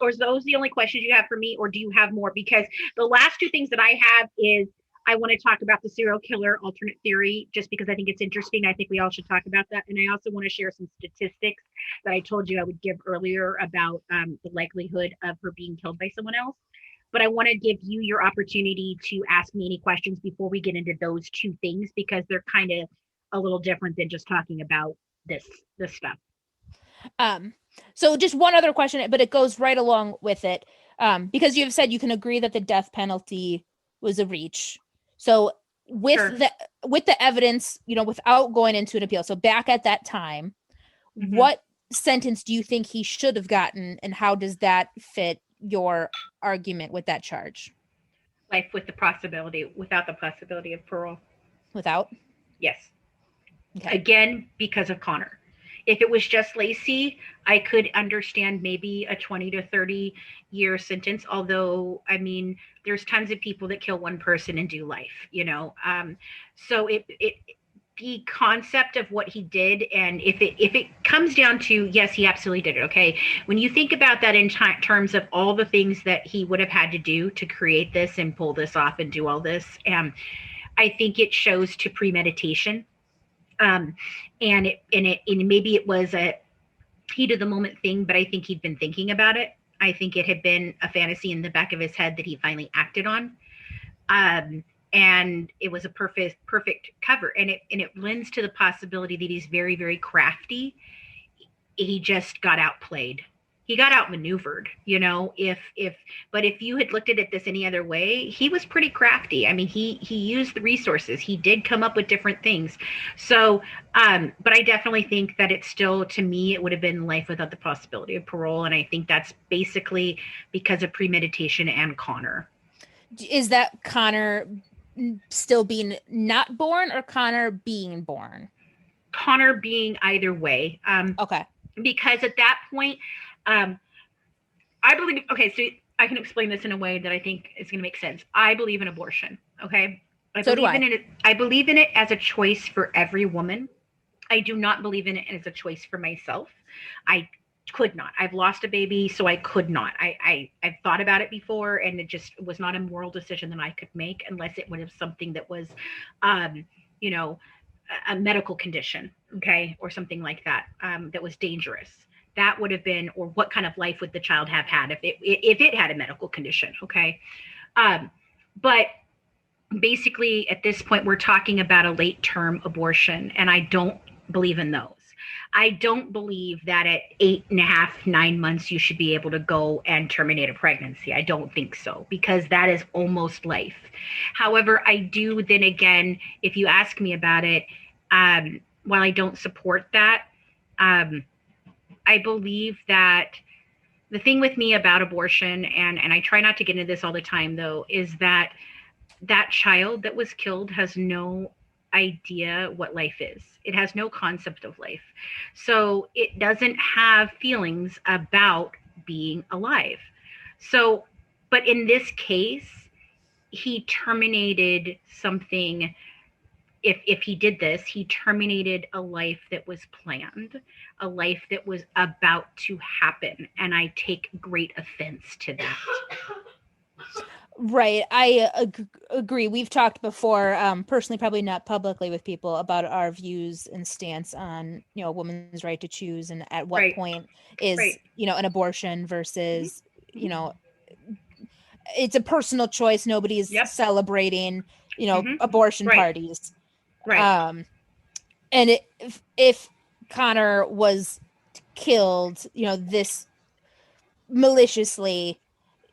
S7: those the only questions you have for me, or do you have more? Because the last two things that I have is I want to talk about the serial killer alternate theory, just because I think it's interesting. I think we all should talk about that. And I also want to share some statistics that I told you I would give earlier about the likelihood of her being killed by someone else. But I want to give you your opportunity to ask me any questions before we get into those two things, because they're kind of a little different than just talking about this stuff.
S6: So just one other question, but it goes right along with it, because you've said you can agree that the death penalty was a reach. So with the evidence, without going into an appeal, so back at that time, what sentence do you think he should have gotten, and how does that fit your argument with that charge?
S7: Life without the possibility of parole.
S6: Without?
S7: Yes.
S6: Okay.
S7: Again, because of Connor. If it was just Lacey, I could understand maybe a 20 to 30 year sentence. Although, I mean, there's tons of people that kill one person and do life, so the concept of what he did, and if it comes down to, yes, he absolutely did it. Okay. When you think about that in terms of all the things that he would have had to do to create this and pull this off and do all this, I think it shows to premeditation. And maybe it was a heat of the moment thing, but I think he'd been thinking about it. I think it had been a fantasy in the back of his head that he finally acted on. And it was a perfect cover. And it lends to the possibility that he's very, very crafty. He just got outplayed. He got outmaneuvered, but if you had looked at it this any other way, he was pretty crafty. I mean, he used the resources. He did come up with different things. So, but I definitely think that it's still, to me, it would have been life without the possibility of parole. And I think that's basically because of premeditation and Connor.
S6: Is that Connor still being not born, or Connor being born?
S7: Connor being either way.
S6: Okay.
S7: Because at that point, I believe, okay, so I can explain this in a way that I think is going to make sense. I believe in abortion. Okay. I believe in it as a choice for every woman. I do not believe in it as a choice for myself. I could not. I've lost a baby, so I could not. I've thought about it before, and it just was not a moral decision that I could make unless it was something that was, you know, a medical condition, okay, or something like that, that was dangerous. That would have been, or what kind of life would the child have had if it had a medical condition, okay? But basically, at this point, we're talking about a late-term abortion, and I don't believe in those. I don't believe that at 8.5, 9 months, you should be able to go and terminate a pregnancy. I don't think so, because that is almost life. However, I do, then again, if you ask me about it, while I don't support that, I believe that the thing with me about abortion, and I try not to get into this all the time, though, is that that child that was killed has no idea what life is. It has no concept of life. So it doesn't have feelings about being alive. So, but in this case, he terminated something. If he did this, he terminated a life that was planned, a life that was about to happen. And I take great offense to that.
S6: Right. I agree. We've talked before, personally, probably not publicly with people, about our views and stance on, you know, a woman's right to choose, and at what point is, you know, an abortion versus, you know, it's a personal choice. Nobody's celebrating, you know, abortion parties. Right. And if Connor was killed, you know, this maliciously,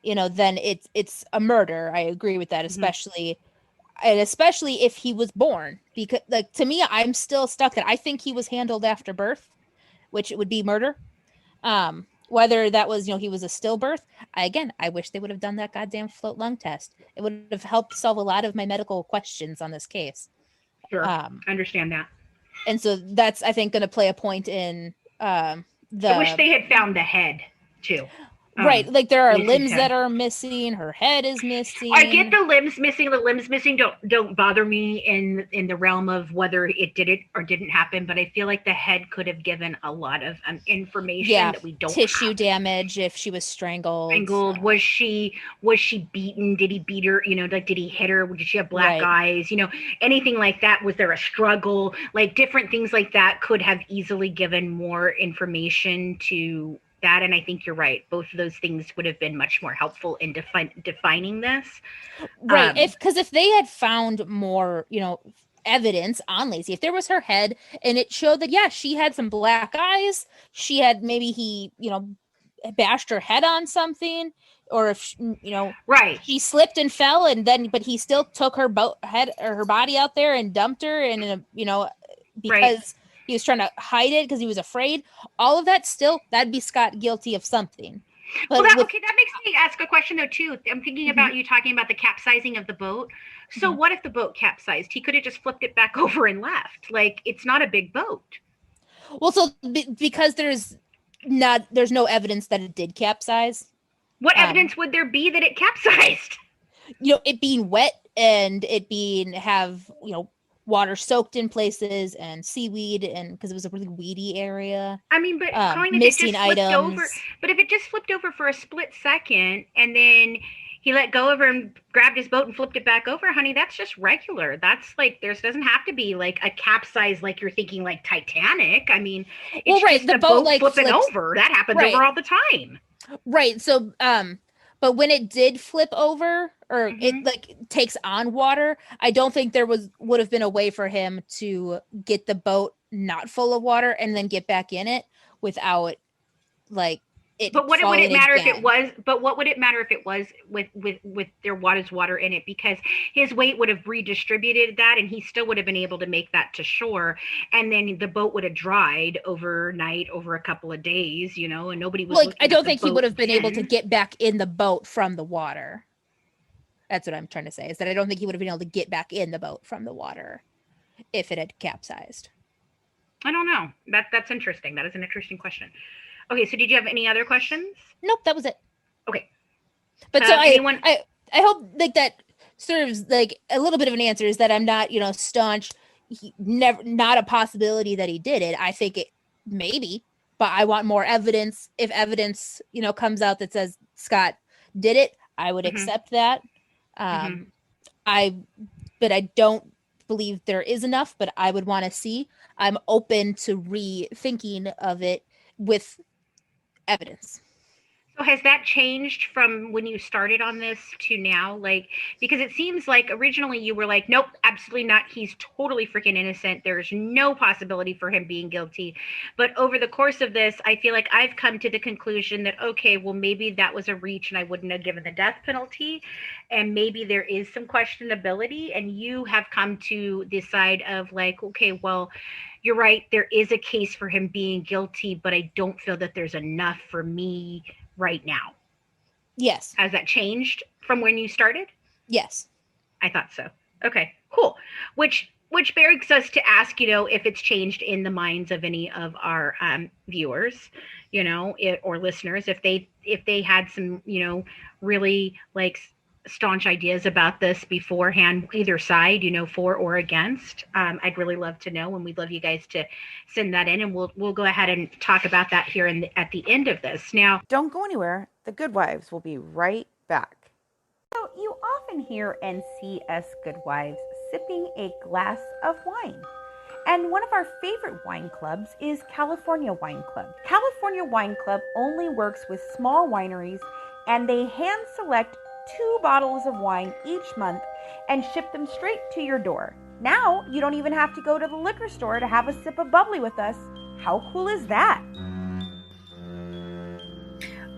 S6: you know, then it's a murder. I agree with that, especially if he was born, because, like, to me, I'm still stuck that I think he was handled after birth, which would be murder. Whether that was, you know, he was a stillbirth. I wish they would have done that goddamn float lung test. It would have helped solve a lot of my medical questions on this case.
S7: Sure. I understand that.
S6: And so that's, I think, going to play a point in I
S7: wish they had found the head too.
S6: Right, like there are limbs that are missing. Her head is missing.
S7: I get the limbs missing. The limbs missing don't bother me in the realm of whether it did it or didn't happen. But I feel like the head could have given a lot of information that we don't.
S6: Tissue damage if she was strangled.
S7: Was she beaten? Did he beat her? You know, like, did he hit her? Did she have black eyes? You know, anything like that? Was there a struggle? Like, different things like that could have easily given more information to that. And I think you're right. Both of those things would have been much more helpful in defining this.
S6: Right. If they had found more, you know, evidence on Lacey, if there was her head and it showed that, yeah, she had some black eyes, she had, maybe he, you know, bashed her head on something, or if, you know, she slipped and fell, and then, but he still took her head or her body out there and dumped her, and, you know, because he was trying to hide it because he was afraid. All of that, still, that'd be Scott guilty of something. But
S7: that makes me ask a question though too. I'm thinking about you talking about the capsizing of the boat. So what if the boat capsized? He could have just flipped it back over and left. Like, it's not a big boat.
S6: Well, so because there's no evidence that it did capsize.
S7: What evidence would there be that it capsized?
S6: You know, it being wet and it have, you know, water soaked in places and seaweed, and because it was a really weedy area.
S7: I mean, but Colleen,
S6: missing items.
S7: If it just flipped over for a split second and then he let go of her and grabbed his boat and flipped it back over, honey, that's just regular. That's like, doesn't have to be like a capsize like you're thinking like Titanic. I mean, it's just the boat like flipping over. That happens over all the time.
S6: Right. So, but when it did flip over, or it like takes on water, I don't think there would have been a way for him to get the boat not full of water and then get back in it without, like, it.
S7: But what would it matter if it was? But what would it matter if it was with there was water in it? Because his weight would have redistributed that, and he still would have been able to make that to shore, and then the boat would have dried overnight, over a couple of days, you know, and nobody was.
S6: Like, I don't think he would have been able to get back in the boat from the water. That's what I'm trying to say, is that I don't think he would have been able to get back in the boat from the water if it had capsized.
S7: I don't know. That's interesting. That is an interesting question. Okay, so did you have any other questions?
S6: Nope, that was it.
S7: Okay.
S6: But so I hope like that serves like a little bit of an answer, is that I'm not, you know, staunch, not a possibility that he did it. I think it maybe, but I want more evidence. If evidence, comes out that says Scott did it, I would accept that. But I don't believe there is enough, but I would want to see. I'm open to rethinking of it with evidence.
S7: So has that changed from when you started on this to now? Like, because it seems like originally you were like, nope, absolutely not. He's totally freaking innocent. There's no possibility for him being guilty. But over the course of this, I feel like I've come to the conclusion that, okay, well, maybe that was a reach and I wouldn't have given the death penalty. And maybe there is some questionability. And you have come to the side of like, okay, well, you're right. There is a case for him being guilty, but I don't feel that there's enough for me right now.
S6: Yes.
S7: Has that changed from when you started?
S6: Yes.
S7: I thought so. Okay, cool. Which begs us to ask, if it's changed in the minds of any of our viewers, or listeners, if they had some, really like staunch ideas about this beforehand, either side, for or against. I'd really love to know, and we'd love you guys to send that in, and we'll go ahead and talk about that here at the end of this. Now,
S1: Don't go anywhere. The Good Wives will be right back. So you often hear and see us Good Wives sipping a glass of wine. And one of our favorite wine clubs is California Wine Club. California Wine Club only works with small wineries, and they hand select 2 bottles of wine each month and ship them straight to your door. Now, you don't even have to go to the liquor store to have a sip of bubbly with us. How cool is that?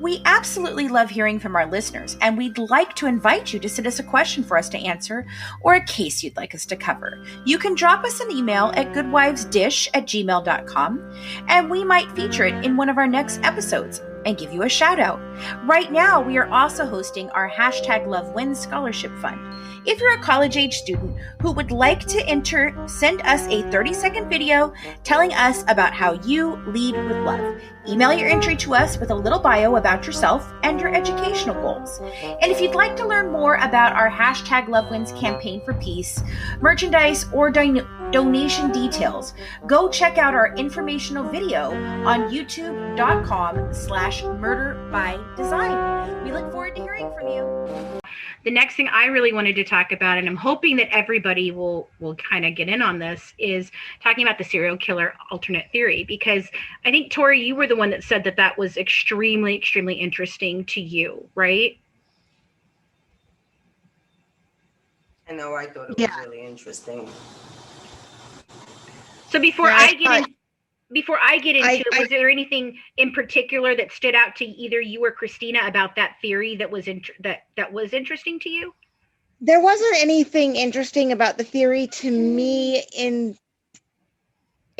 S3: We absolutely love hearing from our listeners, and we'd like to invite you to send us a question for us to answer or a case you'd like us to cover. You can drop us an email at goodwivesdish@gmail.com, and we might feature it in one of our next episodes and give you a shout out. Right now, we are also hosting our #LoveWins Scholarship Fund. If you're a college-age student who would like to enter, send us a 30-second video telling us about how you lead with love. Email your entry to us with a little bio about yourself and your educational goals. And if you'd like to learn more about our #LoveWins campaign for peace, merchandise, or donation details, go check out our informational video on youtube.com/murderbydesign. We look forward to hearing from you.
S7: the next thing I really wanted to talk about, and I'm hoping that everybody will kind of get in on this, is talking about the serial killer alternate theory, because I think, Tori, you were the one that said that was extremely, extremely interesting to you, right?
S2: I know, I thought it was really interesting.
S7: So before I get into it, was there anything in particular that stood out to either you or Christina about that theory that was that was interesting to you?
S4: There wasn't anything interesting about the theory to me in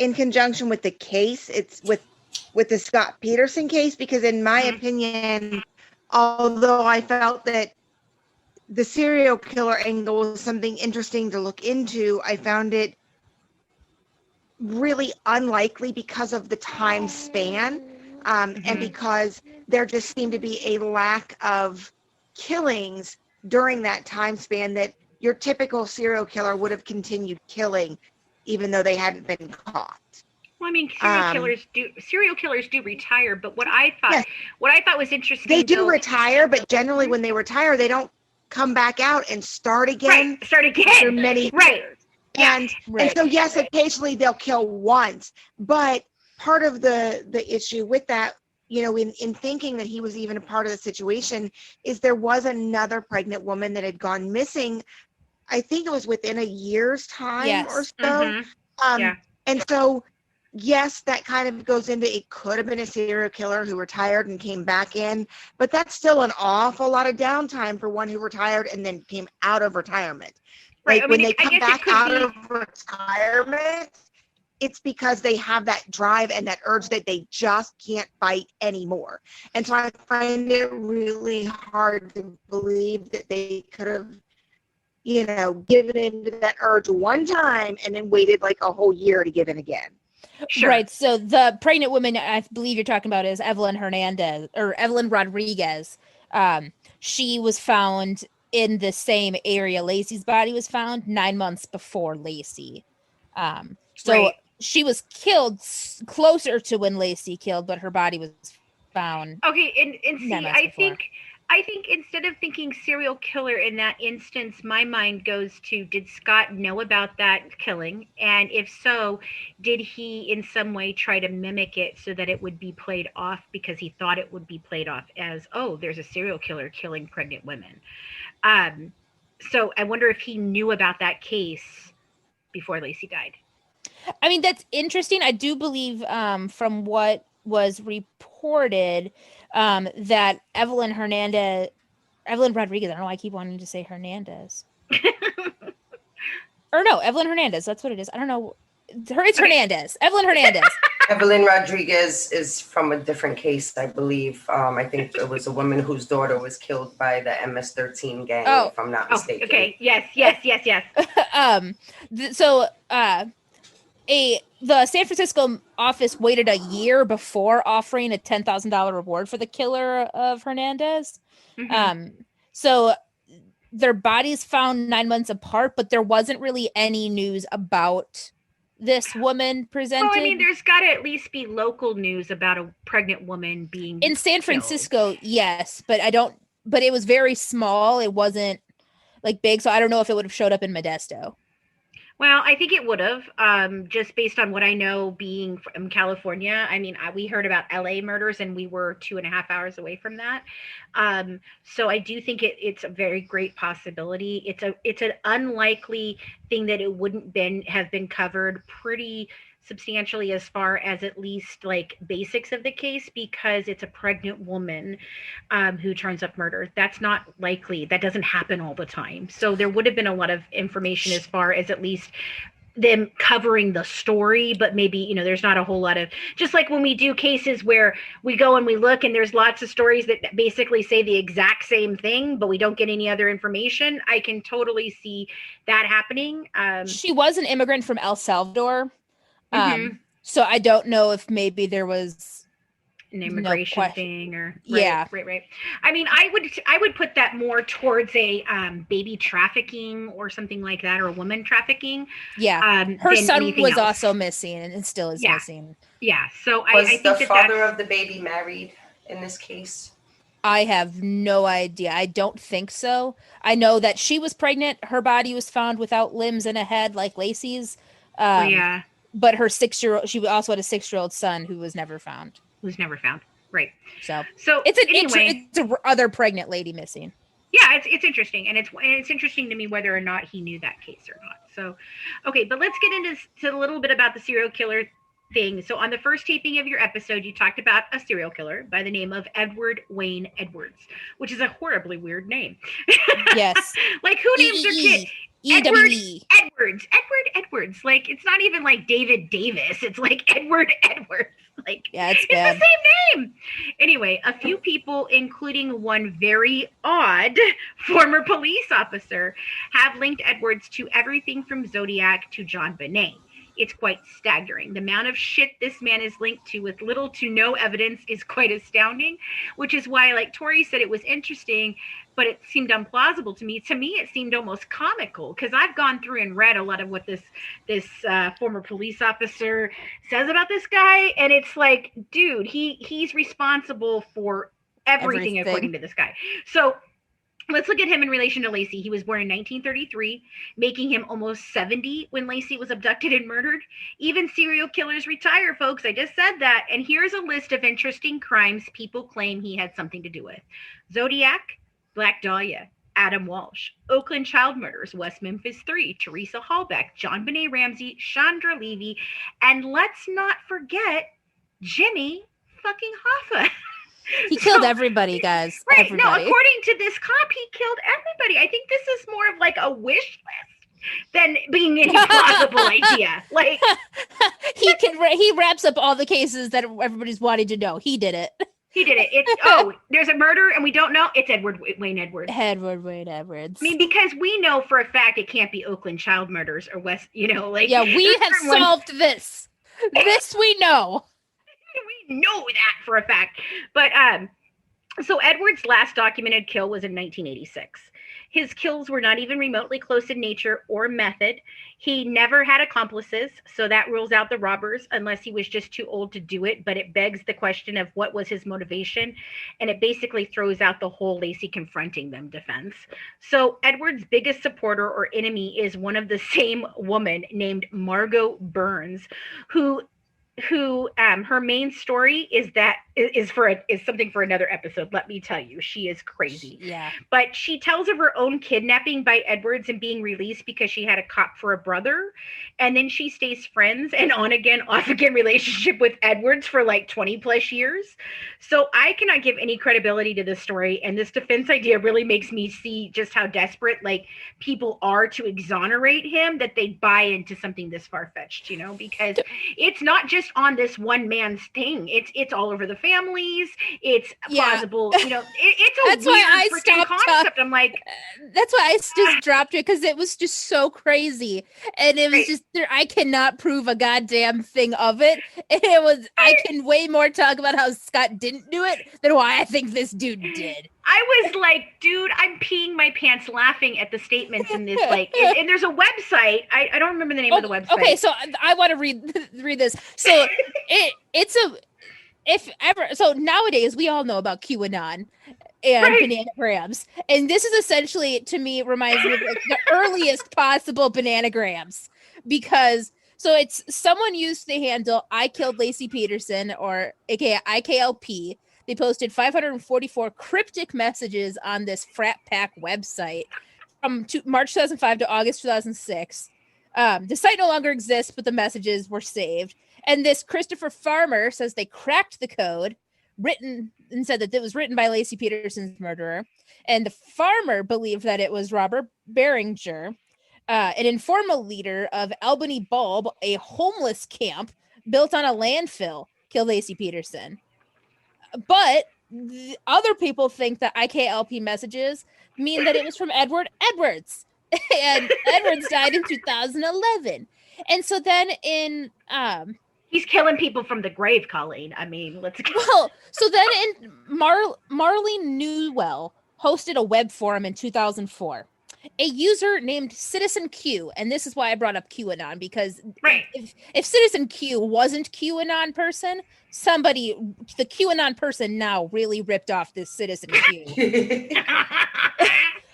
S4: conjunction with the case. It's with the Scott Peterson case, because in my opinion, although I felt that the serial killer angle was something interesting to look into, I found it really unlikely because of the time span, and because there just seemed to be a lack of killings during that time span that your typical serial killer would have continued killing even though they hadn't been caught.
S7: Well, I mean, serial killers do retire, but what I thought was interesting,
S4: they do retire, but generally when they retire, they don't come back out and start again. For many years. And so, yes, occasionally they'll kill once, but part of the issue with that, in thinking that he was even a part of the situation, is there was another pregnant woman that had gone missing. I think it was within a year's time or so. And so, yes, that kind of goes into, it could have been a serial killer who retired and came back in, but that's still an awful lot of downtime for one who retired and then came out of retirement.
S7: Right.
S4: Like when they come back out of retirement, it's because they have that drive and that urge that they just can't fight anymore. And so I find it really hard to believe that they could have, given into that urge one time and then waited like a whole year to give in again.
S6: Sure. Right. So the pregnant woman I believe you're talking about is Evelyn Rodriguez. She was found in the same area Lacey's body was found 9 months before Lacey. So
S7: Right.
S6: she was killed closer to when Lacey killed, but her body was found.
S7: Okay, and see,
S6: 9 months before.
S7: I think instead of thinking serial killer in that instance, my mind goes to, did Scott know about that killing? And if so, did he in some way try to mimic it so that it would be played off because he thought it would be played off as, oh, there's a serial killer killing pregnant women. So I wonder if he knew about that case before Lacey died.
S6: I mean, that's interesting. I do believe from what was reported that Evelyn Rodriguez, I don't know why I keep wanting to say Hernandez. Or no, Evelyn Hernandez, that's what it is. I don't know. It's Hernandez. Evelyn Hernandez.
S2: Evelyn Rodriguez is from a different case, I believe. I think it was a woman whose daughter was killed by the MS-13 gang, if I'm not mistaken.
S7: Okay. Yes.
S6: The San Francisco office waited a year before offering a $10,000 reward for the killer of Hernandez.
S7: Mm-hmm.
S6: So their bodies found 9 months apart, but there wasn't really any news about this woman presented.
S7: Well, I mean, there's got to at least be local news about a pregnant woman being
S6: in San
S7: killed.
S6: Francisco. Yes, but but it was very small. It wasn't like big. So I don't know if it would have showed up in Modesto.
S7: Well, I think it would have, just based on what I know being from California. I mean, we heard about LA murders and we were 2.5 hours away from that. So I do think it's a very great possibility. It's an unlikely thing that it wouldn't have been covered pretty substantially as far as at least like basics of the case, because it's a pregnant woman who turns up murdered. That's not likely. That doesn't happen all the time. So there would have been a lot of information as far as at least them covering the story, but maybe, there's not a whole lot of, just like when we do cases where we go and we look and there's lots of stories that basically say the exact same thing, but we don't get any other information. I can totally see that happening.
S6: She was an immigrant from El Salvador.
S7: Mm-hmm.
S6: So I don't know if maybe there was
S7: an immigration thing or right. I mean, I would put that more towards a baby trafficking or something like that, or a woman trafficking.
S6: Yeah, her son was also missing and still is missing.
S7: Yeah, so
S2: I
S7: think
S2: the father of the baby married in this case?
S6: I have no idea. I don't think so. I know that she was pregnant. Her body was found without limbs and a head like Lacey's. But her 6-year-old, she also had a 6-year-old son who was never found.
S7: Right.
S6: So
S7: it's
S6: an other pregnant lady missing.
S7: Yeah, it's interesting, and it's interesting to me whether or not he knew that case or not. So, okay, but let's get into a little bit about the serial killer thing. So on the first taping of your episode, you talked about a serial killer by the name of Edward Wayne Edwards, which is a horribly weird name.
S6: Yes.
S7: Like, who names their kid? Edwards. Like, it's not even like David Davis. It's like Edward Edwards. Like,
S6: yeah, it's
S7: bad. The same name. Anyway, a few people, including one very odd former police officer, have linked Edwards to everything from Zodiac to John Bonet. It's quite staggering. The amount of shit this man is linked to with little to no evidence is quite astounding, which is why, like Tori said, it was interesting, but it seemed implausible to me. To me, it seemed almost comical, because I've gone through and read a lot of what this former police officer says about this guy, and it's like, dude, he's responsible for everything according to this guy. So let's look at him in relation to Lacey. He was born in 1933, making him almost 70 when Lacey was abducted and murdered. Even serial killers retire, folks. I just said that. And here's a list of interesting crimes people claim he had something to do with. Zodiac, Black Dahlia, Adam Walsh, Oakland child murders, West Memphis 3, Teresa Hallbeck, John Benet Ramsey, Chandra Levy, and let's not forget Jimmy fucking Hoffa.
S6: He killed everybody, guys.
S7: Right.
S6: Everybody.
S7: No, according to this cop, he killed everybody. I think this is more of like a wish list than being any plausible idea. Like,
S6: he wraps up all the cases that everybody's wanting to know. He did it.
S7: It's there's a murder and we don't know. It's Edward Wayne Edwards.
S6: Edward Wayne Edwards.
S7: I mean, because we know for a fact it can't be Oakland child murders or West. Like,
S6: yeah, we have solved this. This we know.
S7: We know that for a fact. But so Edwards' last documented kill was in 1986. His kills were not even remotely close in nature or method. He never had accomplices, so that rules out the robbers unless he was just too old to do it, but it begs the question of what was his motivation, and it basically throws out the whole Lacey confronting them defense. So Edward's biggest supporter or enemy is one of the same woman named Margot Burns, who her main story is something for another episode. Let me tell you, she is crazy.
S6: Yeah.
S7: But she tells of her own kidnapping by Edwards and being released because she had a cop for a brother, and then she stays friends and on again, off again relationship with Edwards for like 20 plus years. So I cannot give any credibility to this story, and this defense idea really makes me see just how desperate like people are to exonerate him that they buy into something this far-fetched, because it's not just on this one man's thing. It's all over the families. It's plausible. It's a
S6: That's why I
S7: weird freaking concept. I'm like,
S6: that's why I just dropped it, because it was just so crazy, and it was just I cannot prove a goddamn thing of it. And it was I can way more talk about how Scott didn't do it than why I think this dude did.
S7: I was like, dude, I'm peeing my pants laughing at the statements in this. Like, and there's a website. I don't remember the name of the website.
S6: Okay, so I want to read this. So so nowadays we all know about QAnon and bananagrams, and this is essentially, to me, reminds me of like the earliest possible bananagrams, because it's someone used the handle I killed Lacey Peterson, or aka IKLP. They posted 544 cryptic messages on this frat pack website from March 2005 to August 2006. The site no longer exists, but the messages were saved. And this Christopher Farmer says they cracked the code, written and said that it was written by Lacey Peterson's murderer. And the farmer believed that it was Robert Beringer, an informal leader of Albany Bulb, a homeless camp built on a landfill, killed Lacey Peterson. But other people think that IKLP messages mean that it was from Edward Edwards. And Edwards died in 2011. And so then
S7: he's killing people from the grave, Colleen. I mean, let's go.
S6: Well, so then in Marlene Newell hosted a web forum in 2004. A user named Citizen Q, and this is why I brought up QAnon, because if Citizen Q wasn't QAnon person, the QAnon person now really ripped off this Citizen Q.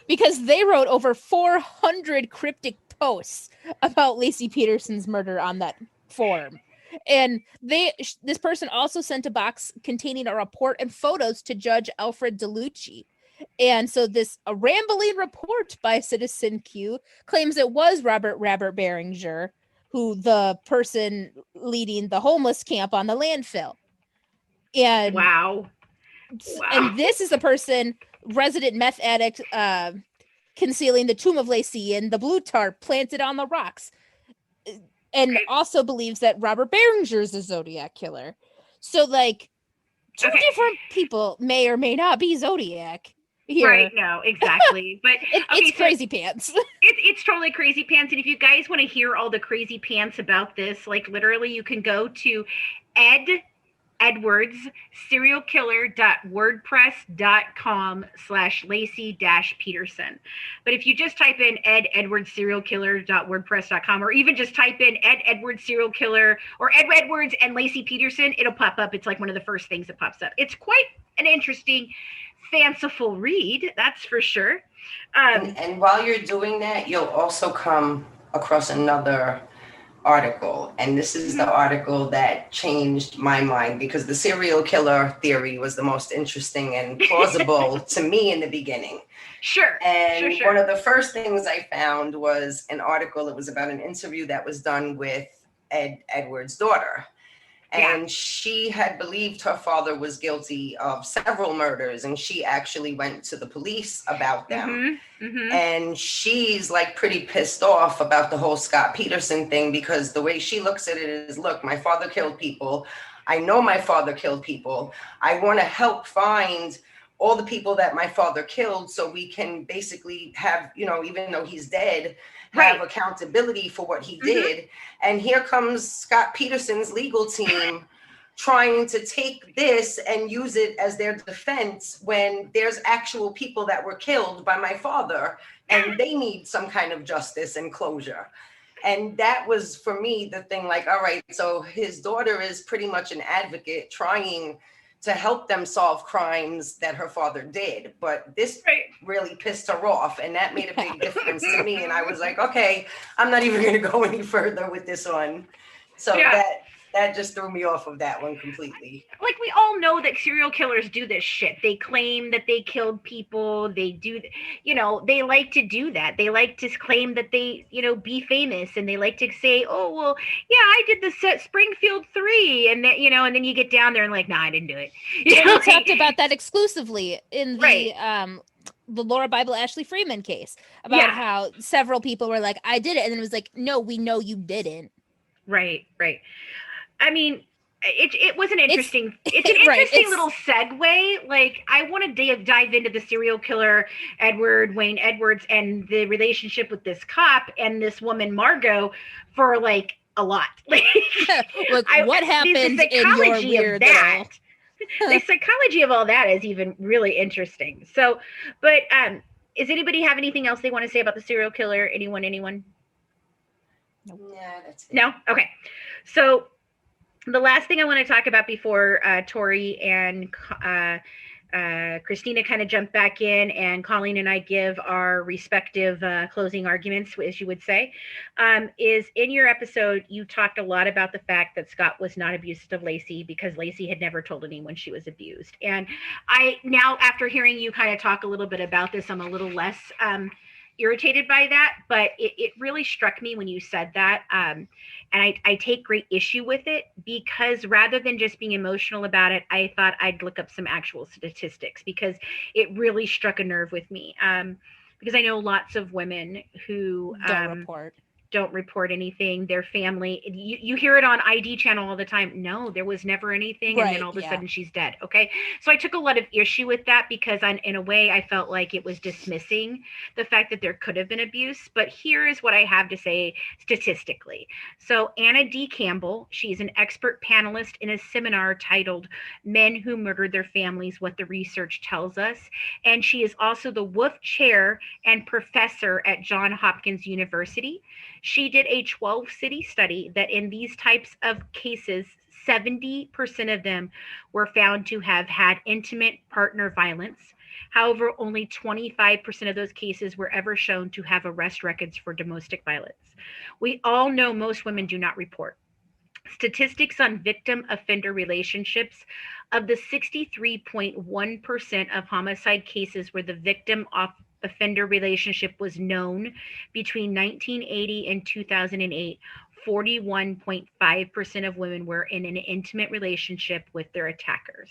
S6: Because they wrote over 400 cryptic posts about Lacey Peterson's murder on that forum. And this person also sent a box containing a report and photos to Judge Alfred DeLucci. And so a rambling report by Citizen Q claims it was Robert Beringer, who the person leading the homeless camp on the landfill. And
S7: wow.
S6: And this is the person, resident meth addict, concealing the tomb of Lacey and the blue tarp planted on the rocks. And also believes that Robert Beringer is a Zodiac killer. So like two different people may or may not be Zodiac. Here.
S7: Right, no, exactly. But
S6: it's crazy pants.
S7: It's totally crazy pants. And if you guys want to hear all the crazy pants about this, like literally you can go to Edwards serialkiller.wordpress.com/Lacey-Peterson. But if you just type in Edwards serialkiller.wordpress.com, or even just type in Edwards serial killer or Ed Edwards and Lacey Peterson, it'll pop up. It's like one of the first things that pops up. It's quite an interesting, fanciful read, that's for sure.
S2: And while you're doing that, you'll also come across another article, and this is the article that changed my mind, because the serial killer theory was the most interesting and plausible to me in the beginning.
S7: Sure.
S2: And one of the first things I found was an article. It was about an interview that was done with Edward's daughter. And she had believed her father was guilty of several murders, and she actually went to the police about them. And she's like pretty pissed off about the whole Scott Peterson thing, because the way she looks at it is, look, my father killed people. I know my father killed people. I want to help find all the people that my father killed, so we can basically have, even though he's dead, have accountability for what he did. And here comes Scott Peterson's legal team trying to take this and use it as their defense when there's actual people that were killed by my father and they need some kind of justice and closure. And that was, for me, the thing, like, all right, so his daughter is pretty much an advocate trying to help them solve crimes that her father did. But this really pissed her off, and that made a big difference to me. And I was like, okay, I'm not even going to go any further with this one. So that just threw me off of that one completely.
S7: Like, we all know that serial killers do this shit. They claim that they killed people. They do, they like to do that. They like to claim that they, be famous, and they like to say, oh, well, yeah, I did the set Springfield 3. And that, and then you get down there and like, nah, I didn't do it.
S6: We talked about that exclusively in the Laura Bible Ashley Freeman case about how several people were like, I did it. And then it was like, no, we know you didn't.
S7: Right. I mean, it was an interesting, it's an interesting little segue. Like, I want to dive into the serial killer, Wayne Edwards, and the relationship with this cop and this woman, Margot, for like a lot. Like,
S6: what happened in your weird little...
S7: The psychology of all that is even really interesting. So, but does anybody have anything else they want to say about the serial killer? Anyone?
S2: Yeah, that's it.
S7: No? Okay. So the last thing I want to talk about before Tori and Christina kind of jump back in and Colleen and I give our respective closing arguments, as you would say, is in your episode, you talked a lot about the fact that Scott was not abusive of Lacey because Lacey had never told anyone she was abused. And I now, after hearing you kind of talk a little bit about this, I'm a little less irritated by that, but it really struck me when you said that. And I take great issue with it because rather than just being emotional about it, I thought I'd look up some actual statistics because it really struck a nerve with me. Because I know lots of women who don't report anything. Their family, you hear it on ID channel all the time. No, there was never anything. And then all of a sudden she's dead. Okay. So I took a lot of issue with that because in a way I felt like it was dismissing the fact that there could have been abuse. But here is what I have to say statistically. So Anna D. Campbell, she's an expert panelist in a seminar titled Men Who Murdered Their Families, What the Research Tells Us. And she is also the Wolf Chair and professor at Johns Hopkins University. She did a 12-city study that in these types of cases, 70% of them were found to have had intimate partner violence. However, only 25% of those cases were ever shown to have arrest records for domestic violence. We all know most women do not report. Statistics on victim-offender relationships, of the 63.1% of homicide cases where the victim offender relationship was known between 1980 and 2008, 41.5% of women were in an intimate relationship with their attackers.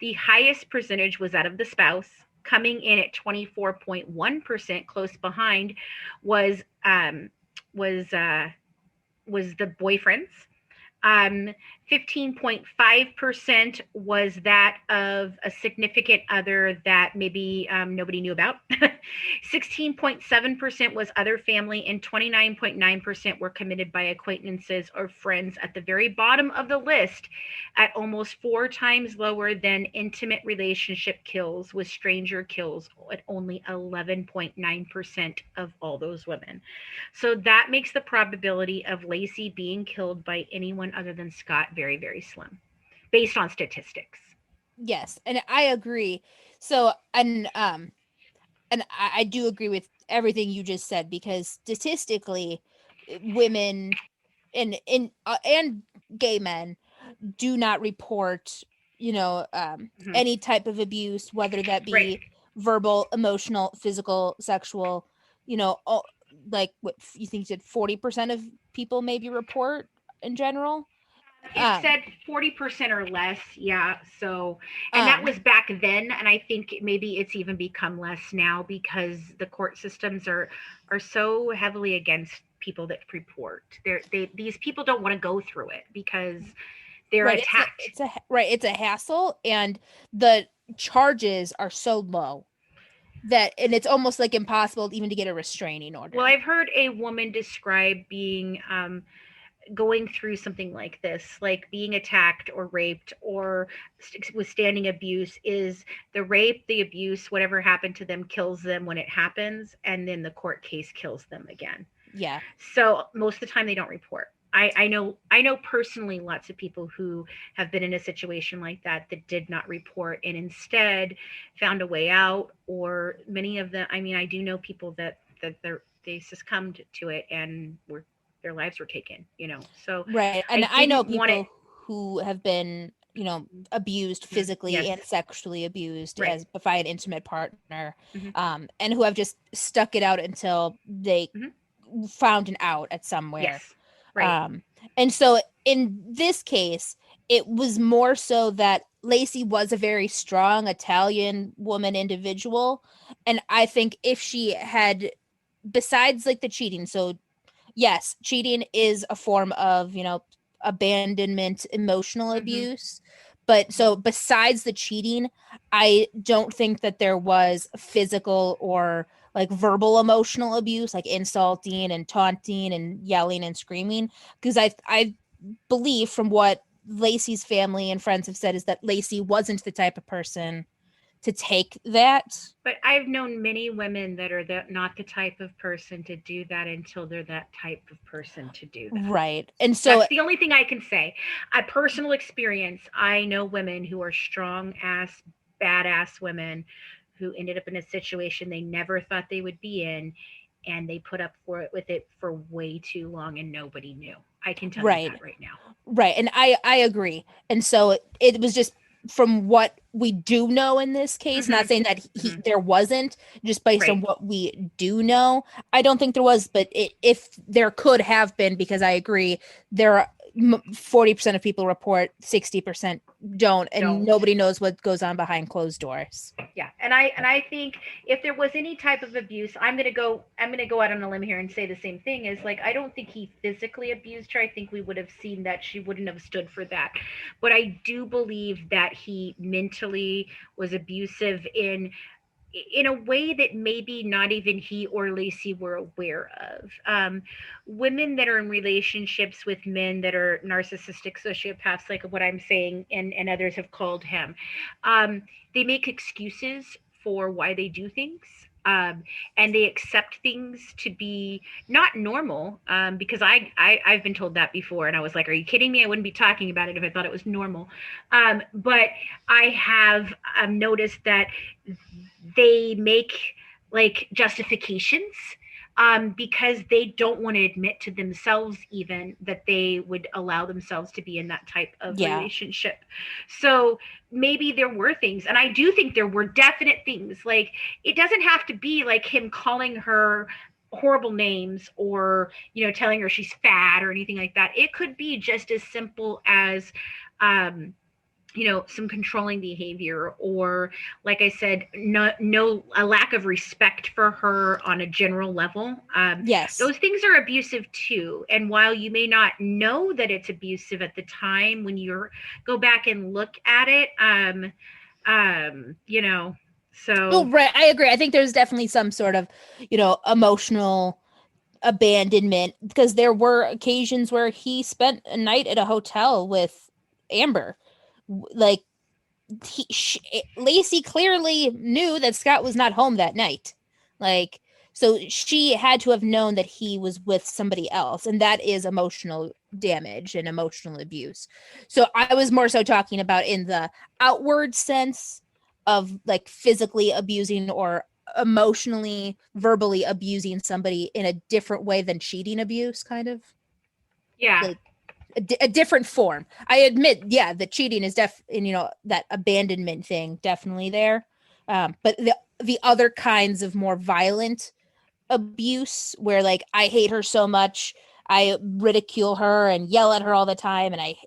S7: The highest percentage was that of the spouse, coming in at 24.1%. Close behind was the boyfriends. 15.5% was that of a significant other that maybe nobody knew about. 16.7% was other family, and 29.9% were committed by acquaintances or friends. At the very bottom of the list, at almost 4 times lower than intimate relationship kills, with stranger kills at only 11.9% of all those women. So that makes the probability of Lacey being killed by anyone other than Scott very, very slim, based on statistics.
S6: Yes, and I agree. So, and I do agree with everything you just said, because statistically, women and gay men do not report, any type of abuse, whether that be verbal, emotional, physical, sexual. Like what you think you said, 40% of people maybe report in general.
S7: It said 40% or less. Yeah. So, and that was back then. And I think maybe it's even become less now because the court systems are so heavily against people that report. These people don't want to go through it because they're attacked.
S6: It's a hassle, and the charges are so low that, and it's almost like impossible even to get a restraining order.
S7: Well, I've heard a woman describe being, going through something like this, like being attacked or raped or withstanding abuse, is the rape, the abuse, whatever happened to them kills them when it happens, and then the court case kills them again.
S6: Yeah.
S7: So most of the time they don't report. I know personally lots of people who have been in a situation like that did not report and instead found a way out, or many of them, I mean, I do know people that they succumbed to it and their lives were taken, so
S6: Right. And I know
S7: didn't want
S6: people who have been, abused physically
S7: Yes.
S6: and sexually abused
S7: Right.
S6: as by an intimate partner,
S7: Mhm.
S6: and who have just stuck it out until they found an out at somewhere.
S7: Yes. Right.
S6: And so in this case, it was more so that Lacey was a very strong Italian woman individual. And I think if she had, besides like the cheating, so yes, cheating is a form of, abandonment, emotional abuse. But so besides the cheating, I don't think that there was physical or like verbal emotional abuse, like insulting and taunting and yelling and screaming. Because I believe from what Lacey's family and friends have said is that Lacey wasn't the type of person to take that.
S7: But I've known many women that are not the type of person to do that until they're that type of person to do that.
S6: Right. And so
S7: that's the only thing I can say. A personal experience, I know women who are strong ass, badass women who ended up in a situation they never thought they would be in, and they put up with it for way too long and nobody knew. I can tell you that right now.
S6: Right. And I agree. And so it was just from what we do know in this case, not saying that there wasn't, just based on what we do know. I don't think there was, but if there could have been, because I agree, there are 40% of people report, 60% don't, and nobody knows what goes on behind closed doors.
S7: Yeah, and I think if there was any type of abuse, I'm gonna go out on a limb here and say the same thing. Is like, I don't think he physically abused her. I think we would have seen that she wouldn't have stood for that. But I do believe that he mentally was abusive in a way that maybe not even he or Lacey were aware of. Women that are in relationships with men that are narcissistic sociopaths, like what I'm saying, and others have called him, they make excuses for why they do things. And they accept things to be not normal, because I've been told that before, and I was like, are you kidding me? I wouldn't be talking about it if I thought it was normal. But I have noticed that they make like justifications because they don't want to admit to themselves even that they would allow themselves to be in that type of relationship. So maybe there were things, and I do think there were definite things. Like, it doesn't have to be like him calling her horrible names or, telling her she's fat or anything like that. It could be just as simple as some controlling behavior, or, like I said, a lack of respect for her on a general level.
S6: Yes,
S7: those things are abusive too. And while you may not know that it's abusive at the time, when you go back and look at it, so.
S6: Right, I agree. I think there's definitely some sort of, emotional abandonment, because there were occasions where he spent a night at a hotel with Amber. Like, Lacey clearly knew that Scott was not home that night. Like, so she had to have known that he was with somebody else, and that is emotional damage and emotional abuse. So I was more so talking about in the outward sense of like physically abusing or emotionally, verbally abusing somebody in a different way than cheating abuse, kind of.
S7: Yeah.
S6: Like, a different form. I admit, the cheating is that abandonment thing definitely there. But the other kinds of more violent abuse, where like, I hate her so much, I ridicule her and yell at her all the time, and I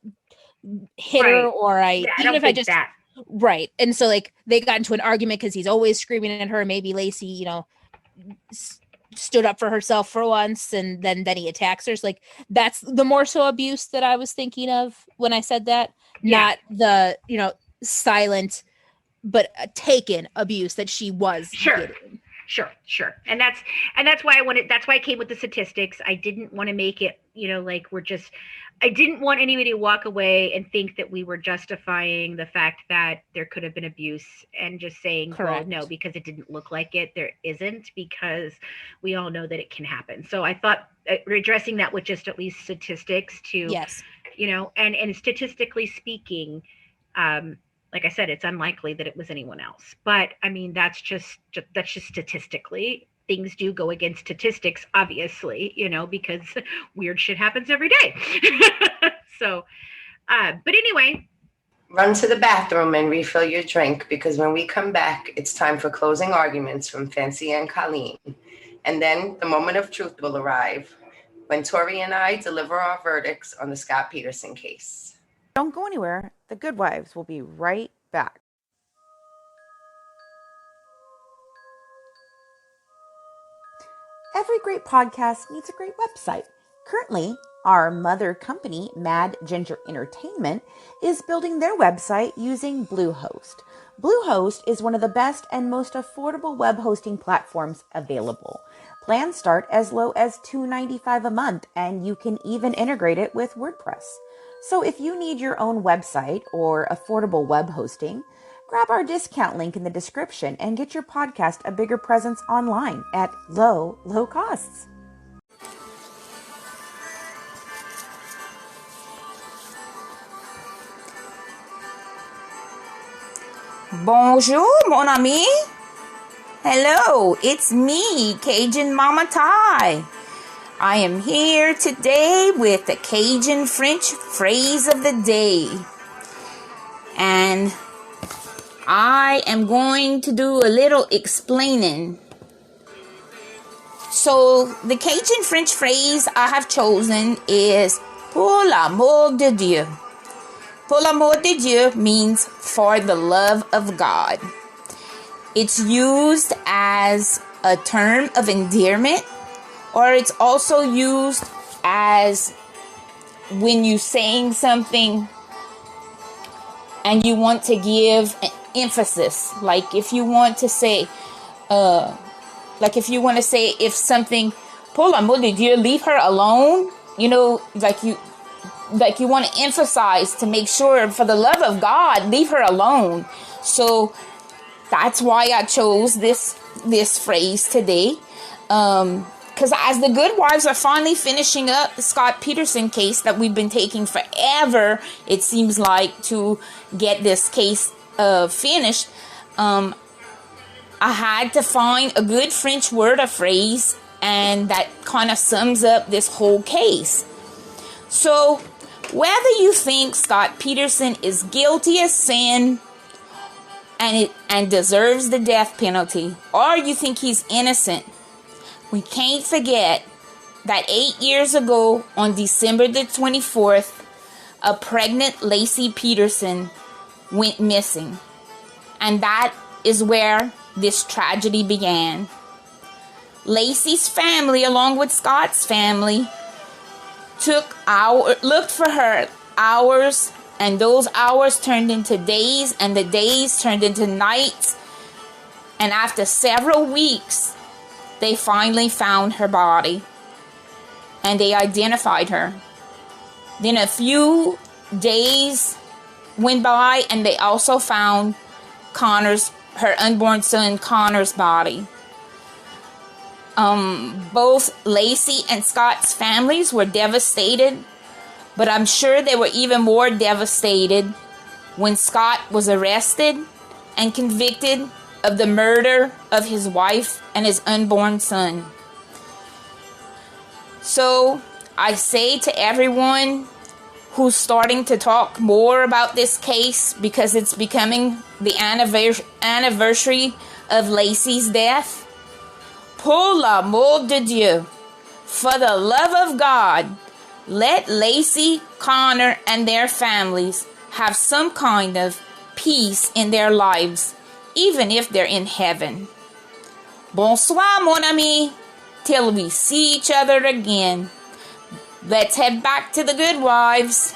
S6: hit her, or right. And so like, they got into an argument because he's always screaming at her. Maybe Lacey, stood up for herself for once, and then he attacks her. So like, that's the more so abuse that I was thinking of when I said that, not the silent but taken abuse that she was getting.
S7: Sure. And that's why I came with the statistics. I didn't want to make it, like I didn't want anybody to walk away and think that we were justifying the fact that there could have been abuse and just saying,
S6: Correct.
S7: well, no, because it didn't look like it. There isn't, because we all know that it can happen. So I thought addressing that with just at least statistics to,
S6: Yes.
S7: And statistically speaking, like I said, it's unlikely that it was anyone else. But I mean, that's just statistically. Things do go against statistics, obviously, because weird shit happens every day. So, but anyway.
S2: Run to the bathroom and refill your drink, because when we come back, it's time for closing arguments from Fancy and Colleen. And then the moment of truth will arrive when Tori and I deliver our verdicts on the Scott Peterson case.
S1: Don't go anywhere. The Good Wives will be right back. Every great podcast needs a great website. Currently, our mother company, Mad Ginger Entertainment, is building their website using Bluehost. Bluehost is one of the best and most affordable web hosting platforms available. Plans start as low as $2.95 a month, and you can even integrate it with WordPress. So if you need your own website or affordable web hosting, grab our discount link in the description and get your podcast a bigger presence online at low costs.
S5: Bonjour, mon ami. Hello, it's me, Cajun Mama Ty. I am here today with the Cajun French phrase of the day. And I am going to do a little explaining. So, the Cajun French phrase I have chosen is pour l'amour de Dieu. Pour l'amour de Dieu means for the love of God. It's used as a term of endearment, or it's also used as when you're saying something and you want to give an emphasis. Like if you want to say, if something, pour l'amour de Dieu, leave her alone, like you want to emphasize to make sure, for the love of God, leave her alone. So that's why I chose this phrase today. Because as the Good Wives are finally finishing up the Scott Peterson case that we've been taking forever, it seems like, to get this case finished, I had to find a good French word or phrase, and that kind of sums up this whole case. So, whether you think Scott Peterson is guilty as sin and deserves the death penalty, or you think he's innocent, we can't forget that 8 years ago, on December the 24th, a pregnant Lacey Peterson went missing. And that is where this tragedy began. Lacey's family, along with Scott's family, looked for her hours, and those hours turned into days, and the days turned into nights. And after several weeks, they finally found her body, and they identified her. Then a few days went by, and they also found her unborn son Connor's body. Both Lacey and Scott's families were devastated, but I'm sure they were even more devastated when Scott was arrested and convicted of the murder of his wife and his unborn son. So I say to everyone who's starting to talk more about this case, because it's becoming the anniversary of Lacey's death, pour l'amour de Dieu, for the love of God, let Lacey, Connor, and their families have some kind of peace in their lives, even if they're in heaven. Bonsoir, mon ami, till we see each other again. Let's head back to the Good Wives.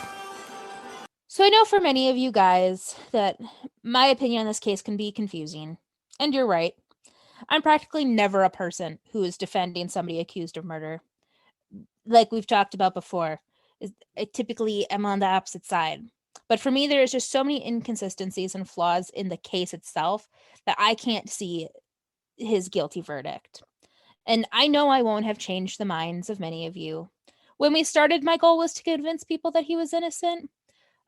S6: So I know for many of you guys that my opinion on this case can be confusing, and you're right. I'm practically never a person who is defending somebody accused of murder. Like we've talked about before, I typically am on the opposite side. But for me, there is just so many inconsistencies and flaws in the case itself that I can't see his guilty verdict. And I know I won't have changed the minds of many of you. When we started, my goal was to convince people that he was innocent.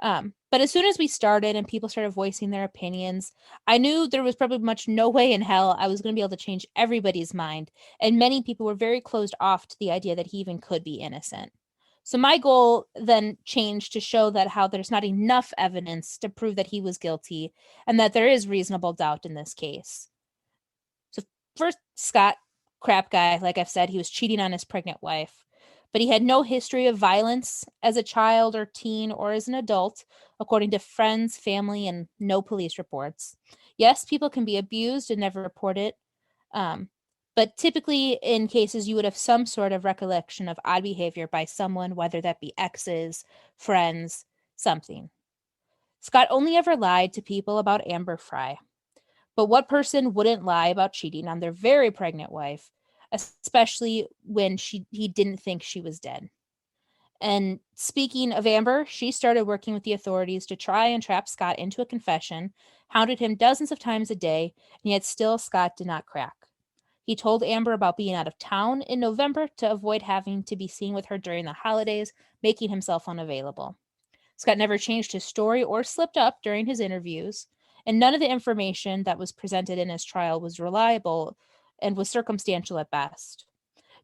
S6: But as soon as we started and people started voicing their opinions, I knew there was probably much no way in hell I was going to be able to change everybody's mind. And many people were very closed off to the idea that he even could be innocent. So my goal then changed to show that how there's not enough evidence to prove that he was guilty and that there is reasonable doubt in this case. So first, Scott, crap guy, like I've said, he was cheating on his pregnant wife. But he had no history of violence as a child or teen or as an adult, according to friends, family, and no police reports. Yes, people can be abused and never report it. But typically in cases, you would have some sort of recollection of odd behavior by someone, whether that be exes, friends, something. Scott only ever lied to people about Amber Fry. But what person wouldn't lie about cheating on their very pregnant wife, especially when he didn't think she was dead? And speaking of Amber, she started working with the authorities to try and trap Scott into a confession, hounded him dozens of times a day, and yet still Scott did not crack. He told Amber about being out of town in November to avoid having to be seen with her during the holidays, making himself unavailable. Scott never changed his story or slipped up during his interviews, and none of the information that was presented in his trial was reliable and was circumstantial at best.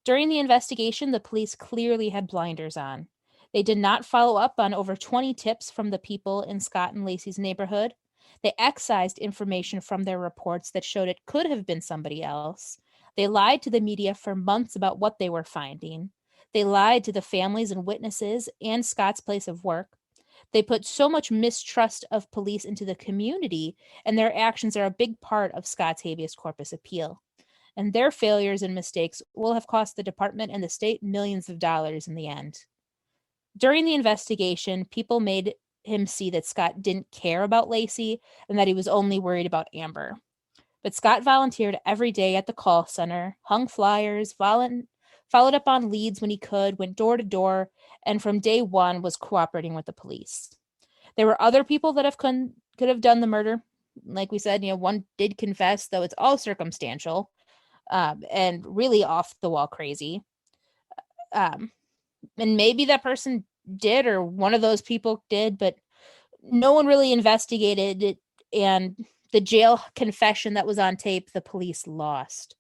S6: During the investigation, the police clearly had blinders on. They did not follow up on over 20 tips from the people in Scott and Lacey's neighborhood. They excised information from their reports that showed it could have been somebody else. They lied to the media for months about what they were finding. They lied to the families and witnesses and Scott's place of work. They put so much mistrust of police into the community, and their actions are a big part of Scott's habeas corpus appeal. And their failures and mistakes will have cost the department and the state millions of dollars in the end. During the investigation, people made him see that Scott didn't care about Lacey and that he was only worried about Amber. But Scott volunteered every day at the call center, hung flyers, followed up on leads when he could, went door to door, and from day one was cooperating with the police. There were other people that could have done the murder. Like we said, one did confess, though it's all circumstantial and really off the wall crazy. And maybe that person did, or one of those people did, but no one really investigated it, and the jail confession that was on tape, the police lost.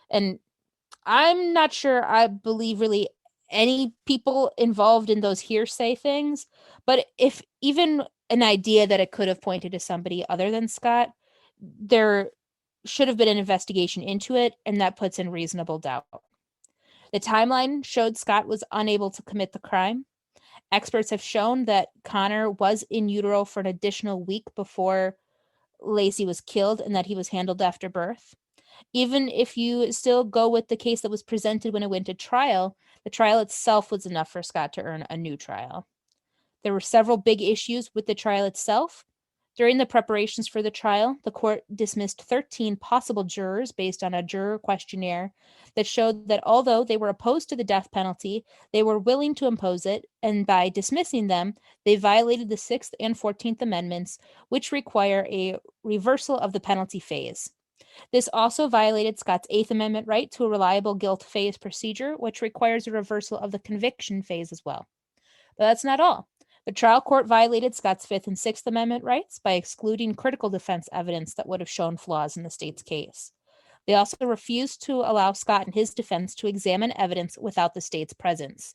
S6: And I'm not sure I believe really any people involved in those hearsay things, but if even an idea that it could have pointed to somebody other than Scott, there should have been an investigation into it, and that puts in reasonable doubt. The timeline showed Scott was unable to commit the crime. Experts have shown that Connor was in utero for an additional week before Lacey was killed and that he was handled after birth. Even if you still go with the case that was presented when it went to trial, the trial itself was enough for Scott to earn a new trial. There were several big issues with the trial itself. During the preparations for the trial, the court dismissed 13 possible jurors based on a juror questionnaire that showed that although they were opposed to the death penalty, they were willing to impose it, and by dismissing them, they violated the 6th and 14th Amendments, which require a reversal of the penalty phase. This also violated Scott's 8th Amendment right to a reliable guilt phase procedure, which requires a reversal of the conviction phase as well. But that's not all. The trial court violated Scott's 5th and 6th Amendment rights by excluding critical defense evidence that would have shown flaws in the state's case. They also refused to allow Scott and his defense to examine evidence without the state's presence.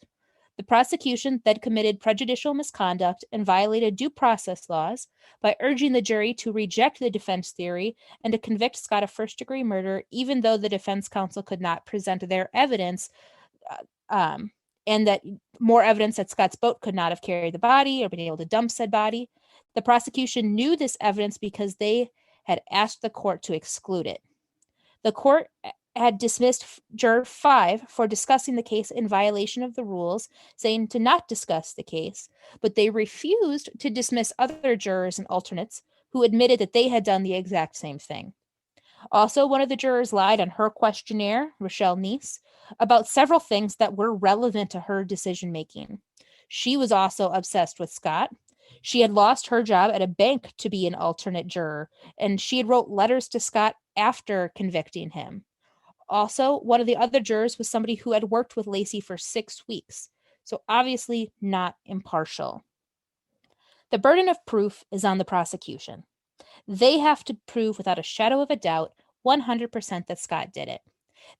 S6: The prosecution then committed prejudicial misconduct and violated due process laws by urging the jury to reject the defense theory and to convict Scott of first-degree murder, even though the defense counsel could not present their evidence and that more evidence that Scott's boat could not have carried the body or been able to dump said body. The prosecution knew this evidence because they had asked the court to exclude it. The court had dismissed Juror 5 for discussing the case in violation of the rules, saying to not discuss the case, but they refused to dismiss other jurors and alternates who admitted that they had done the exact same thing. Also, one of the jurors lied on her questionnaire, Rochelle Neese, about several things that were relevant to her decision making. She was also obsessed with Scott. She had lost her job at a bank to be an alternate juror, and she had wrote letters to Scott after convicting him. Also, one of the other jurors was somebody who had worked with Lacey for 6 weeks, so obviously not impartial. The burden of proof is on the prosecution. They have to prove without a shadow of a doubt 100% that Scott did it.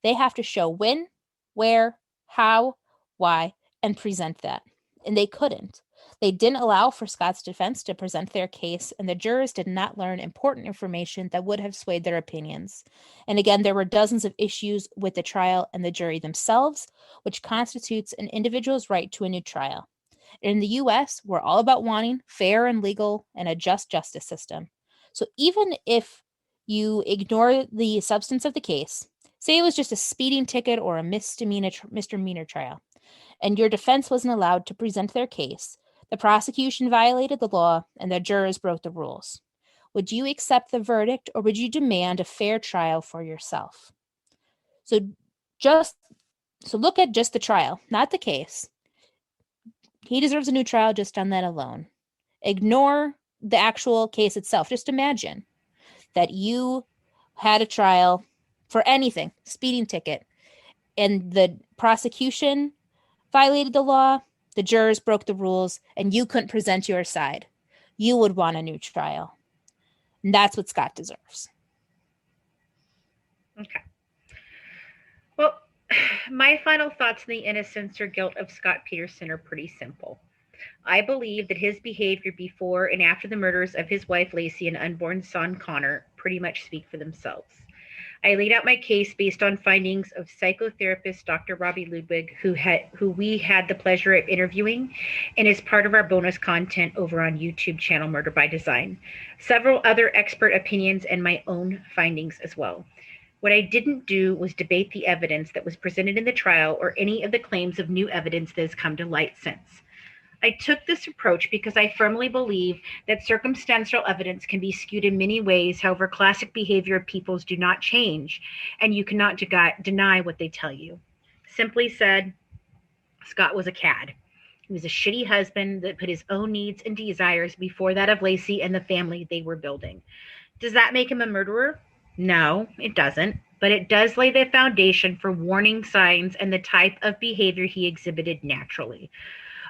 S6: They have to show when, where, how, why, and present that. And they couldn't. They didn't allow for Scott's defense to present their case, and the jurors did not learn important information that would have swayed their opinions. And again, there were dozens of issues with the trial and the jury themselves, which constitutes an individual's right to a new trial. In the US, we're all about wanting fair and legal and a just justice system. So even if you ignore the substance of the case, say it was just a speeding ticket or a misdemeanor trial, and your defense wasn't allowed to present their case, the prosecution violated the law and the jurors broke the rules. Would you accept the verdict, or would you demand a fair trial for yourself? So look at just the trial, not the case. He deserves a new trial just on that alone. Ignore the actual case itself. Just imagine that you had a trial for anything, speeding ticket, and the prosecution violated the law, the jurors broke the rules, and you couldn't present your side. You would want a new trial. And that's what Scott deserves.
S7: Okay. Well, my final thoughts on the innocence or guilt of Scott Peterson are pretty simple. I believe that his behavior before and after the murders of his wife Lacey and unborn son Connor pretty much speak for themselves. I laid out my case based on findings of psychotherapist Dr. Robbie Ludwig, who we had the pleasure of interviewing, and is part of our bonus content over on YouTube channel Murder by Design. Several other expert opinions and my own findings as well. What I didn't do was debate the evidence that was presented in the trial or any of the claims of new evidence that has come to light since. I took this approach because I firmly believe that circumstantial evidence can be skewed in many ways. However, classic behavior of peoples do not change, and you cannot deny what they tell you. Simply said, Scott was a cad. He was a shitty husband that put his own needs and desires before that of Lacey and the family they were building. Does that make him a murderer? No, it doesn't, but it does lay the foundation for warning signs and the type of behavior he exhibited naturally.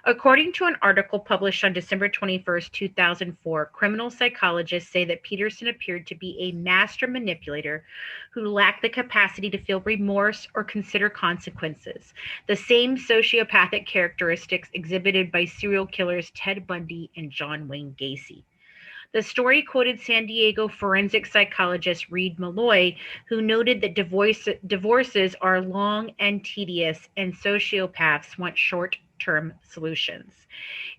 S7: According to an article published on December 21st, 2004, criminal psychologists say that Peterson appeared to be a master manipulator who lacked the capacity to feel remorse or consider consequences, the same sociopathic characteristics exhibited by serial killers Ted Bundy and John Wayne Gacy. The story quoted San Diego forensic psychologist Reed Malloy, who noted that divorces are long and tedious, and sociopaths want short-term solutions.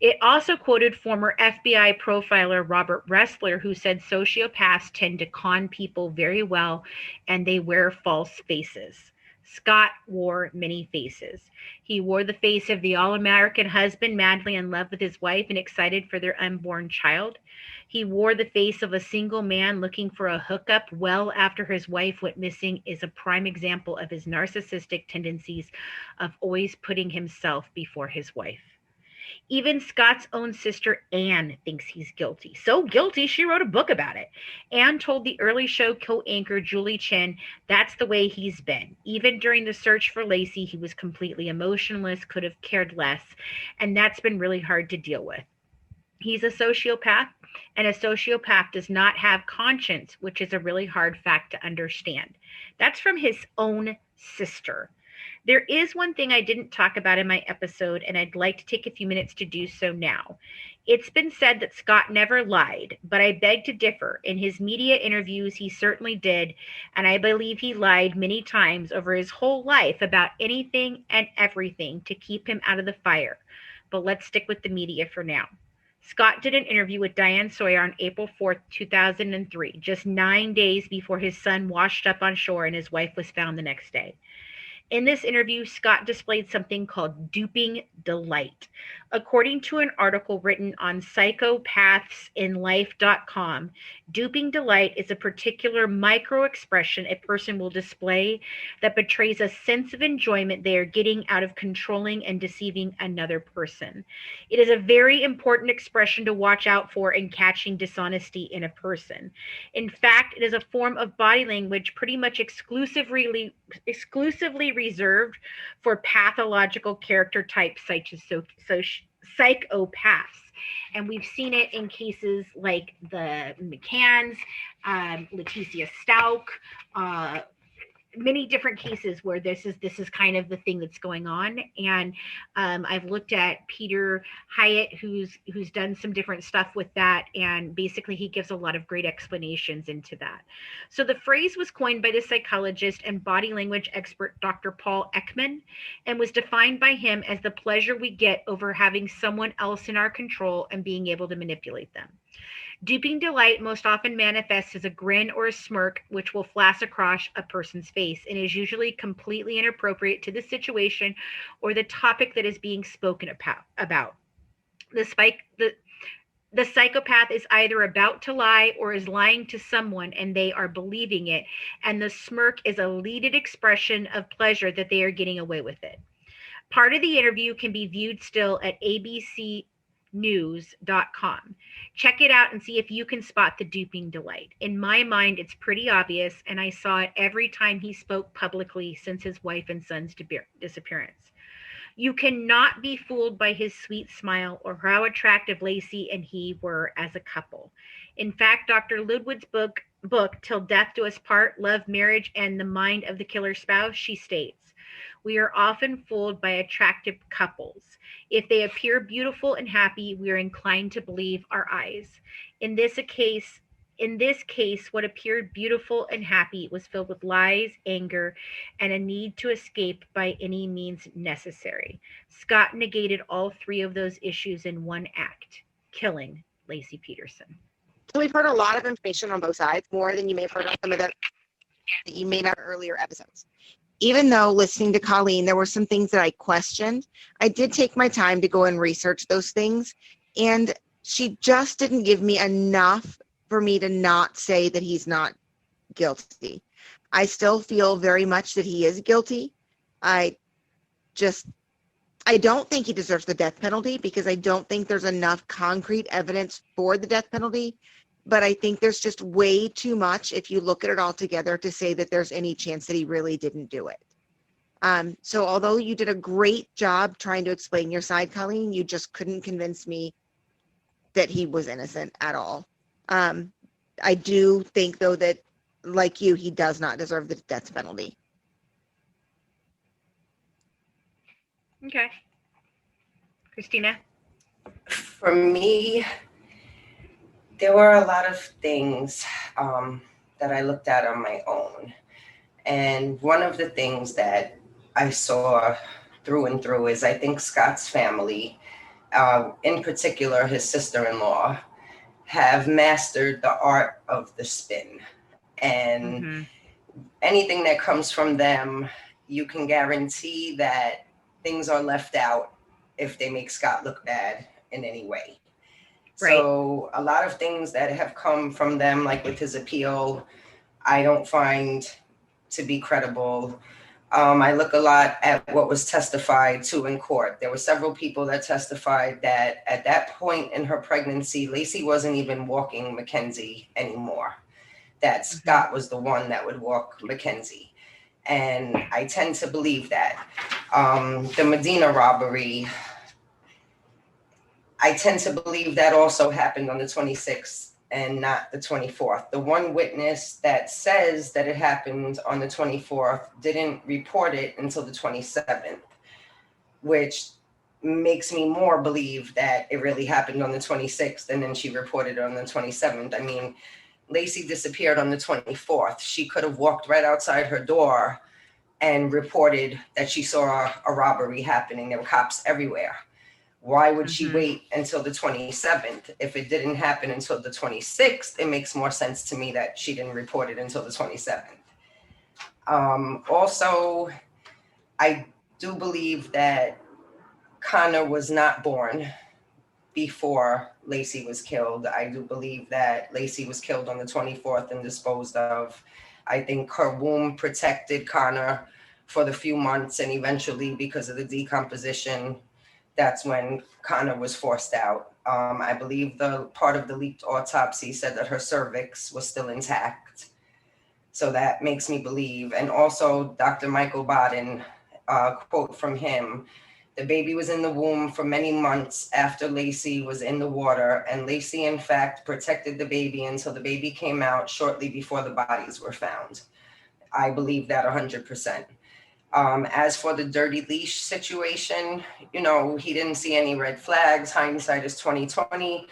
S7: It also quoted former FBI profiler Robert Ressler, who said sociopaths tend to con people very well, and they wear false faces. Scott wore many faces. He wore the face of the all-American husband madly in love with his wife and excited for their unborn child. He wore the face of a single man looking for a hookup well after his wife went missing, is a prime example of his narcissistic tendencies of always putting himself before his wife. Even Scott's own sister, Anne, thinks he's guilty. So guilty, she wrote a book about it. Anne told the early show co-anchor Julie Chen that's the way he's been. Even during the search for Lacey, he was completely emotionless, could have cared less, and that's been really hard to deal with. He's a sociopath, and a sociopath does not have conscience, which is a really hard fact to understand. That's from his own sister. There is one thing I didn't talk about in my episode, and I'd like to take a few minutes to do so now. It's been said that Scott never lied, but I beg to differ. In his media interviews, he certainly did, and I believe he lied many times over his whole life about anything and everything to keep him out of the fire. But let's stick with the media for now. Scott did an interview with Diane Sawyer on April 4th, 2003, just 9 days before his son washed up on shore and his wife was found the next day. In this interview, Scott displayed something called duping delight. According to an article written on psychopathinlife.com, duping delight is a particular micro-expression a person will display that betrays a sense of enjoyment they are getting out of controlling and deceiving another person. It is a very important expression to watch out for in catching dishonesty in a person. In fact, it is a form of body language pretty much exclusively reserved for pathological character types such as psychopaths. And we've seen it in cases like the McCanns, Leticia Stout, many different cases where this is kind of the thing that's going on. And I've looked at Peter Hyatt, who's done some different stuff with that, and basically he gives a lot of great explanations into that. So the phrase was coined by the psychologist and body language expert Dr. Paul Ekman, and was defined by him as the pleasure we get over having someone else in our control and being able to manipulate them. Duping delight most often manifests as a grin or a smirk, which will flash across a person's face and is usually completely inappropriate to the situation or the topic that is being spoken about. The psychopath is either about to lie or is lying to someone and they are believing it, and the smirk is a leaded expression of pleasure that they are getting away with it. Part of the interview can be viewed still at abcnews.com. Check it out and see if you can spot the duping delight. In my mind, it's pretty obvious, and I saw it every time he spoke publicly since his wife and son's disappearance. You cannot be fooled by his sweet smile or how attractive Lacey and he were as a couple. In fact, Dr. Ludwig's book, Till Death Do Us Part, Love, Marriage, and the Mind of the Killer Spouse, she states, we are often fooled by attractive couples. If they appear beautiful and happy, we are inclined to believe our eyes. In this case, what appeared beautiful and happy was filled with lies, anger, and a need to escape by any means necessary. Scott negated all three of those issues in one act, killing Lacey Peterson.
S4: So we've heard a lot of information on both sides, more than you may have heard on some of that you may not earlier episodes. Even though listening to Colleen, there were some things that I questioned, I did take my time to go and research those things, and she just didn't give me enough for me to not say that he's not guilty. I still feel very much that he is guilty. I don't think he deserves the death penalty because I don't think there's enough concrete evidence for the death penalty. But I think there's just way too much, if you look at it all together, to say that there's any chance that he really didn't do it. So although you did a great job trying to explain your side, Colleen, you just couldn't convince me that he was innocent at all. I do think, though, that, like you, he does not deserve the death penalty.
S7: Okay. Christina?
S2: For me, there were a lot of things that I looked at on my own. And one of the things that I saw through and through is I think Scott's family, in particular his sister-in-law, have mastered the art of the spin. And anything that comes from them, you can guarantee that things are left out if they make Scott look bad in any way. Right. So a lot of things that have come from them, like with his appeal, I don't find to be credible. I look a lot at what was testified to in court. There were several people that testified that at that point in her pregnancy, Lacey wasn't even walking Mackenzie anymore, that Scott was the one that would walk Mackenzie. And I tend to believe that. The Medina robbery, I tend to believe that also happened on the 26th and not the 24th. The one witness that says that it happened on the 24th didn't report it until the 27th, which makes me more believe that it really happened on the 26th and then she reported it on the 27th. I mean, Lacey disappeared on the 24th. She could have walked right outside her door and reported that she saw a robbery happening. There were cops everywhere. Why would she wait until the 27th? If it didn't happen until the 26th, it makes more sense to me that she didn't report it until the 27th. Also, I do believe that Connor was not born before Lacey was killed. I do believe that Lacey was killed on the 24th and disposed of. I think her womb protected Connor for the few months, and eventually, because of the decomposition, that's when Connor was forced out. I believe the part of the leaked autopsy said that her cervix was still intact. So that makes me believe. And also Dr. Michael Baden, quote from him, the baby was in the womb for many months after Lacey was in the water, and Lacey, in fact, protected the baby until the baby came out shortly before the bodies were found. I believe that 100%. As for the dirty leash situation, he didn't see any red flags. Hindsight is 2020,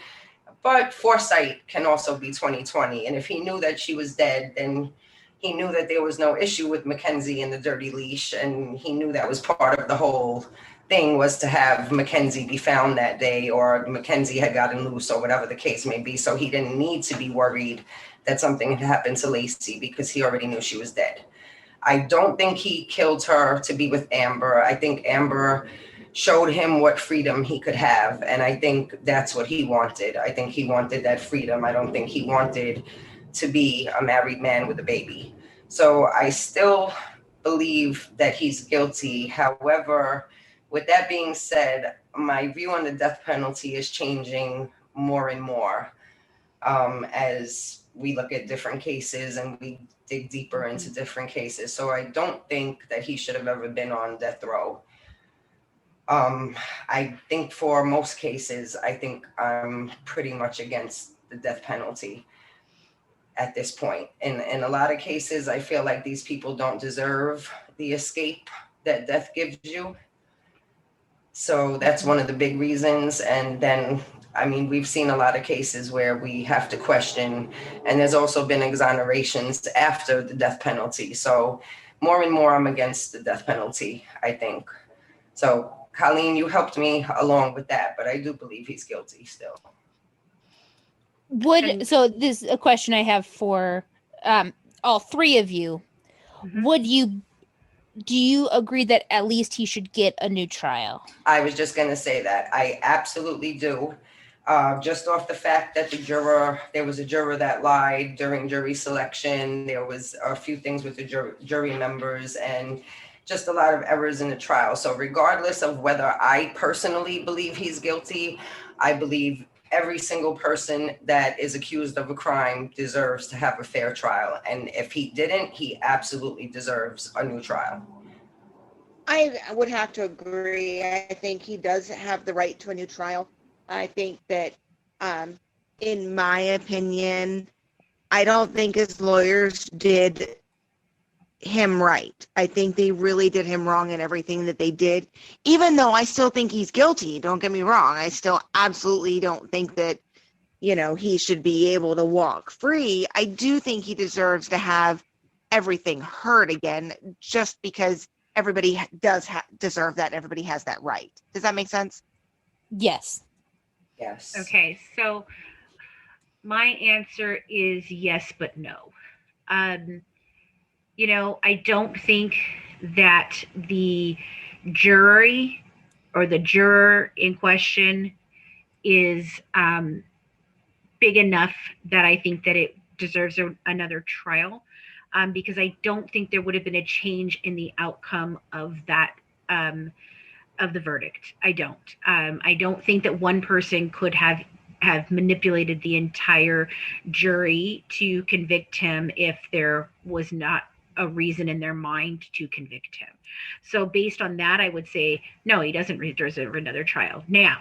S2: but foresight can also be 2020. And if he knew that she was dead, then he knew that there was no issue with Mackenzie and the dirty leash, and he knew that was part of the whole thing, was to have Mackenzie be found that day, or Mackenzie had gotten loose, or whatever the case may be. So he didn't need to be worried that something had happened to Lacey because he already knew she was dead. I don't think he killed her to be with Amber. I think Amber showed him what freedom he could have, and I think that's what he wanted. I think he wanted that freedom. I don't think he wanted to be a married man with a baby. So I still believe that he's guilty. However, with that being said, my view on the death penalty is changing more and more as we look at different cases and we dig deeper into different cases. So I don't think that he should have ever been on death row. I think for most cases, I think I'm pretty much against the death penalty at this point. In a lot of cases, I feel like these people don't deserve the escape that death gives you. So that's one of the big reasons. And then, we've seen a lot of cases where we have to question, and there's also been exonerations after the death penalty. So more and more I'm against the death penalty, I think. So Colleen, you helped me along with that, but I do believe he's guilty still.
S6: So this is a question I have for all three of you. Mm-hmm. Do you agree that at least he should get a new trial? I
S2: was just going to say that. I absolutely do. Just off the fact that there was a juror that lied during jury selection. There was a few things with the jury members and just a lot of errors in the trial. So regardless of whether I personally believe he's guilty, I believe every single person that is accused of a crime deserves to have a fair trial. And if he didn't, he absolutely deserves a new trial.
S4: I would have to agree. I think he does have the right to a new trial. I think that, in my opinion, I don't think his lawyers did him right. I think they really did him wrong in everything that they did, even though I still think he's guilty. Don't get me wrong. I still absolutely don't think that, he should be able to walk free. I do think he deserves to have everything heard again, just because everybody does deserve that. Everybody has that right. Does that make sense?
S6: Yes.
S2: Yes.
S7: Okay. So my answer is yes, but no. I don't think that the jury or the juror in question is big enough that I think that it deserves another trial, because I don't think there would have been a change in the outcome of that, of the verdict. I don't think that one person could have manipulated the entire jury to convict him if there was not a reason in their mind to convict him. So based on that, I would say, no, he doesn't deserve another trial. Now,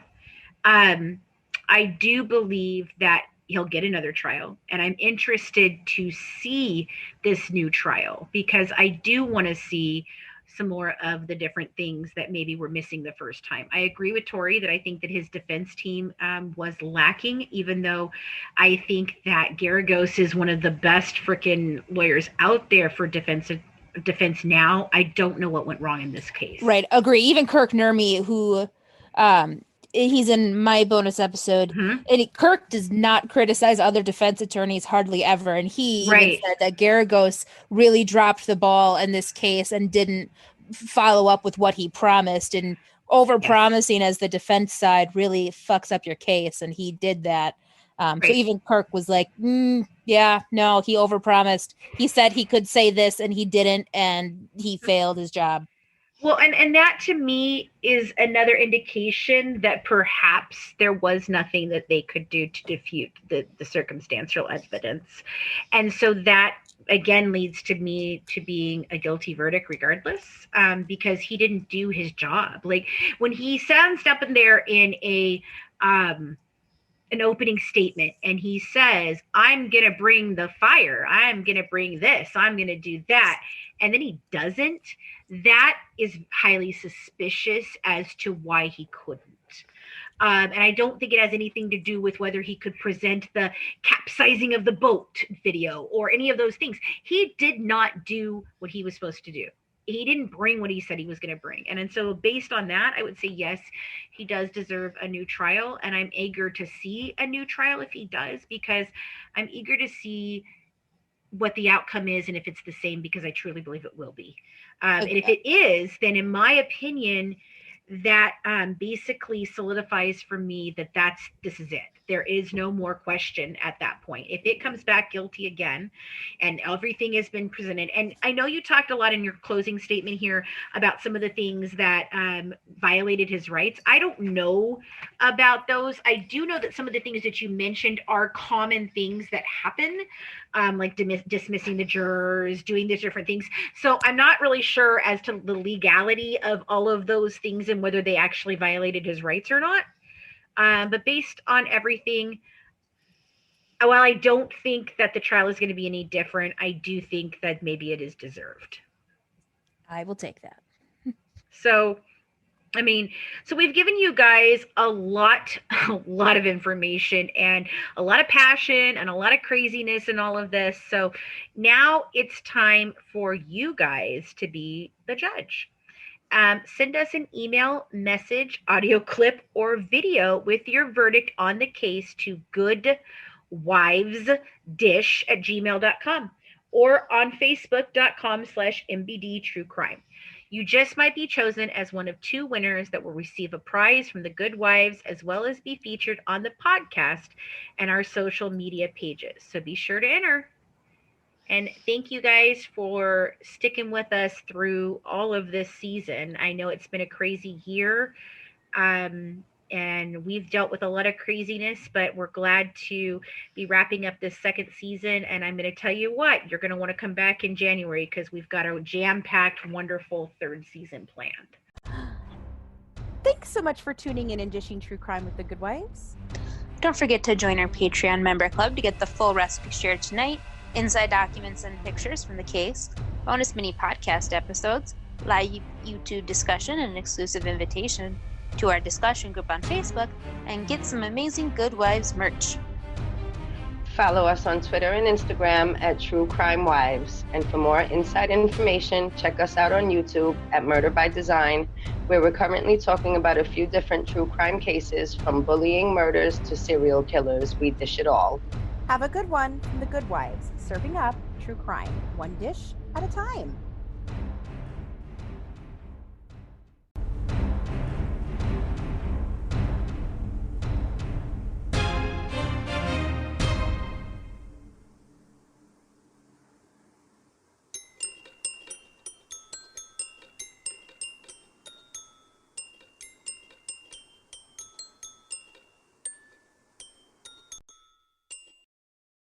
S7: I do believe that he'll get another trial, and I'm interested to see this new trial because I do want to see some more of the different things that maybe were missing the first time. I agree with Tori that I think that his defense team was lacking, even though I think that Garagos is one of the best freaking lawyers out there for defense now. I don't know what went wrong in this case.
S6: Right. Agree. Even Kirk Nurmi, who he's in my bonus episode, and Kirk does not criticize other defense attorneys hardly ever. And he even said that Garagos really dropped the ball in this case and didn't follow up with what he promised, and over promising as the defense side really fucks up your case. And he did that. So even Kirk was like, yeah, no, he overpromised. He said he could say this and he didn't, and he failed his job.
S7: Well, and that to me is another indication that perhaps there was nothing that they could do to defute the circumstantial evidence. And so that again leads to me to being a guilty verdict regardless, because he didn't do his job. Like when he stands up in there in an opening statement and he says, I'm going to bring the fire, I'm going to bring this, I'm going to do that, and then he doesn't, that is highly suspicious as to why he couldn't. And I don't think it has anything to do with whether he could present the capsizing of the boat video or any of those things. He did not do what he was supposed to do. He didn't bring what he said he was going to bring. And so based on that, I would say, yes, he does deserve a new trial. And I'm eager to see a new trial if he does, because I'm eager to see what the outcome is and if it's the same, because I truly believe it will be. And if it is, then in my opinion, that basically solidifies for me that this is it. There is no more question at that point. If it comes back guilty again and everything has been presented, and I know you talked a lot in your closing statement here about some of the things that violated his rights. I don't know about those. I do know that some of the things that you mentioned are common things that happen, like dismissing the jurors, doing these different things. So I'm not really sure as to the legality of all of those things and whether they actually violated his rights or not. But based on everything, while I don't think that the trial is going to be any different, I do think that maybe it is deserved.
S6: I will take that.
S7: So, I mean, so we've given you guys a lot of information and a lot of passion and a lot of craziness and all of this. So now it's time for you guys to be the judge. Send us an email, message, audio clip, or video with your verdict on the case to goodwivesdish@gmail.com or on facebook.com/MBD True Crime. You just might be chosen as one of 2 winners that will receive a prize from the Good Wives, as well as be featured on the podcast and our social media pages. So be sure to enter. And thank you guys for sticking with us through all of this season. I know it's been a crazy year, and we've dealt with a lot of craziness, but we're glad to be wrapping up this second season. And I'm going to tell you what, you're going to want to come back in January because we've got a jam-packed, wonderful 3rd season planned.
S3: Thanks so much for tuning in and dishing true crime with the Good Wives.
S8: Don't forget to join our Patreon member club to get the full recipe shared tonight, inside documents and pictures from the case, bonus mini podcast episodes, live YouTube discussion, and an exclusive invitation to our discussion group on Facebook, and get some amazing Good Wives merch.
S2: Follow us on Twitter and Instagram at True Crime Wives. And for more inside information, check us out on YouTube at Murder by Design, where we're currently talking about a few different true crime cases, from bullying murders to serial killers. We dish it all.
S3: Have a good one from the Good Wives, serving up true crime, one dish at a time.